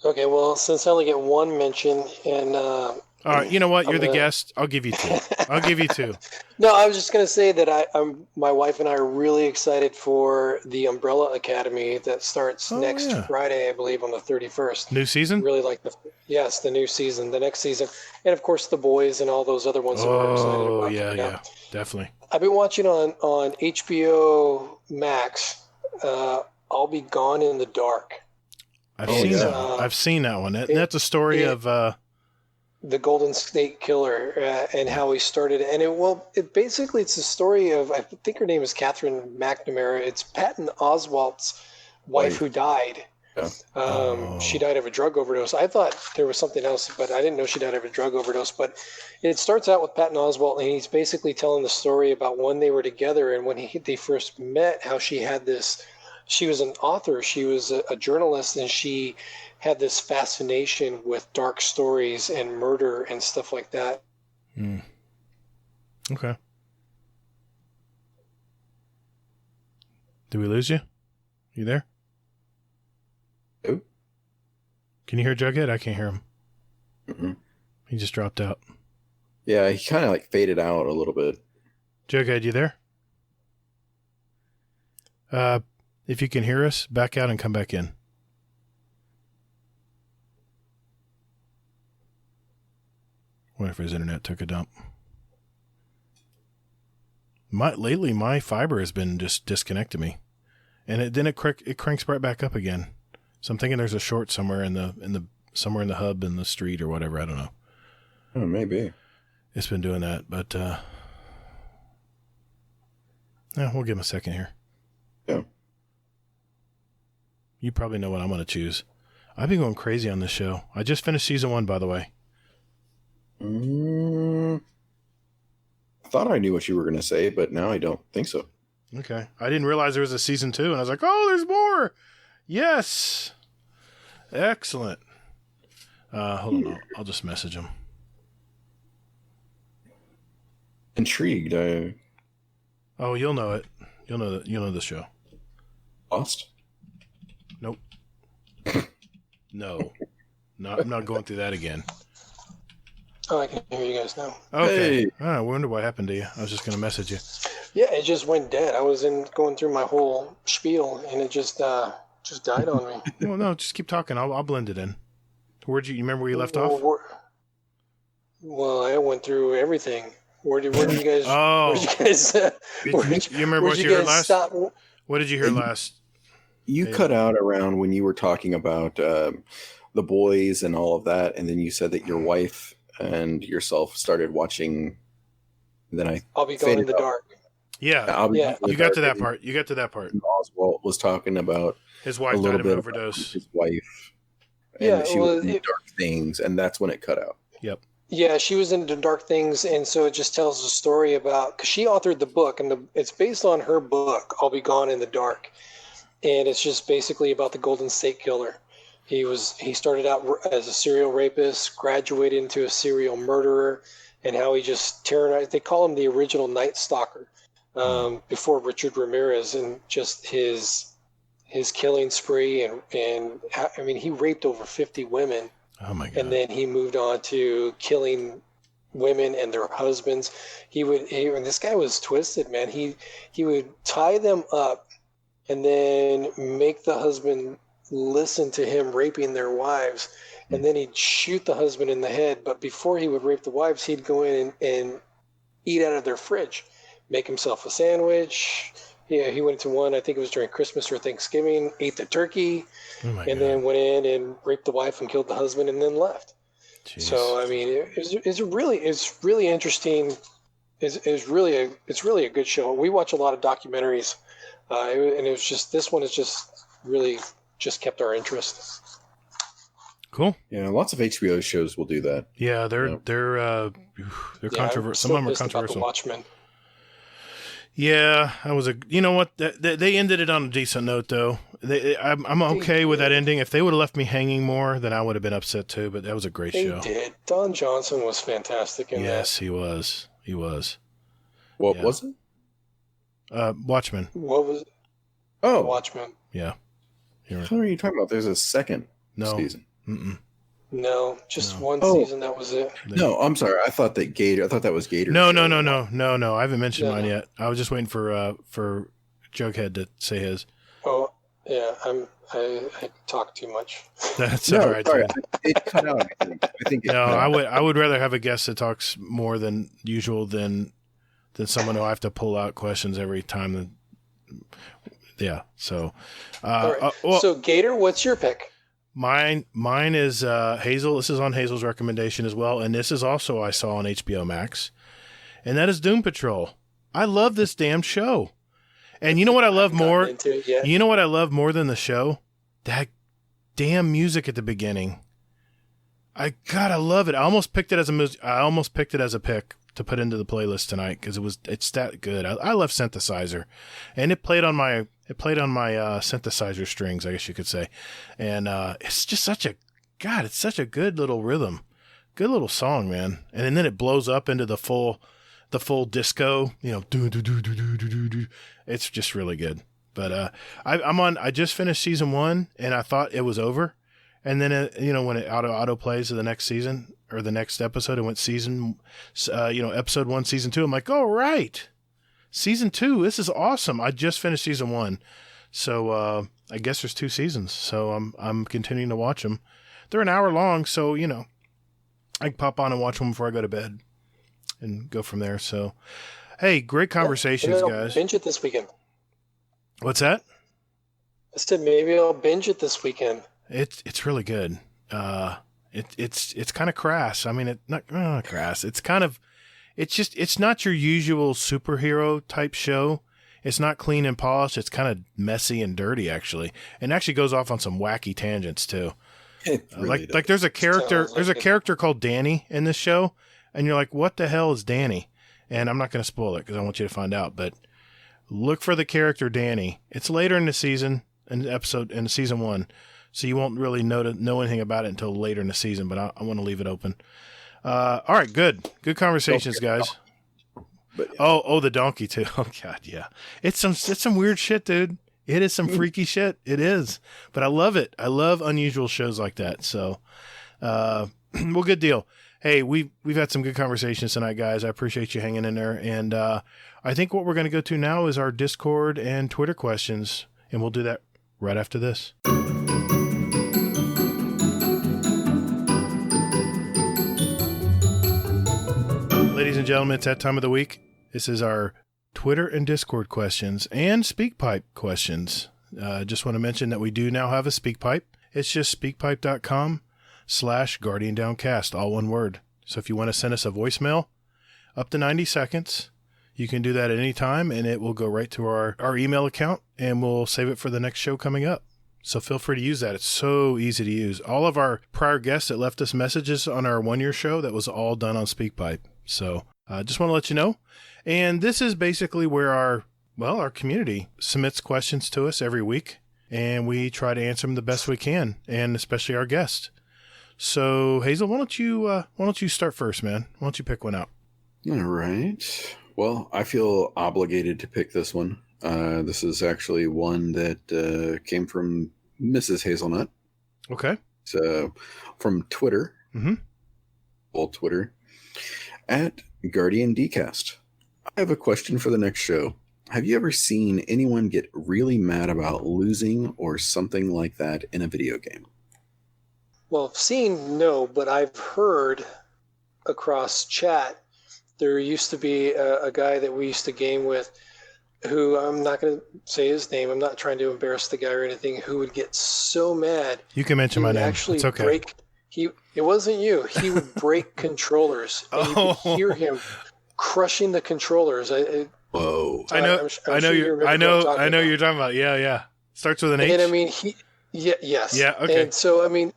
Okay, well, since I only get one mention, and all right, you know what? You're the guest. I'll give you two. No, I was just going to say that my wife and I are really excited for the Umbrella Academy that starts next Friday, I believe, on the 31st. New season? Really like the new season, the next season, and of course The Boys and all those other ones that we're excited about. Yeah, definitely. I've been watching on HBO Max. I'll Be Gone in the Dark. I've seen that one. That's a story of the Golden State Killer and how he started. And it's a story of, I think her name is Catherine McNamara. It's Patton Oswalt's wife who died. Yeah. She died of a drug overdose. I thought there was something else, but I didn't know she died of a drug overdose. But it starts out with Patton Oswalt, and he's basically telling the story about when they were together and when they first met, how she had this. She was an author. She was a journalist, and she had this fascination with dark stories and murder and stuff like that. Okay. Did we lose you? You there? Who? Can you hear Jughead? I can't hear him. Mm-mm. He just dropped out. Yeah, he kind of like faded out a little bit. Jughead, you there? If you can hear us, back out and come back in. Wonder if his internet took a dump. Lately, my fiber has been just disconnecting me, and it cranks right back up again. So I'm thinking there's a short somewhere in the hub in the street or whatever. I don't know. Oh, maybe it's been doing that, but we'll give him a second here. Yeah. You probably know what I'm going to choose. I've been going crazy on this show. I just finished season 1, by the way. I thought I knew what you were going to say, but now I don't think so. Okay. I didn't realize there was a season 2, and I was like, oh, there's more. Yes. Excellent. Hold on. I'll just message him. Intrigued. Oh, you'll know it. You'll know the show. Lost? Nope. No. I'm not going through that again. Oh, I can hear you guys now. Okay. Hey. Oh, I wonder what happened to you. I was just going to message you. Yeah, it just went dead. I was going through my whole spiel, and it just died on me. Well, no, just keep talking. I'll blend it in. You remember where you left off? Well, I went through everything. Where did you guys? Oh, where did you guys? You remember what you heard last? What did you hear last? You cut out around when you were talking about the boys and all of that, and then you said that your wife and yourself started watching. Then I'll Be Gone in the Dark. Yeah, you got to that part. Oswalt was talking about his wife died of an overdose. His wife. And she was into dark things, and that's when it cut out. Yep. Yeah, she was into dark things, and so it just tells a story about, because she authored the book, and it's based on her book, I'll Be Gone in the Dark, and it's just basically about the Golden State Killer. He started out as a serial rapist, graduated into a serial murderer, and how he just terrorized. They call him the original Night Stalker before Richard Ramirez, and just his killing spree, and I mean, he raped over 50 women. Oh my God. And then he moved on to killing women and their husbands. And this guy was twisted, man. He would tie them up and then make the husband listen to him raping their wives. and then he'd shoot the husband in the head. But before he would rape the wives, he'd go in and eat out of their fridge, make himself a sandwich. Yeah, he went to one, I think it was during Christmas or Thanksgiving, ate the turkey, and then went in and raped the wife and killed the husband and then left. Jeez. So, I mean, it's really interesting. It's really a good show. We watch a lot of documentaries, and it was just, this one has just really just kept our interest. Cool. Yeah, lots of HBO shows will do that. Yeah, they're controversial. Some of them are controversial. About the Watchmen. Yeah, you know what? They ended it on a decent note, though. I'm okay with that ending. If they would have left me hanging more, then I would have been upset too. But that was a great show. They did. Don Johnson was fantastic in that. Yes, he was. He was. What was it? Watchmen. What was it? Oh, Watchmen. Yeah. What are you talking about? There's a second season. Mm-mm. No, just one season. That was it. No, I'm sorry. I thought that was Gator. No. I haven't mentioned mine yet. I was just waiting for Jughead to say his. Oh, yeah. I talk too much. That's all right. Sorry, it cut out. I think. I would rather have a guest that talks more than usual than someone who I have to pull out questions every time. Yeah. So. All right. So Gator, what's your pick? Mine is Hazel. This is on Hazel's recommendation as well, and this is also I saw on HBO Max, and that is Doom Patrol. I love this damn show, and you know what I love more? You know what I love more than the show? That damn music at the beginning. I love it. I almost picked it as a pick to put into the playlist tonight because it's that good. I love synthesizer, and it played on my synthesizer strings, I guess you could say, and it's just such a good little rhythm, good little song, man. And then it blows up into the full disco, do. It's just really good. But I just finished season 1, and I thought it was over, and then when it auto plays to the next season or the next episode, it went episode 1, season 2. I'm like, all right. Season 2, this is awesome. I just finished season 1, so I guess there's 2 seasons. So I'm continuing to watch them. They're an hour long, so I can pop on and watch them before I go to bed, and go from there. So, hey, great conversations, guys. Binge it this weekend. What's that? I said maybe I'll binge it this weekend. It's really good. It's kind of crass. I mean, not crass. It's kind of. It's not your usual superhero type show. It's not clean and polished. It's kind of messy and dirty, actually, and actually goes off on some wacky tangents too. Really like there's a character called Danny in this show, and you're like, what the hell is Danny? And I'm not going to spoil it because I want you to find out. But look for the character Danny. It's later in the season, in season 1, so you won't really know anything about it until later in the season. But I want to leave it open. All right, good conversations, guys. But, yeah. The donkey too. Oh God, yeah. It's some weird shit, dude. It is some freaky shit. It is, but I love it. I love unusual shows like that. So, well, good deal. Hey, we've had some good conversations tonight, guys. I appreciate you hanging in there. And I think what we're going to go to now is our Discord and Twitter questions, and we'll do that right after this. Ladies and gentlemen, it's that time of the week. This is our Twitter and Discord questions and SpeakPipe questions. Just want to mention that we do now have a SpeakPipe. It's just speakpipe.com/GuardianDownCast, all one word. So if you want to send us a voicemail up to 90 seconds, you can do that at any time, and it will go right to our email account, and we'll save it for the next show coming up. So feel free to use that. It's so easy to use. All of our prior guests that left us messages on our 1-year show, that was all done on SpeakPipe. So just want to let you know. And this is basically where our community submits questions to us every week, and we try to answer them the best we can, and especially our guests. So Hazel, why don't you start first, man? Why don't you pick one out? All right. Well, I feel obligated to pick this one. This is actually one that came from Mrs. Hazelnut. Okay. So from Twitter. Mm-hmm. Old Twitter. At Guardian Dcast. I have a question for the next show. Have you ever seen anyone get really mad about losing or something like that in a video game? well, seen, no, but I've heard across chat, there used to be a guy that we used to game with who, I'm not going to say his name, I'm not trying to embarrass the guy or anything, who would get so mad. You can mention my name. It's okay. It wasn't you. He would break controllers. And you could hear him crushing the controllers. Whoa! I know you're talking about. Yeah. Starts with an H. And I mean, yes. Yeah. Okay. And so I mean,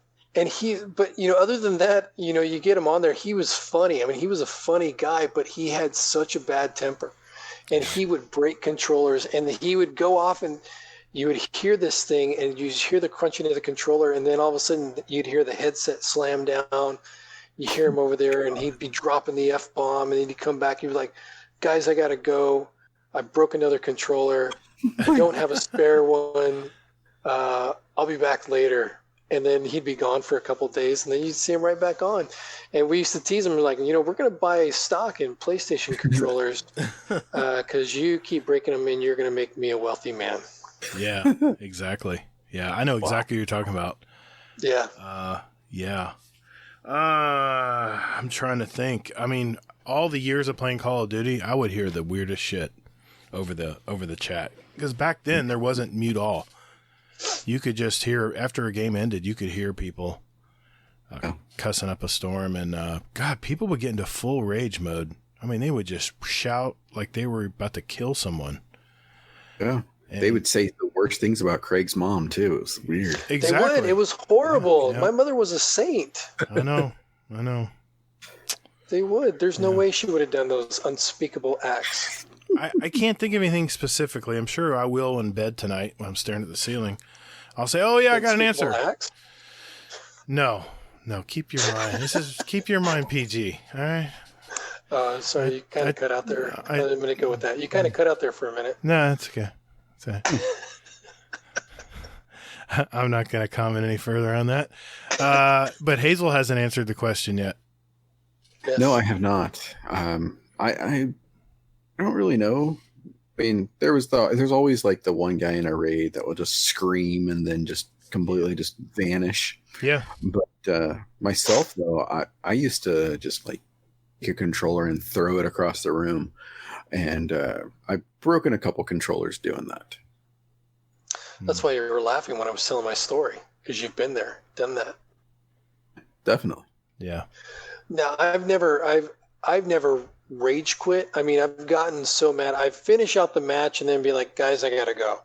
but other than that, you get him on there. He was funny. I mean, he was a funny guy, but he had such a bad temper, and he would break controllers, and he would go off, and you would hear this thing, and you hear the crunching of the controller, and then all of a sudden you'd hear the headset slam down. You hear him over there, and he'd be dropping the F-bomb, and then he'd come back, and he'd be like, guys, I got to go. I broke another controller. I don't have a spare one. I'll be back later. And then he'd be gone for a couple of days, and then you'd see him right back on. And we used to tease him, like, we're going to buy stock in PlayStation controllers because you keep breaking them, and you're going to make me a wealthy man. Yeah, exactly. Yeah, I know exactly what you're talking about. Yeah. Yeah. I'm trying to think. I mean, all the years of playing Call of Duty, I would hear the weirdest shit over the chat. Because back then, there wasn't mute all. You could just hear, after a game ended, you could hear people cussing up a storm. And, God, people would get into full rage mode. I mean, they would just shout like they were about to kill someone. Yeah. And they would say the worst things about Craig's mom, too. It was weird. Exactly. They would. It was horrible. Yeah. My mother was a saint. I know. They would. There's no way she would have done those unspeakable acts. I can't think of anything specifically. I'm sure I will in bed tonight when I'm staring at the ceiling. I'll say, "Oh yeah, I got an answer." Acts? No. Keep your mind. Keep your mind PG. All right. Sorry, you kind of cut out there. I'm going to go with that. You kind of cut out there for a minute. No, that's okay. I'm not going to comment any further on that. But Hazel hasn't answered the question yet. Yes. No, I have not. I don't really know. I mean, there's always like the one guy in a raid that will just scream and then just completely just vanish. Yeah. But myself though, I used to just like take a controller and throw it across the room, and I've broken a couple controllers doing that. That's why you were laughing when I was telling my story, because you've been there, done that. Definitely. Yeah. Now I've never rage quit. I mean, I've gotten so mad. I finish out the match and then be like, guys, I gotta go.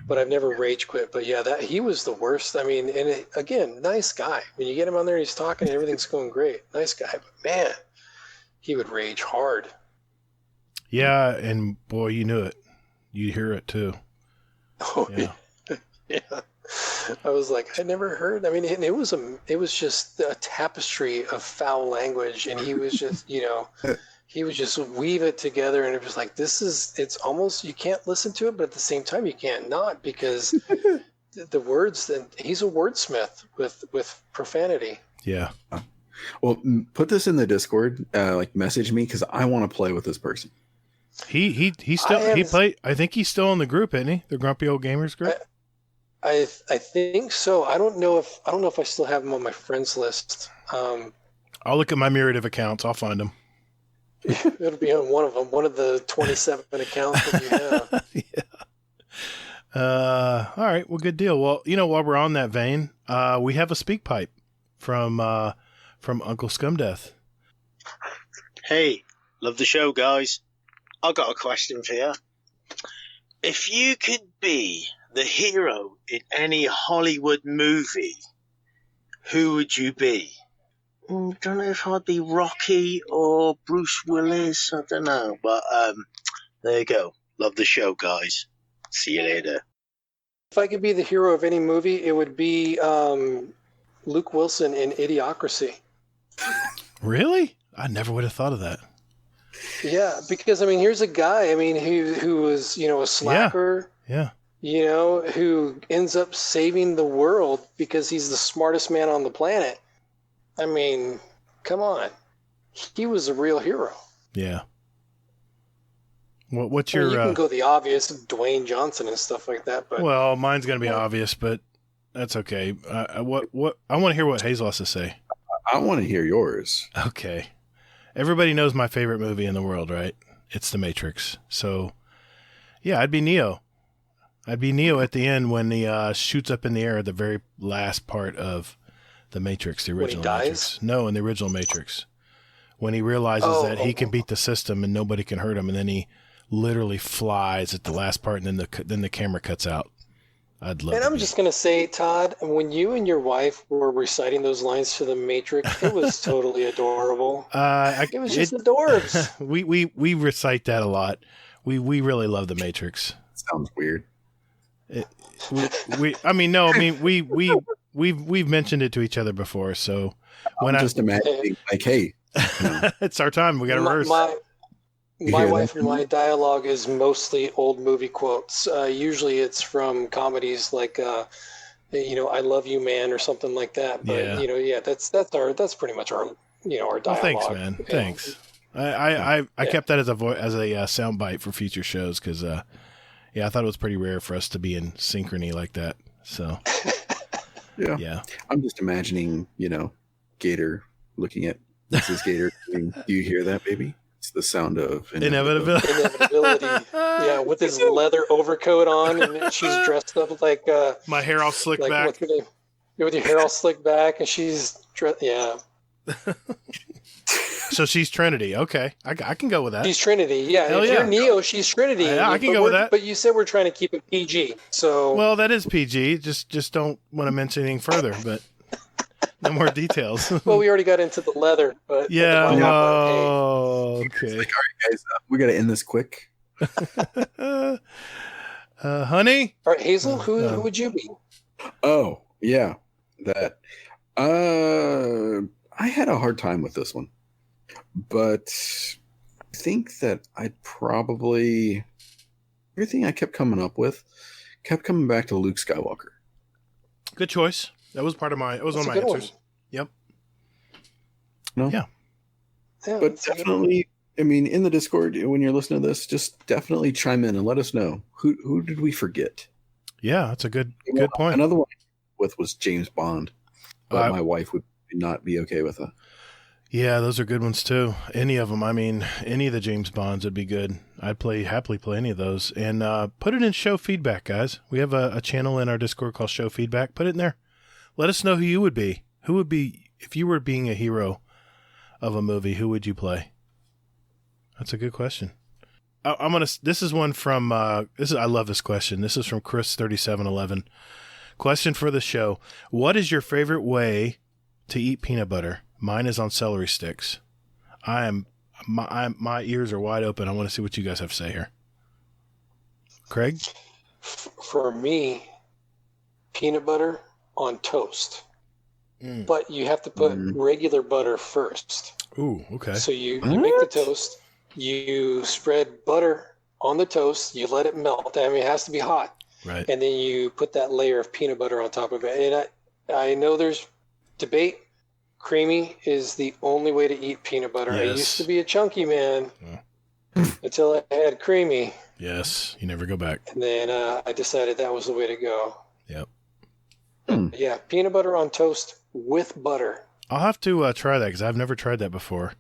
But I've never rage quit. But yeah, he was the worst. I mean, and again, nice guy. When you get him on there, he's talking, and everything's going great. Nice guy, but man, he would rage hard. Yeah, and boy, you knew it. You hear it too. Oh yeah. Yeah. I was like, I never heard. I mean, it was just a tapestry of foul language, and he was just, he would just weave it together, and it was like, it's almost, you can't listen to it, but at the same time, you can't not, because the words, that he's a wordsmith with profanity. Yeah. Well, put this in the Discord, message me, because I want to play with this person. I think he's still in the group, isn't he? The Grumpy Old Gamers group. I think so. I don't know if I still have him on my friends list. I'll look at my myriad of accounts. I'll find him. It'll be on one of them, one of the 27 accounts that you have. Yeah. All right. Well, good deal. Well, while we're on that vein, we have a speak pipe from Uncle Scumdeath. Hey, love the show, guys. I got a question for you. If you could be the hero in any Hollywood movie, who would you be? Don't know if I'd be Rocky or Bruce Willis. I don't know, but there you go. Love the show, guys. See you later. If I could be the hero of any movie, it would be Luke Wilson in Idiocracy. Really? I never would have thought of that. Yeah, because I mean, here's a guy. I mean, who was a slacker. Yeah. Who ends up saving the world because he's the smartest man on the planet. I mean, come on. He was a real hero. Yeah. What's your... you can go the obvious, Dwayne Johnson and stuff like that. But well, mine's going to be obvious, but That's okay. What I want to hear what Hazel has to say. I want to hear yours. Okay. Everybody knows my favorite movie in the world, right? It's The Matrix. So, yeah, I'd be Neo. I'd be Neo at the end when he shoots up in the air at the very last part of The Matrix, the original When he Matrix. dies? No, in the original Matrix. When he realizes that he can beat the system and nobody can hurt him, and then he literally flies at the last part, and then the camera cuts out. I'd love. And I'm just gonna say, Todd, when you and your wife were reciting those lines to the Matrix, it was totally adorable. It was just adorbs. we recite that a lot. We really love the Matrix. Sounds weird. We've mentioned it to each other before. So I'm just imagining, like, hey, it's our time. We got to rehearse. My wife and my dialogue is mostly old movie quotes. Usually it's from comedies like, I love you, man, or something like that. But that's pretty much our our dialogue. Well, thanks, man. Thanks. I kept that as a sound bite for future shows because, I thought it was pretty rare for us to be in synchrony like that. So, yeah. I'm just imagining, Gator looking at Mrs. Gator. Do you hear that, baby? It's the sound of inevitability. Yeah, with his leather overcoat on, and she's dressed up like my hair all slicked back. With your hair all slicked back, and she's dressed. Yeah. So she's Trinity. Okay, I can go with that. She's Trinity. Yeah. Hell if yeah. you're Neo, she's Trinity. Yeah, I can go with that. But you said we're trying to keep it PG. So. Well, that is PG. Just don't want to mention anything further, but. No more details. Well, we already got into the leather, but yeah. Okay. It's like, all right, guys, we got to end this quick. Honey. All right, Hazel. Who would you be? Oh yeah, that. I had a hard time with this one, but I think that I'd probably everything I kept coming up with kept coming back to Luke Skywalker. Good choice. That was part of my. It was one of my answers. Yep. No. Yeah. But definitely, I mean, in the Discord when you're listening to this, just definitely chime in and let us know who did we forget. Yeah, that's a good point. Another one was James Bond, but my wife would not be okay with that. Yeah, those are good ones too. Any of them. I mean, any of the James Bonds would be good. I'd happily play any of those. And put it in show feedback, guys. We have a channel in our Discord called Show Feedback. Put it in there. Let us know who you would be. Who would be, if you were being a hero of a movie, who would you play? That's a good question. This is one from, I love this question. This is from Chris3711. Question for the show. What is your favorite way to eat peanut butter? Mine is on celery sticks. My ears are wide open. I want to see what you guys have to say here. Craig? For me, peanut butter on toast. But you have to put regular butter first. Ooh, okay. So you make the toast, you spread butter on the toast, you let it melt. I mean, it has to be hot. Right. And then you put that layer of peanut butter on top of it. And I know there's debate. Creamy is the only way to eat peanut butter. Yes. I used to be a chunky man until I had creamy. Yes, you never go back. And then I decided that was the way to go. Yep. Yeah, peanut butter on toast with butter. I'll have to try that because I've never tried that before.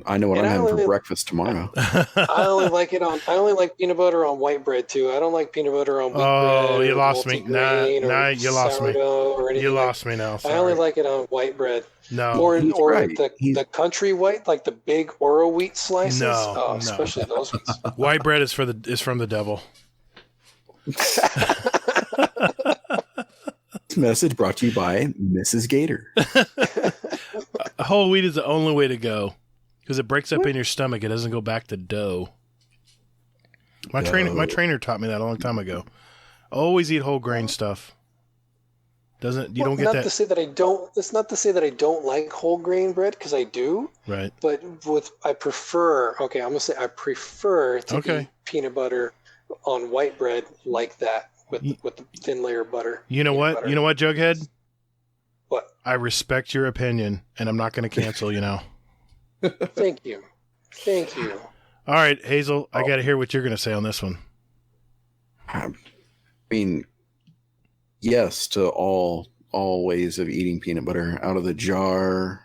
I know what I'm having for breakfast tomorrow. I only like peanut butter on white bread too. I don't like peanut butter on wheat bread. Oh, you lost me. Nah, you lost me. You lost me now. Sorry. I only like it on white bread. No. Or right. the country white, like the big Oro wheat slices. No, especially those ones. White bread is from the devil. This message brought to you by Mrs. Gator. Whole wheat is the only way to go because it breaks up in your stomach. It doesn't go back to dough. My trainer taught me that a long time ago. Always eat whole grain stuff. Don't get that. Not to say that I don't. It's not to say that I don't like whole grain bread because I do. Right. But I prefer. Okay, I'm gonna say I prefer to eat peanut butter on white bread like that with the thin layer of butter. You know what? Butter. You know what, Jughead? What? I respect your opinion, and I'm not going to cancel you now. Thank you. All right, Hazel, I got to hear what you're going to say on this one. I mean, yes to all ways of eating peanut butter, out of the jar.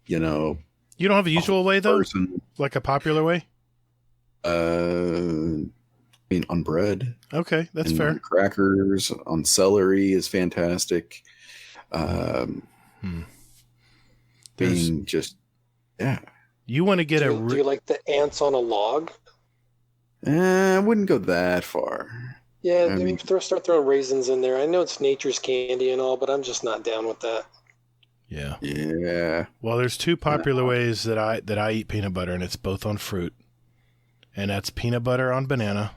You know, You don't have a usual way though, person. like a popular way. I mean, on bread. Okay, that's and fair. On crackers, on celery is fantastic. Being just, yeah. You want to get Do you like the ants on a log? I wouldn't go that far. Yeah, I mean, start throwing raisins in there. I know it's nature's candy and all, but I'm just not down with that. Yeah. Yeah. Well, there's two popular ways that I eat peanut butter, and it's both on fruit, and that's peanut butter on banana,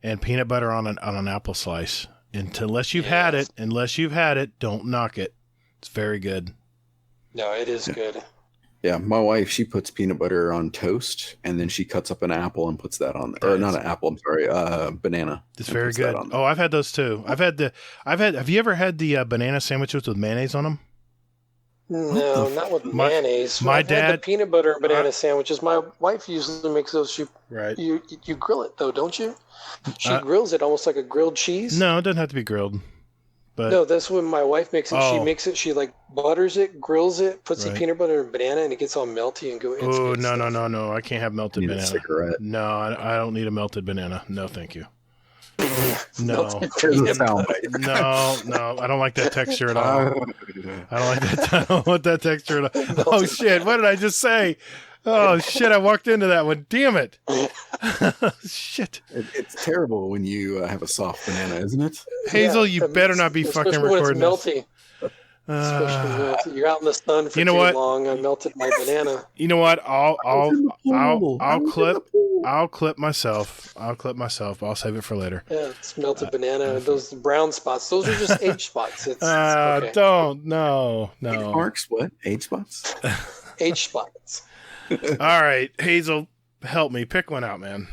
and peanut butter on an apple slice. And unless you've had it, don't knock it. It's very good. No, it is good. Yeah, my wife, she puts peanut butter on toast, and then she cuts up an apple and puts that on there. Or not an apple, I'm sorry, banana. It's very good. Oh, I've had those too. Have you ever had the banana sandwiches with mayonnaise on them? No, not with mayonnaise. My I've dad had the peanut butter and banana sandwiches. My wife usually makes those. You grill it though, don't you? She grills it almost like a grilled cheese. No, it doesn't have to be grilled. But no, that's when my wife makes it. She makes it. She like butters it, grills it, puts the peanut butter and banana, and it gets all melty and go. Oh no! I can't have melted banana. A cigarette. No, I don't need a melted banana. No, thank you. No, no, I don't like that texture at all. I don't like that. I don't want that texture at all. Oh shit! What did I just say? Oh shit! I walked into that one. Damn it! Shit! It's terrible when you have a soft banana, isn't it? Hazel, you better not be fucking recording when it's melty. Especially you're out in the sun for too long. I melted my banana. You know what? I'll clip myself. I'll save it for later. Yeah, it's melted banana. Those brown spots. Those are just age spots. It's okay. Don't. No. Marks, what? Age spots? Age spots. All right, Hazel, help me. Pick one out, man.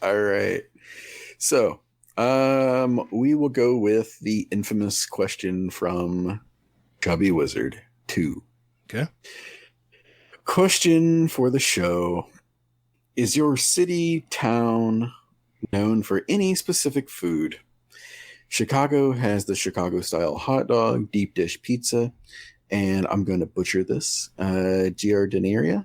All right. So, we will go with the infamous question from Chubby Wizard 2. Okay. Question for the show. Is your city, town known for any specific food? Chicago has the Chicago-style hot dog, deep dish pizza, and I'm going to butcher this, giardiniera.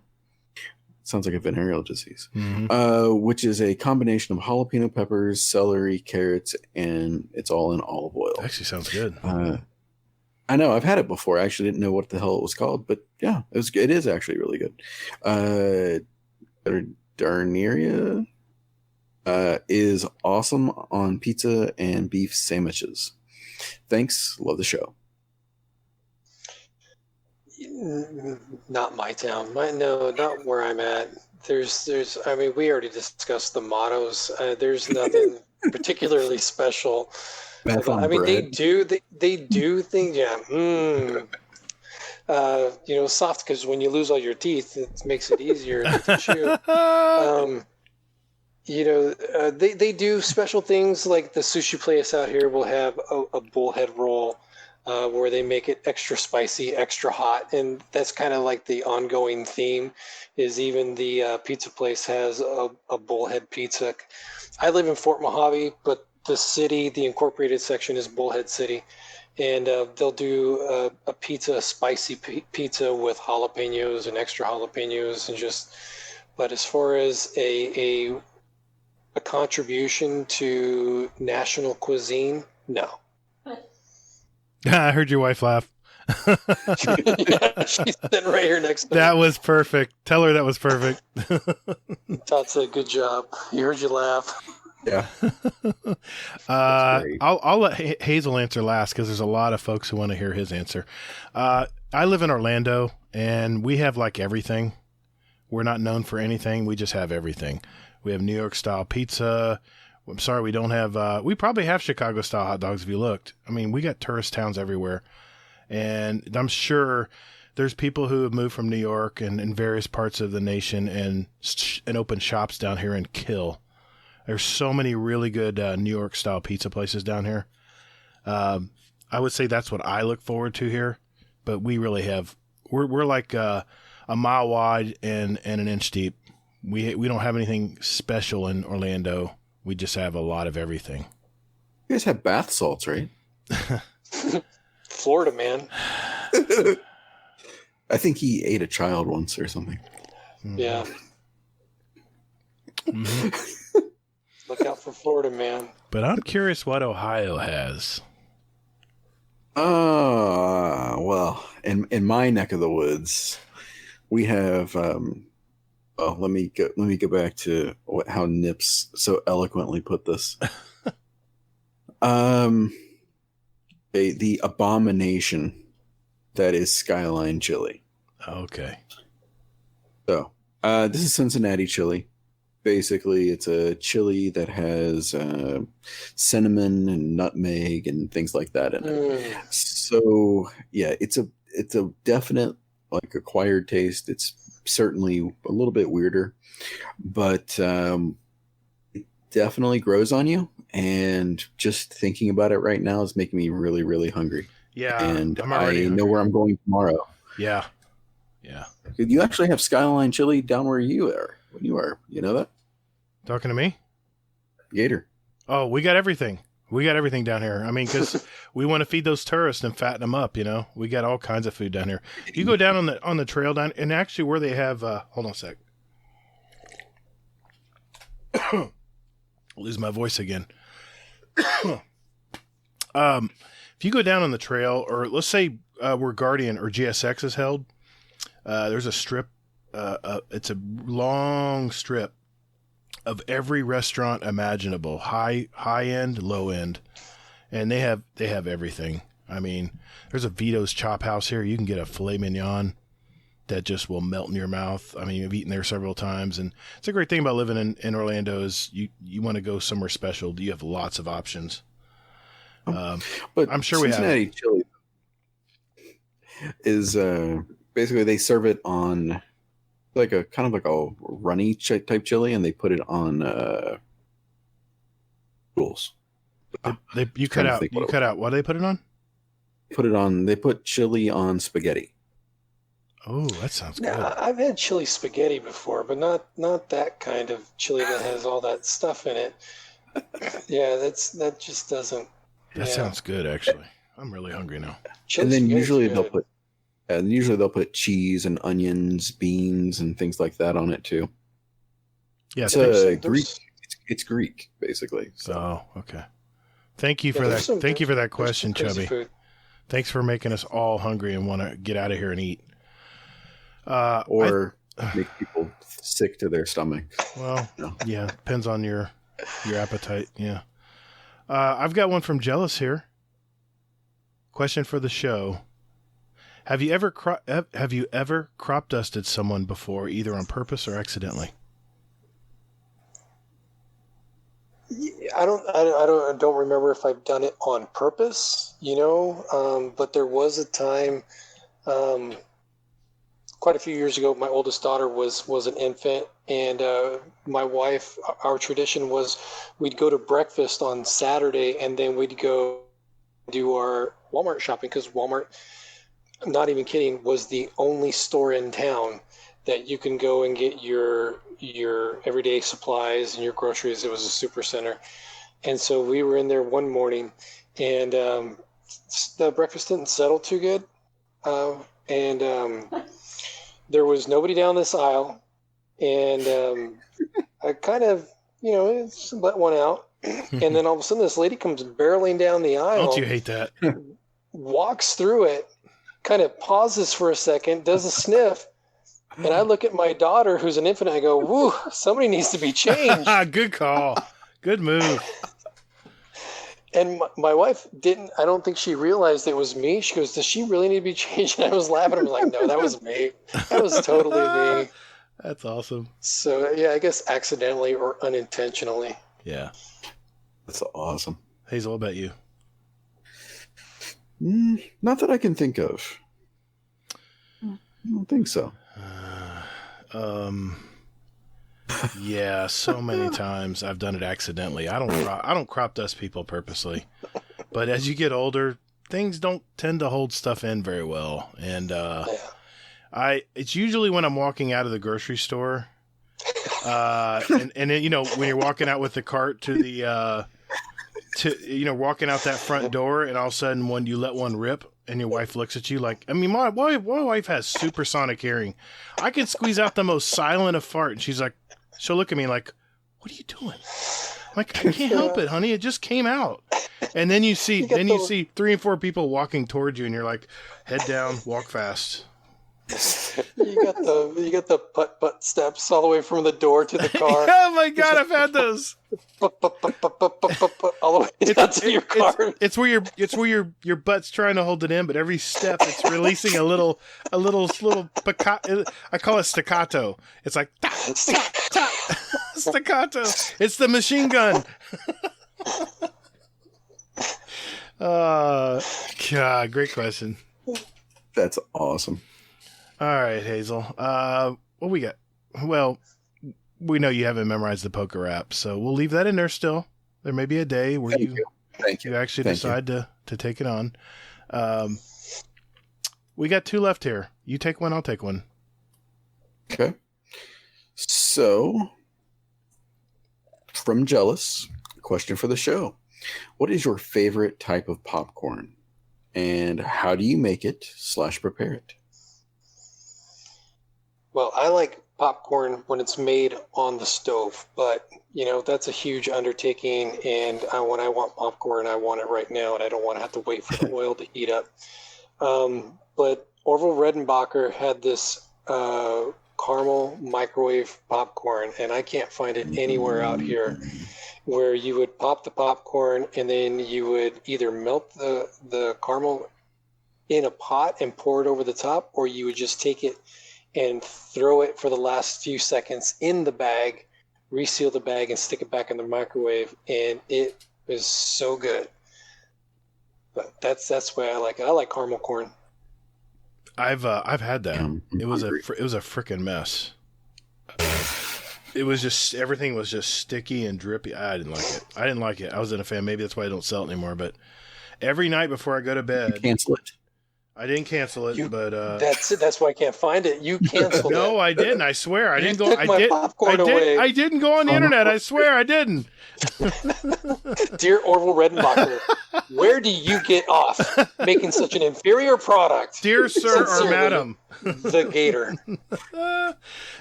Sounds like a venereal disease, which is a combination of jalapeno peppers, celery, carrots, and it's all in olive oil. Actually sounds good. I know. I've had it before. I actually didn't know what the hell it was called, but yeah, it is actually really good. Giardiniera is awesome on pizza and beef sandwiches. Thanks. Love the show. Not my town. Not where I'm at. There's. I mean, we already discussed the mottos. There's nothing particularly special. I mean, bread. They do things. Yeah. Soft because when you lose all your teeth, it makes it easier to chew. They do special things like the sushi place out here will have a bullhead roll. Where they make it extra spicy, extra hot, and that's kind of like the ongoing theme. Is even the pizza place has a bullhead pizza. I live in Fort Mojave, but the incorporated section is Bullhead City, and they'll do a spicy pizza with jalapenos and extra jalapenos, and just. But as far as a contribution to national cuisine, no. I heard your wife laugh. Yeah, she's sitting right here next to me. That was perfect. Tell her that was perfect. Todd said, "Good job." You heard you laugh. Yeah. I'll let Hazel answer last because there's a lot of folks who want to hear his answer. I live in Orlando, and we have like everything. We're not known for anything. We just have everything. We have New York style pizza. I'm sorry, we don't have, we probably have Chicago style hot dogs if you looked. I mean, we got tourist towns everywhere. And I'm sure there's people who have moved from New York and in various parts of the nation and open shops down here and kill. There's so many really good New York style pizza places down here. I would say that's what I look forward to here. But we really have, we're like a mile wide and an inch deep. We don't have anything special in Orlando. We just have a lot of everything. You guys have bath salts, right? Florida man. I think he ate a child once or something. Yeah. Mm-hmm. Look out for Florida man. But I'm curious what Ohio has. Well, in my neck of the woods, we have. Let me go back to how Nips so eloquently put this. The abomination that is Skyline chili. Okay. So, this is Cincinnati chili. Basically, it's a chili that has cinnamon and nutmeg and things like that in it. So, yeah, it's a definite like acquired taste. It's certainly a little bit weirder, but it definitely grows on you. And just thinking about it right now is making me really, really hungry. Yeah, and I'm I already know hungry. where I'm going tomorrow. Yeah. You actually have Skyline chili down where you are. When you are, you know that? Talking to me? Gator. Oh, we got everything. We got everything down here. I mean, because we want to feed those tourists and fatten them up. You know, we got all kinds of food down here. You go down on the trail down, and actually where they have. Hold on a sec. Lose my voice again. If you go down on the trail, or let's say where Guardian or GSX is held, there's a strip. It's a long strip of every restaurant imaginable, high end, low end, and they have everything. I mean, there's a Vito's Chop House here. You can get a filet mignon that just will melt in your mouth. I mean, I've eaten there several times, and it's a great thing about living in Orlando is you want to go somewhere special. You have lots of options. But I'm sure Cincinnati chili is basically they serve it on like a kind of like a runny type chili, and they put it on noodles. You cut out. What do they put it on? They put chili on spaghetti. Oh, that sounds good. Yeah, I've had chili spaghetti before, but not that kind of chili that has all that stuff in it. Yeah, that just doesn't. That sounds good, actually. I'm really hungry now. Chili And then spaghetti's usually they'll put cheese and onions, beans, and things like that on it too. Yeah, it's Greek. It's Greek, basically. So. Oh, okay. Thank you for that. Thank you for that question, Chubby. Food. Thanks for making us all hungry and want to get out of here and eat. Or make people sick to their stomach. Well, yeah, depends on your appetite. Yeah. I've got one from Jealous here. Question for the show: Have you ever crop dusted someone before, either on purpose or accidentally? I don't remember if I've done it on purpose, but there was a time, quite a few years ago, my oldest daughter was an infant, and my wife, our tradition was we'd go to breakfast on Saturday, and then we'd go do our Walmart shopping, because Walmart, I'm not even kidding, was the only store in town that you can go and get your everyday supplies and your groceries. It was a super center. And so we were in there one morning, and the breakfast didn't settle too good. And there was nobody down this aisle. And I kind of, let one out. And then all of a sudden this lady comes barreling down the aisle. Don't you hate that? Walks through it, kind of pauses for a second, does a sniff. And I look at my daughter, who's an infant, and I go, woo, somebody needs to be changed. Good call. Good move. And my wife I don't think she realized it was me. She goes, does she really need to be changed? And I was laughing. I was like, no, that was me. That was totally me. That's awesome. So, yeah, I guess accidentally or unintentionally. Yeah. That's awesome. Hazel, what about you? Not that I can think of. I don't think so. Yeah, so many times I've done it accidentally. I don't crop dust people purposely, but as you get older, things don't tend to hold stuff in very well, and it's usually when I'm walking out of the grocery store, and then, when you're walking out with the cart to to walking out that front door, and all of a sudden when you let one rip and your wife looks at you like, I mean, my wife has supersonic hearing. I can squeeze out the most silent of fart, and she'll look at me like, what are you doing? I'm like, I can't help it, honey. It just came out. And then you see 3 and 4 people walking towards you, and you're like, head down, walk fast. You got the putt steps all the way from the door to the car. Oh my God, I've had those. All the way down to your car. It's where your butt's trying to hold it in, but every step it's releasing a little I call it staccato. It's like staccato. It's the machine gun. God, great question. That's awesome. All right, Hazel. What we got? Well, we know you haven't memorized the poker app, so we'll leave that in there still. There may be a day where you actually decide to take it on. We got 2 left here. You take one, I'll take one. Okay. So, from Jealous, question for the show. What is your favorite type of popcorn? And how do you make it / prepare it? Well, I like popcorn when it's made on the stove, but that's a huge undertaking. And when I want popcorn, I want it right now, and I don't want to have to wait for the oil to heat up. But Orville Redenbacher had this caramel microwave popcorn, and I can't find it anywhere out here, where you would pop the popcorn and then you would either melt the caramel in a pot and pour it over the top, or you would just take it and throw it for the last few seconds in the bag, reseal the bag, and stick it back in the microwave, and it is so good. But that's the way I like it. I like caramel corn. I've had that. It was a freaking mess. It was just, everything was just sticky and drippy. I didn't like it. I wasn't a fan. Maybe that's why I don't sell it anymore. But every night before I go to bed, you cancel it. I didn't cancel it, but that's it. That's why I can't find it. You canceled it. No, I didn't. I swear I didn't go. Away. I didn't go on the internet. I swear I didn't. Dear Orville Redenbacher, where do you get off making such an inferior product? Dear sir or madam, the Gator.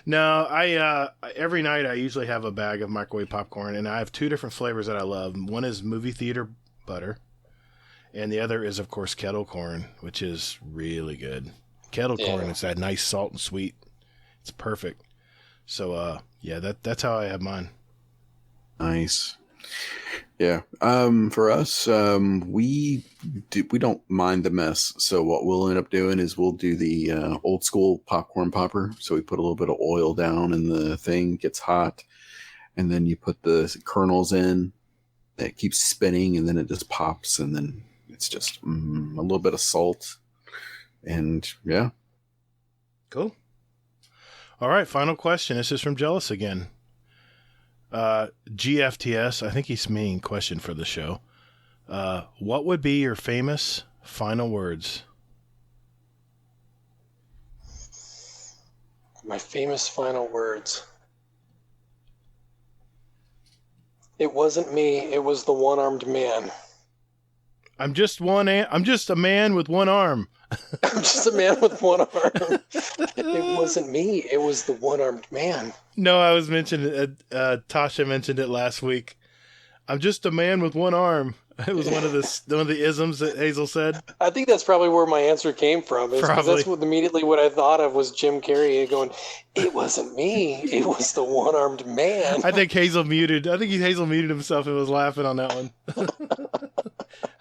No, I every night I usually have a bag of microwave popcorn, and I have 2 different flavors that I love. One is movie theater butter. And the other is, of course, kettle corn, which is really good. Kettle corn, it's that nice salt and sweet. It's perfect. So, that's how I have mine. Nice. Yeah. For us, we don't mind the mess. So what we'll end up doing is we'll do the old school popcorn popper. So we put a little bit of oil down, and the thing gets hot, and then you put the kernels in. It keeps spinning, and then it just pops, and then it's just a little bit of salt, and yeah. Cool. All right, final question. This is from Jealous again. GFTS, I think he's meaning question for the show. What would be your famous final words? My famous final words. It wasn't me. It was the one-armed man. I'm just a man with one arm. I'm just a man with one arm. It wasn't me. It was the one-armed man. No, I was mentioning Tasha mentioned it last week. I'm just a man with one arm. It was one of the isms that Hazel said. I think that's probably where my answer came from. Probably. That's immediately what I thought of was Jim Carrey going, "It wasn't me. It was the one-armed man." I think Hazel muted himself and was laughing on that one.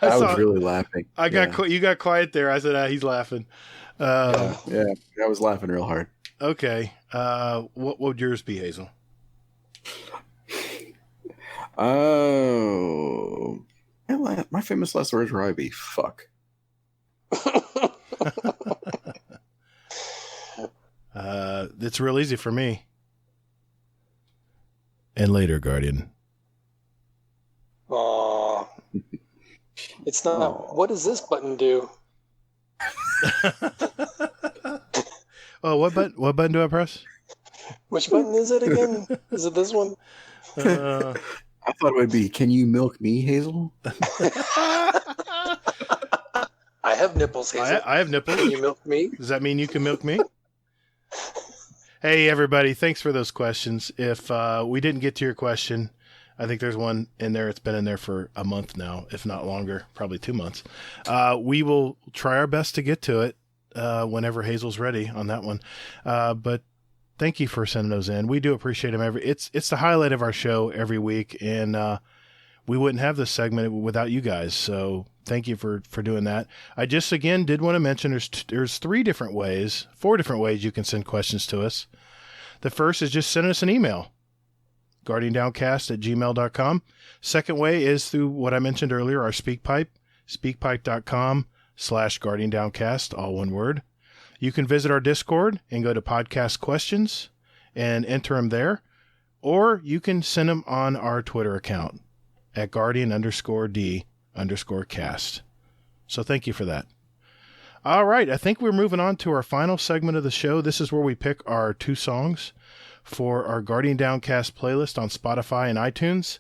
I was really laughing. You got quiet there. I said, he's laughing. Yeah, I was laughing real hard. Okay. What would yours be, Hazel? Oh, my famous last words were "I'd be fuck." It's real easy for me. And later, Guardian. Aw. It's not. Aww. What does this button do? Oh, what button do I press? Which button is it again? Is it this one? I thought it would be, can you milk me, Hazel? I have nipples, Hazel. I have nipples. Can you milk me? Does that mean you can milk me? Hey, everybody. Thanks for those questions. If we didn't get to your question, I think there's one in there. It's been in there for a month now, if not longer, probably 2 months. We will try our best to get to it whenever Hazel's ready on that one. But thank you for sending those in. We do appreciate them. It's the highlight of our show every week, and we wouldn't have this segment without you guys. So thank you for doing that. I just, again, did want to mention there's 4 different ways you can send questions to us. The first is just send us an email, guardiandowncast@gmail.com. Second way is through what I mentioned earlier, our SpeakPipe, speakpipe.com/guardiandowncast, all one word. You can visit our Discord and go to podcast questions and enter them there, or you can send them on our Twitter account at guardian_D_cast. So thank you for that. All right. I think we're moving on to our final segment of the show. This is where we pick our 2 songs for our Guardian Downcast playlist on Spotify and iTunes.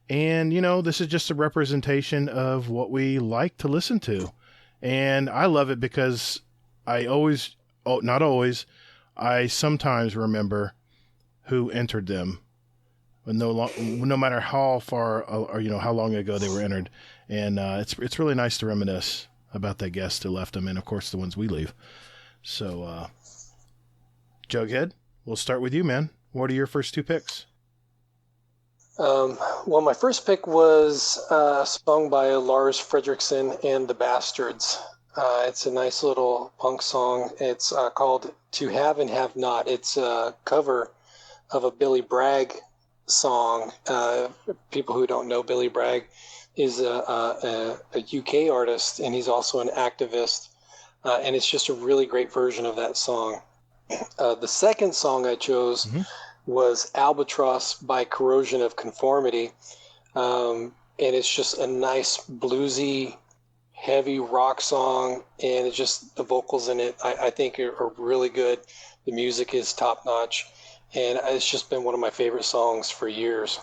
And, this is just a representation of what we like to listen to. And I love it because I sometimes remember who entered them, no matter how far or how long ago they were entered. And it's really nice to reminisce about that guest who left them, and of course the ones we leave. So, Jughead, we'll start with you, man. What are your first 2 picks? Well, my first pick was a song by Lars Fredriksson and the Bastards. It's a nice little punk song. It's called To Have and Have Not. It's a cover of a Billy Bragg song. People who don't know, Billy Bragg is a UK artist, and he's also an activist. And it's just a really great version of that song. The second song I chose was Albatross by Corrosion of Conformity. And it's just a nice bluesy, heavy rock song, and it's just the vocals in it I think are really good. The music is top notch, and it's just been one of my favorite songs for years.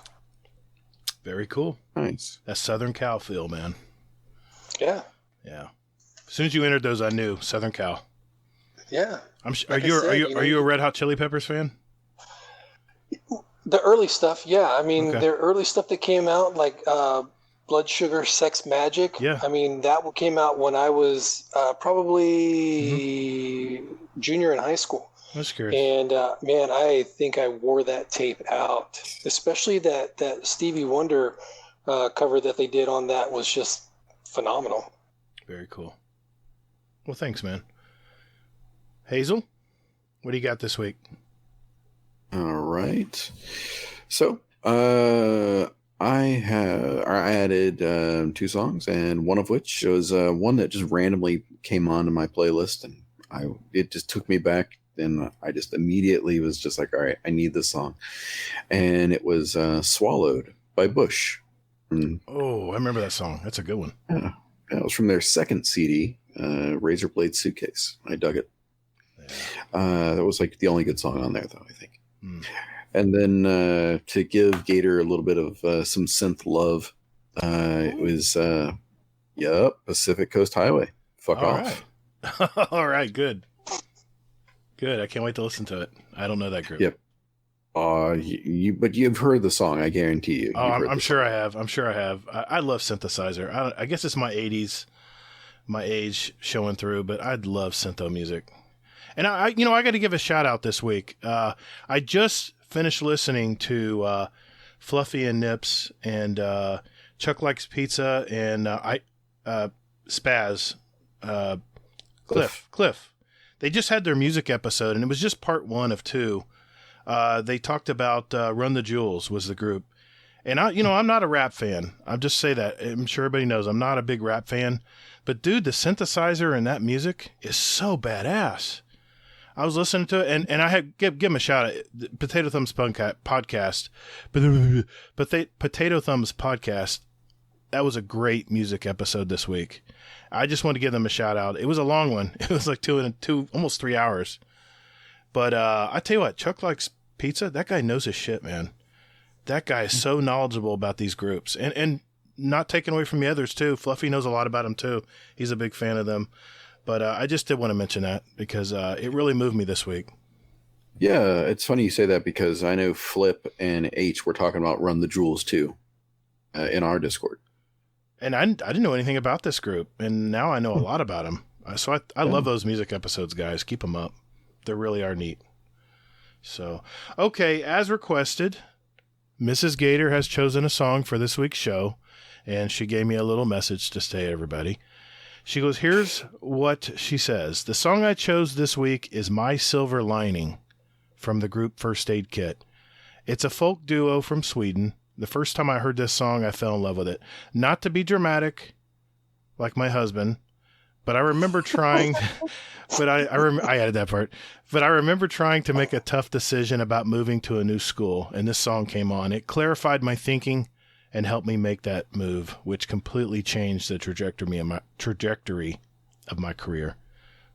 Very cool. Nice. That's Southern Cal feel, man. Yeah. As soon as you entered those, I knew Southern Cal. Yeah. Are you a Red Hot Chili Peppers fan? The early stuff, yeah. I mean, Okay. their early stuff that came out, like Blood Sugar Sex Magic. Yeah. I mean, that came out when I was probably junior in high school. I'm just curious. And man, I think I wore that tape out. Especially that Stevie Wonder cover that they did on that was just phenomenal. Very cool. Well, thanks, man. Hazel, what do you got this week? All right. So, I added 2 songs, and one of which was one that just randomly came onto my playlist, and it just took me back, and I just immediately was just like, all right, I need this song. And it was Swallowed by Bush. Oh, I remember that song. That's a good one. Yeah, it was from their second CD, Razor Blade Suitcase. I dug it. Yeah. That was like the only good song on there, though, I think. And then to give Gator a little bit of some synth love, it was Pacific Coast Highway. Fuck off. Right. All right, good. I can't wait to listen to it. I don't know that group. Yep. But you've heard the song, I guarantee you. I'm sure I have. I love synthesizer. I guess it's my 80s, my age showing through, but I'd love syntho music. And I got to give a shout out this week. I just finished listening to Fluffy and Nips and Chuck Likes Pizza and Spaz, Cliff. They just had their music episode, and it was just part 1 of 2. They talked about Run the Jewels was the group. And I'm not a rap fan. I'll just say that. I'm sure everybody knows I'm not a big rap fan. But dude, the synthesizer in that music is so badass. I was listening to it, and I had give them a shout out. Potato Thumbs podcast. Potato Thumbs podcast. That was a great music episode this week. I just want to give them a shout out. It was a long one. It was like two, almost 3 hours. But I tell you what, Chuck Likes Pizza. That guy knows his shit, man. That guy is so knowledgeable about these groups, and not taking away from the others too. Fluffy knows a lot about them too. He's a big fan of them. But I just did want to mention that because it really moved me this week. Yeah, it's funny you say that because I know Flip and H were talking about Run the Jewels too in our Discord. And I didn't know anything about this group, and now I know a lot about them. So I love those music episodes, guys. Keep them up. They really are neat. So, okay, as requested, Mrs. Gator has chosen a song for this week's show, and she gave me a little message to say to everybody. She goes, here's what she says. The song I chose this week is My Silver Lining from the group First Aid Kit. It's a folk duo from Sweden. The first time I heard this song, I fell in love with it. Not to be dramatic, like my husband, but I remember trying, but I added that part, but I remember trying to make a tough decision about moving to a new school, and this song came on. It clarified my thinking and helped me make that move, which completely changed the trajectory of my career.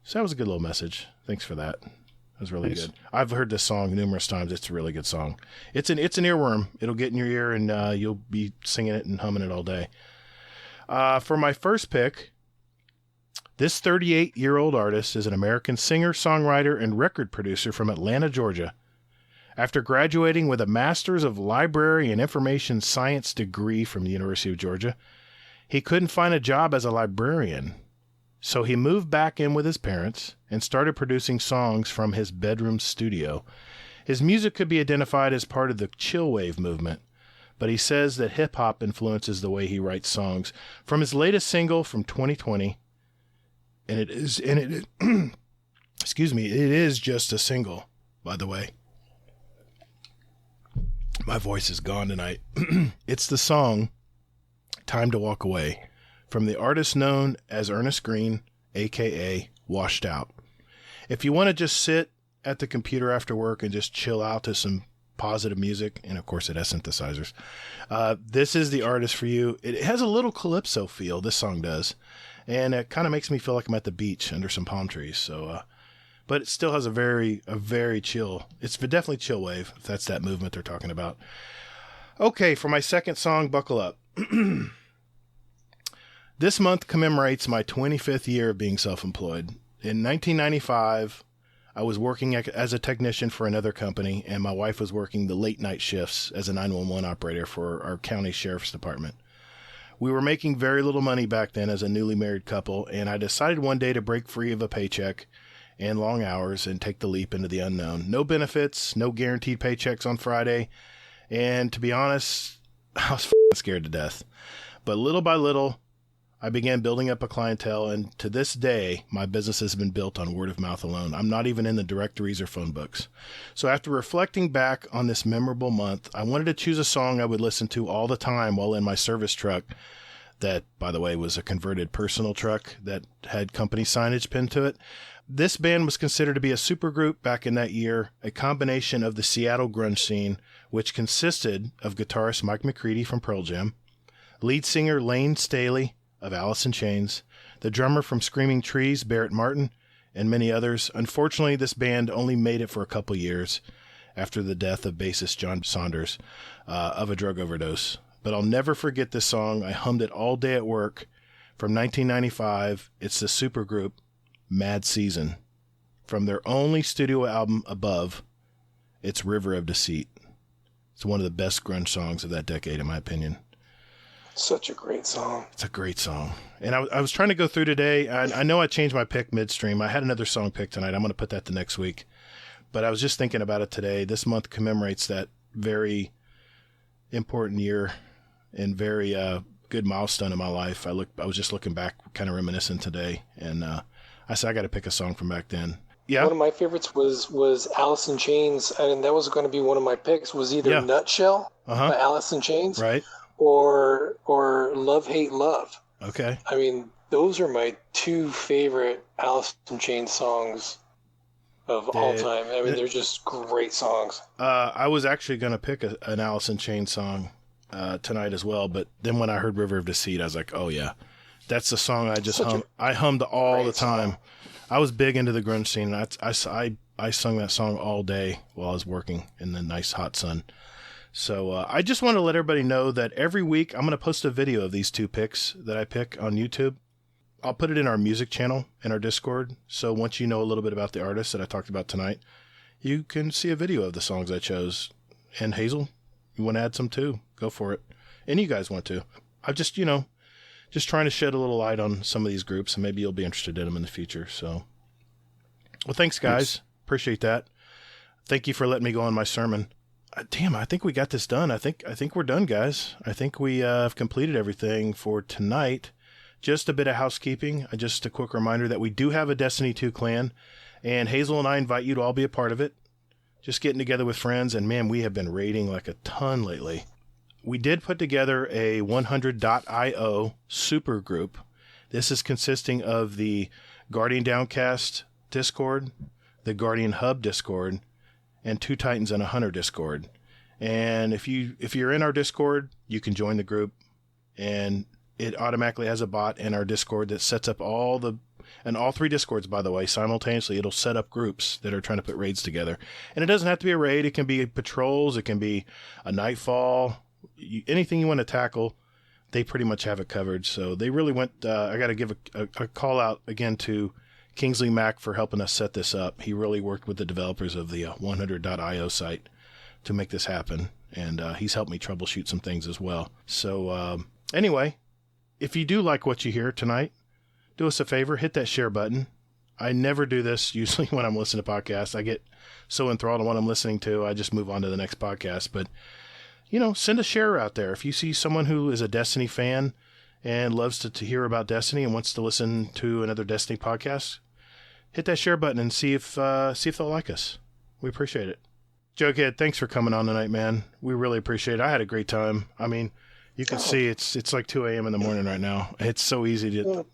So that was a good little message. Thanks for that. That was really good. I've heard this song numerous times. It's a really good song. It's an earworm. It'll get in your ear, and you'll be singing it and humming it all day. For my first pick, this 38-year-old artist is an American singer, songwriter, and record producer from Atlanta, Georgia. After graduating with a Master's of Library and Information Science degree from the University of Georgia, he couldn't find a job as a librarian. So he moved back in with his parents and started producing songs from his bedroom studio. His music could be identified as part of the chill wave movement, but he says that hip-hop influences the way he writes songs. From his latest single from 2020, excuse me, it is just a single, by the way. My voice is gone tonight. It's the song Time to Walk Away from the artist known as Ernest Green, a.k.a. Washed Out. If you want to just sit at the computer after work and just chill out to some positive music, and of course it has synthesizers, this is the artist for you. It has a little calypso feel, this song does, and it kind of makes me feel like I'm at the beach under some palm trees. So, but it still has a very chill, it's definitely chill wave, if that's that movement they're talking about. Okay, for my second song, buckle up. This month commemorates my 25th year of being self-employed. In 1995, I was working as a technician for another company, and my wife was working the late night shifts as a 911 operator for our county sheriff's department. We were making very little money back then as a newly married couple, and I decided one day to break free of a paycheck and long hours and take the leap into the unknown. No benefits, no guaranteed paychecks on Friday, and to be honest, I was scared to death. But little by little, I began building up a clientele, and to this day, my business has been built on word of mouth alone. I'm not even in the directories or phone books. So after reflecting back on this memorable month, I wanted to choose a song I would listen to all the time while in my service truck that, by the way, was a converted personal truck that had company signage pinned to it. This band was considered to be a supergroup back in that year, a combination of the Seattle grunge scene, which consisted of guitarist Mike McCready from Pearl Jam, lead singer Lane Staley of Alice in Chains, the drummer from Screaming Trees, Barrett Martin, and many others. Unfortunately, this band only made it for a couple years after the death of bassist John Saunders of a drug overdose. But I'll never forget this song. I hummed it all day at work. From 1995, it's the supergroup Mad Season. From their only studio album, Above, it's River of Deceit. It's one of the best grunge songs of that decade, in my opinion. Such a great song. It's a great song. And I was trying to go through today. I know I changed my pick midstream. I had another song picked tonight. I'm going to put that the next week. But I was just thinking about it today. This month commemorates that very important year and very good milestone in my life. I was just looking back, kind of reminiscing today. And I said, I got to pick a song from back then. Yeah. One of my favorites was Alice in Chains. And that was going to be one of my picks, was either Nutshell by Alice in Chains. Right. Or Love, Hate, Love. Okay. I mean, those are my two favorite Alice in Chains songs of all time. I mean, they're just great songs. I was actually going to pick an Alice in Chains song tonight as well, but then when I heard River of Deceit, I was like, oh yeah, that's the song I just hummed all the time. Song. I was big into the grunge scene, and I sung that song all day while I was working in the nice hot sun. So I just want to let everybody know that every week I'm going to post a video of these 2 picks that I pick on YouTube. I'll put it in our music channel in our Discord. So once you know a little bit about the artists that I talked about tonight, you can see a video of the songs I chose. And Hazel, you want to add some too? Go for it. And you guys want to. I'm just, just trying to shed a little light on some of these groups, and maybe you'll be interested in them in the future. So, well, thanks, guys. Appreciate that. Thank you for letting me go on my sermon. Damn, I think we got this done. I think we're done, guys. I think we have completed everything for tonight. Just a bit of housekeeping. Just a quick reminder that we do have a Destiny 2 clan, and Hazel and I invite you to all be a part of it. Just getting together with friends, and man, we have been raiding like a ton lately. We did put together a 100.io super group. This is consisting of the Guardian Downcast Discord, the Guardian Hub Discord, and 2 Titans and a Hunter Discord. And if you're in our Discord, you can join the group, and it automatically has a bot in our Discord that sets up all 3 Discords, by the way, simultaneously. It'll set up groups that are trying to put raids together. And it doesn't have to be a raid. It can be patrols. It can be a nightfall. Anything you want to tackle, they pretty much have it covered. So they really went, I got to give a call out again to Kingsley Mack for helping us set this up. He really worked with the developers of the 100.io site to make this happen. And he's helped me troubleshoot some things as well. So anyway, if you do like what you hear tonight, do us a favor, hit that share button. I never do this usually when I'm listening to podcasts. I get so enthralled in what I'm listening to, I just move on to the next podcast. But, send a share out there. If you see someone who is a Destiny fan and loves to hear about Destiny and wants to listen to another Destiny podcast, hit that share button and see if they'll like us. We appreciate it. Jughead, thanks for coming on tonight, man. We really appreciate it. I had a great time. I mean, you can see it's like 2 a.m. in the morning right now. It's so easy to,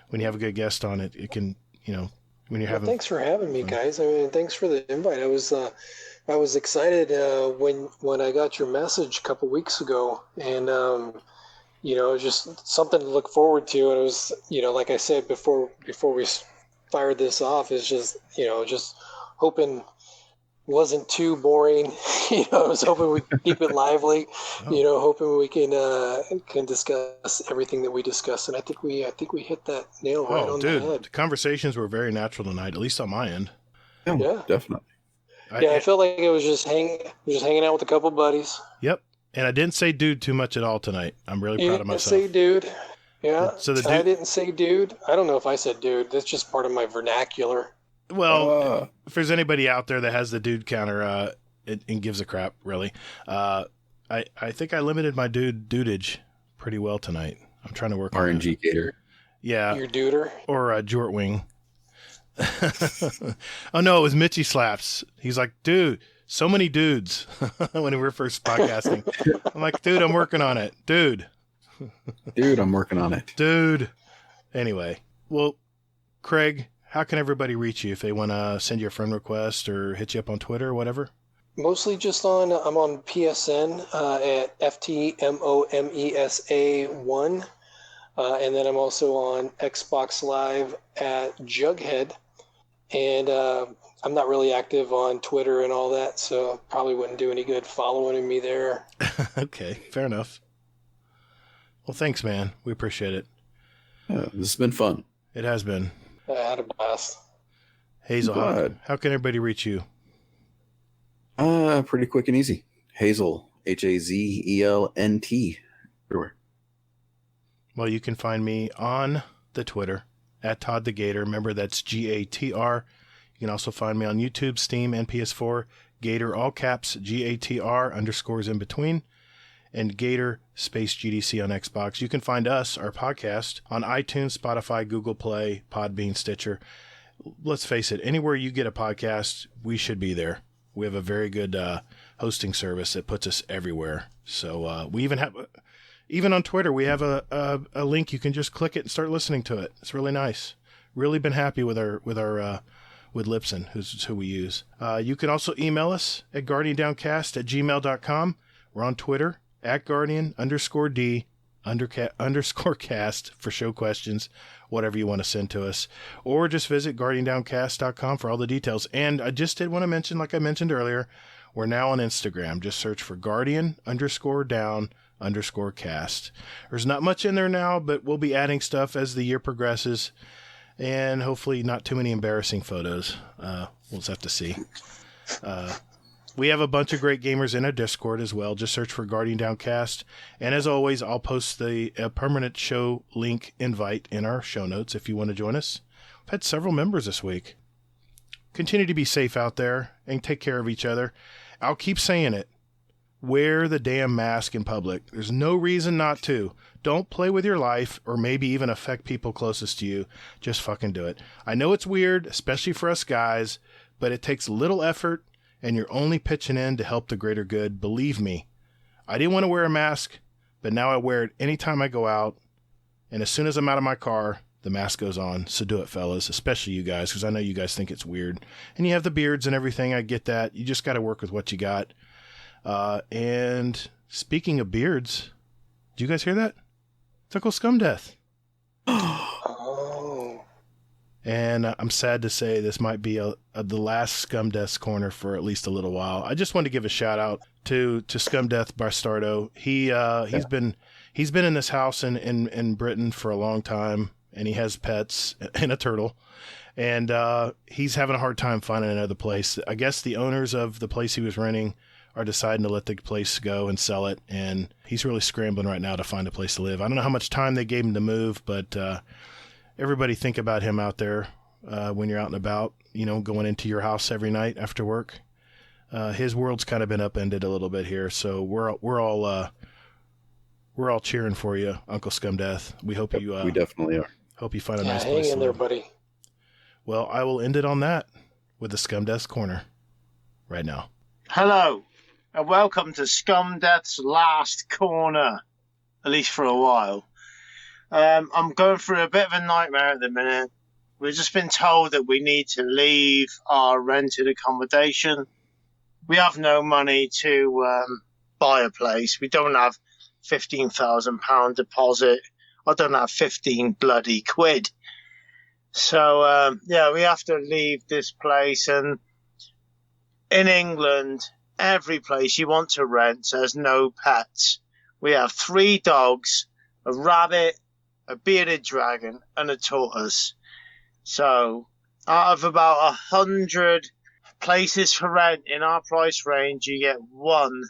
when you have a good guest on it, it can, when you're having. Thanks for having me, guys. I mean, thanks for the invite. I was excited when I got your message a couple weeks ago, and just something to look forward to. And it was, like I said before we fired this off, is just hoping it wasn't too boring. I was hoping we could keep it lively. Hoping we can discuss everything that we discussed, and I think we hit that nail right on the head. The conversations were very natural tonight, at least on my end. Yeah, definitely. I felt like it was just hanging out with a couple buddies. Yep, and I didn't say dude too much at all tonight. I'm really proud of myself. Say dude. Yeah. So I didn't say dude. I don't know if I said dude. That's just part of my vernacular. Well, if there's anybody out there that has the dude counter and gives a crap, really, I think I limited my dudage pretty well tonight. I'm trying to work on RNG Gator. Yeah. Your duder? Or Jortwing. Oh, no, it was Mitchy Slaps. He's like, dude, so many dudes when we were first podcasting. I'm like, dude, I'm working on it. Dude, I'm working on it. Dude. Anyway, well, Craig, how can everybody reach you if they want to send you a friend request or hit you up on Twitter or whatever? Mostly just I'm on PSN at FTMOMESA1. And then I'm also on Xbox Live at Jughead. And I'm not really active on Twitter and all that, so probably wouldn't do any good following me there. Okay, fair enough. Well, thanks, man. We appreciate it. Yeah, this has been fun. It has been. I had a blast. Hazel, how can everybody reach you? Pretty quick and easy. Hazel, HAZELNT, everywhere. Well, you can find me on the Twitter at Todd the Gator. Remember, that's GATR. You can also find me on YouTube, Steam, and PS4. Gator, all caps, GATR, underscores in between, and Gator space GDC on Xbox. You can find us, our podcast, on iTunes, Spotify, Google Play, Podbean, Stitcher. Let's face it, anywhere you get a podcast, we should be there. We have a very good hosting service that puts us everywhere. So we even have, even on Twitter, we have a link. You can just click it and start listening to it. It's really nice. Really been happy with Libsyn, who we use. You can also email us at guardiandowncast@gmail.com. We're on Twitter at Guardian_D_cast for show questions, whatever you want to send to us, or just visit guardiandowncast.com for all the details. And I just did want to mention, like I mentioned earlier, We're now on Instagram. Just search for Guardian_down_cast. There's not much in there now, but we'll be adding stuff as the year progresses. And hopefully not too many embarrassing photos. We'll just have to see. We have a bunch of great gamers in our Discord as well. Just search for Guardian Downcast. And as always, I'll post the permanent show link invite in our show notes if you want to join us. We've had several members this week. Continue to be safe out there and take care of each other. I'll keep saying it. Wear the damn mask in public. There's no reason not to. Don't play with your life or maybe even affect people closest to you. Just fucking do it. I know it's weird, especially for us guys, but it takes little effort and you're only pitching in to help the greater good. Believe me. I didn't want to wear a mask, but now I wear it anytime I go out. And as soon as I'm out of my car, the mask goes on. So do it, fellas, especially you guys, because I know you guys think it's weird. And you have the beards and everything. I get that. You just got to work with what you got. And speaking of beards, did you guys hear that? It's Uncle Scumdeath. Oh. And I'm sad to say this might be the last Scumdeath's Corner for at least a little while. I just wanted to give a shout out to Scumdeath Bastardo. He's been in this house in Britain for a long time, and he has pets and a turtle. And he's having a hard time finding another place. I guess the owners of the place he was renting are deciding to let the place go and sell it, and he's really scrambling right now to find a place to live. I don't know how much time they gave him to move, but everybody think about him out there when you're out and about, going into your house every night after work. His world's kind of been upended a little bit here, so we're all cheering for you, Uncle Scumdeath. We hope you we definitely are. Hope you find a nice place Hang to in there, live. buddy. Well, I will end it on that with the Scumdeath's Corner right now. Hello, and welcome to Scumdeath's Last Corner, at least for a while. I'm going through a bit of a nightmare at the minute. We've just been told that we need to leave our rented accommodation. We have no money to buy a place. We don't have £15,000 deposit. I don't have 15 bloody quid. So, we have to leave this place. And in England, every place you want to rent says no pets. We have 3 dogs, a rabbit, a bearded dragon, and a tortoise. So, out of about 100 places for rent in our price range, you get 1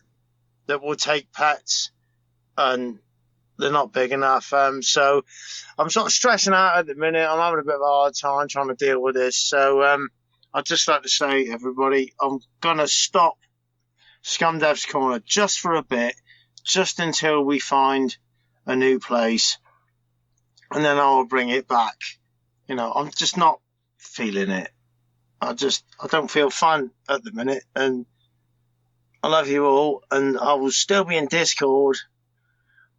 that will take pets, and they're not big enough. So, I'm sort of stressing out at the minute. I'm having a bit of a hard time trying to deal with this. So, I'd just like to say, everybody, I'm going to stop Scumdeath's Corner just for a bit, just until we find a new place, and then I'll bring it back. I'm just not feeling it. I don't feel fun at the minute, and I love you all, and I will still be in Discord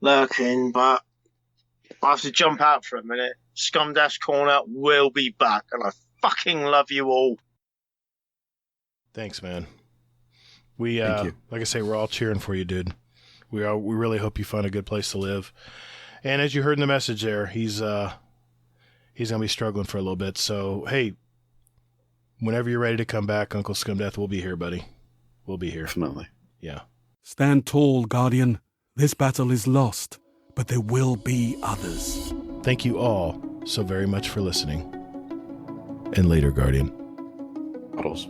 lurking, but I have to jump out for a minute. Scumdeath's Corner will be back, and I fucking love you all. Thanks, man. We, Thank you. like I say, we're all cheering for you, dude. We really hope you find a good place to live. And as you heard in the message there, he's going to be struggling for a little bit. So, hey, whenever you're ready to come back, Uncle Scumdeath, we'll be here, buddy. We'll be here. Definitely. Yeah. Stand tall, Guardian. This battle is lost, but there will be others. Thank you all so very much for listening. And later, Guardian. Bottles.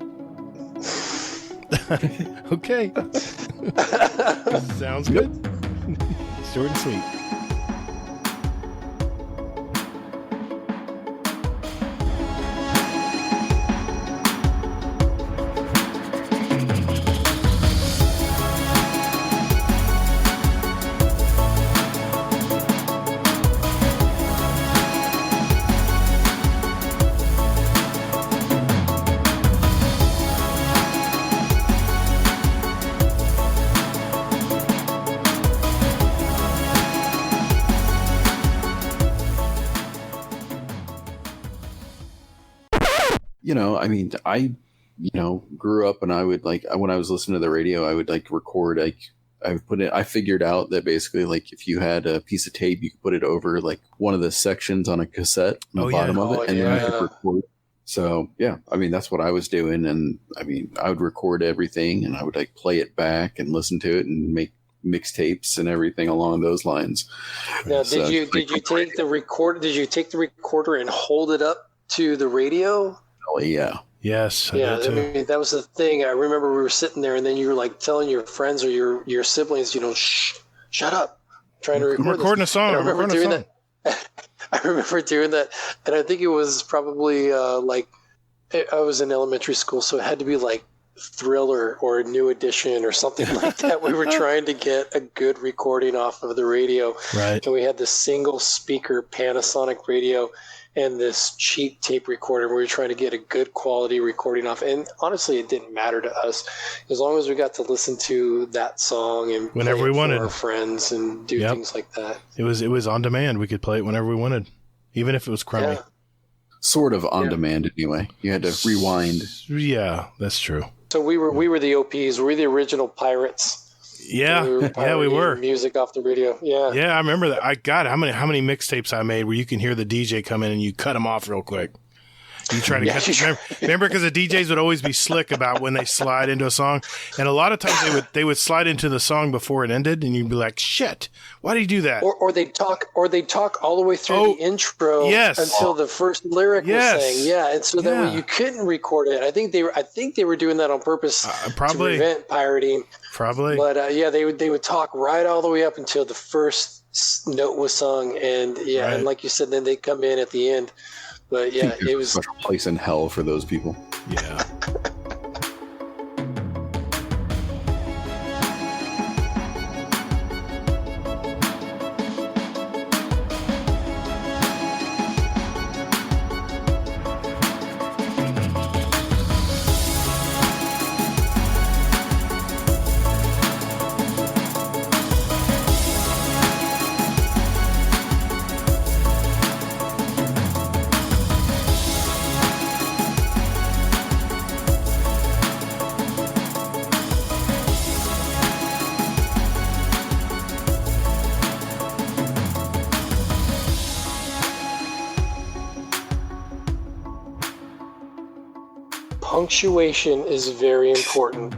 Okay. Sounds good. Short and sweet. I grew up and I would when I was listening to the radio, I would record, I figured out that basically if you had a piece of tape, you could put it over one of the sections on a cassette on the bottom of it, and then you could record. So yeah, I mean, that's what I was doing. And I mean, I would record everything and I would like play it back and listen to it and make mixtapes and everything along those lines. Now, So, did you take the recorder? Did you take the recorder and hold it up to the radio? yeah. Yes. Yeah, I mean, that was the thing. I remember we were sitting there, and then you were like telling your friends or your siblings, shut up, I'm trying to record. I'm recording a song. I remember doing that. I remember doing that, and I think it was probably I was in elementary school, so it had to be like Thriller or New Edition or something like that. We were trying to get a good recording off of the radio, Right. and we had this single speaker Panasonic radio and this cheap tape recorder. We were trying to get a good quality recording off, and honestly, it didn't matter to us as long as we got to listen to that song and Whenever play it we wanted. for our friends and do things like that. It was on demand. We could play it whenever we wanted, even if it was crummy. Yeah. Sort of on demand anyway. You had to rewind. Yeah, that's true. So we were the OPs. We were the original pirates. Yeah, we were. Music off the radio. Yeah. Yeah, I remember that. How many mixtapes I made where you can hear the DJ come in and you cut them off real quick. You try to remember because the DJs would always be slick about when they slide into a song, and a lot of times they would slide into the song before it ended, and you'd be like, "Shit, why do you do that?" Or they'd talk all the way through the intro until the first lyric was saying, and so that way you couldn't record it. I think they were doing that on purpose to prevent pirating. Probably, but they would talk right all the way up until the first note was sung, and and like you said, then they'd come in at the end. But yeah, it was a place in hell for those people. Yeah. punctuation is very important.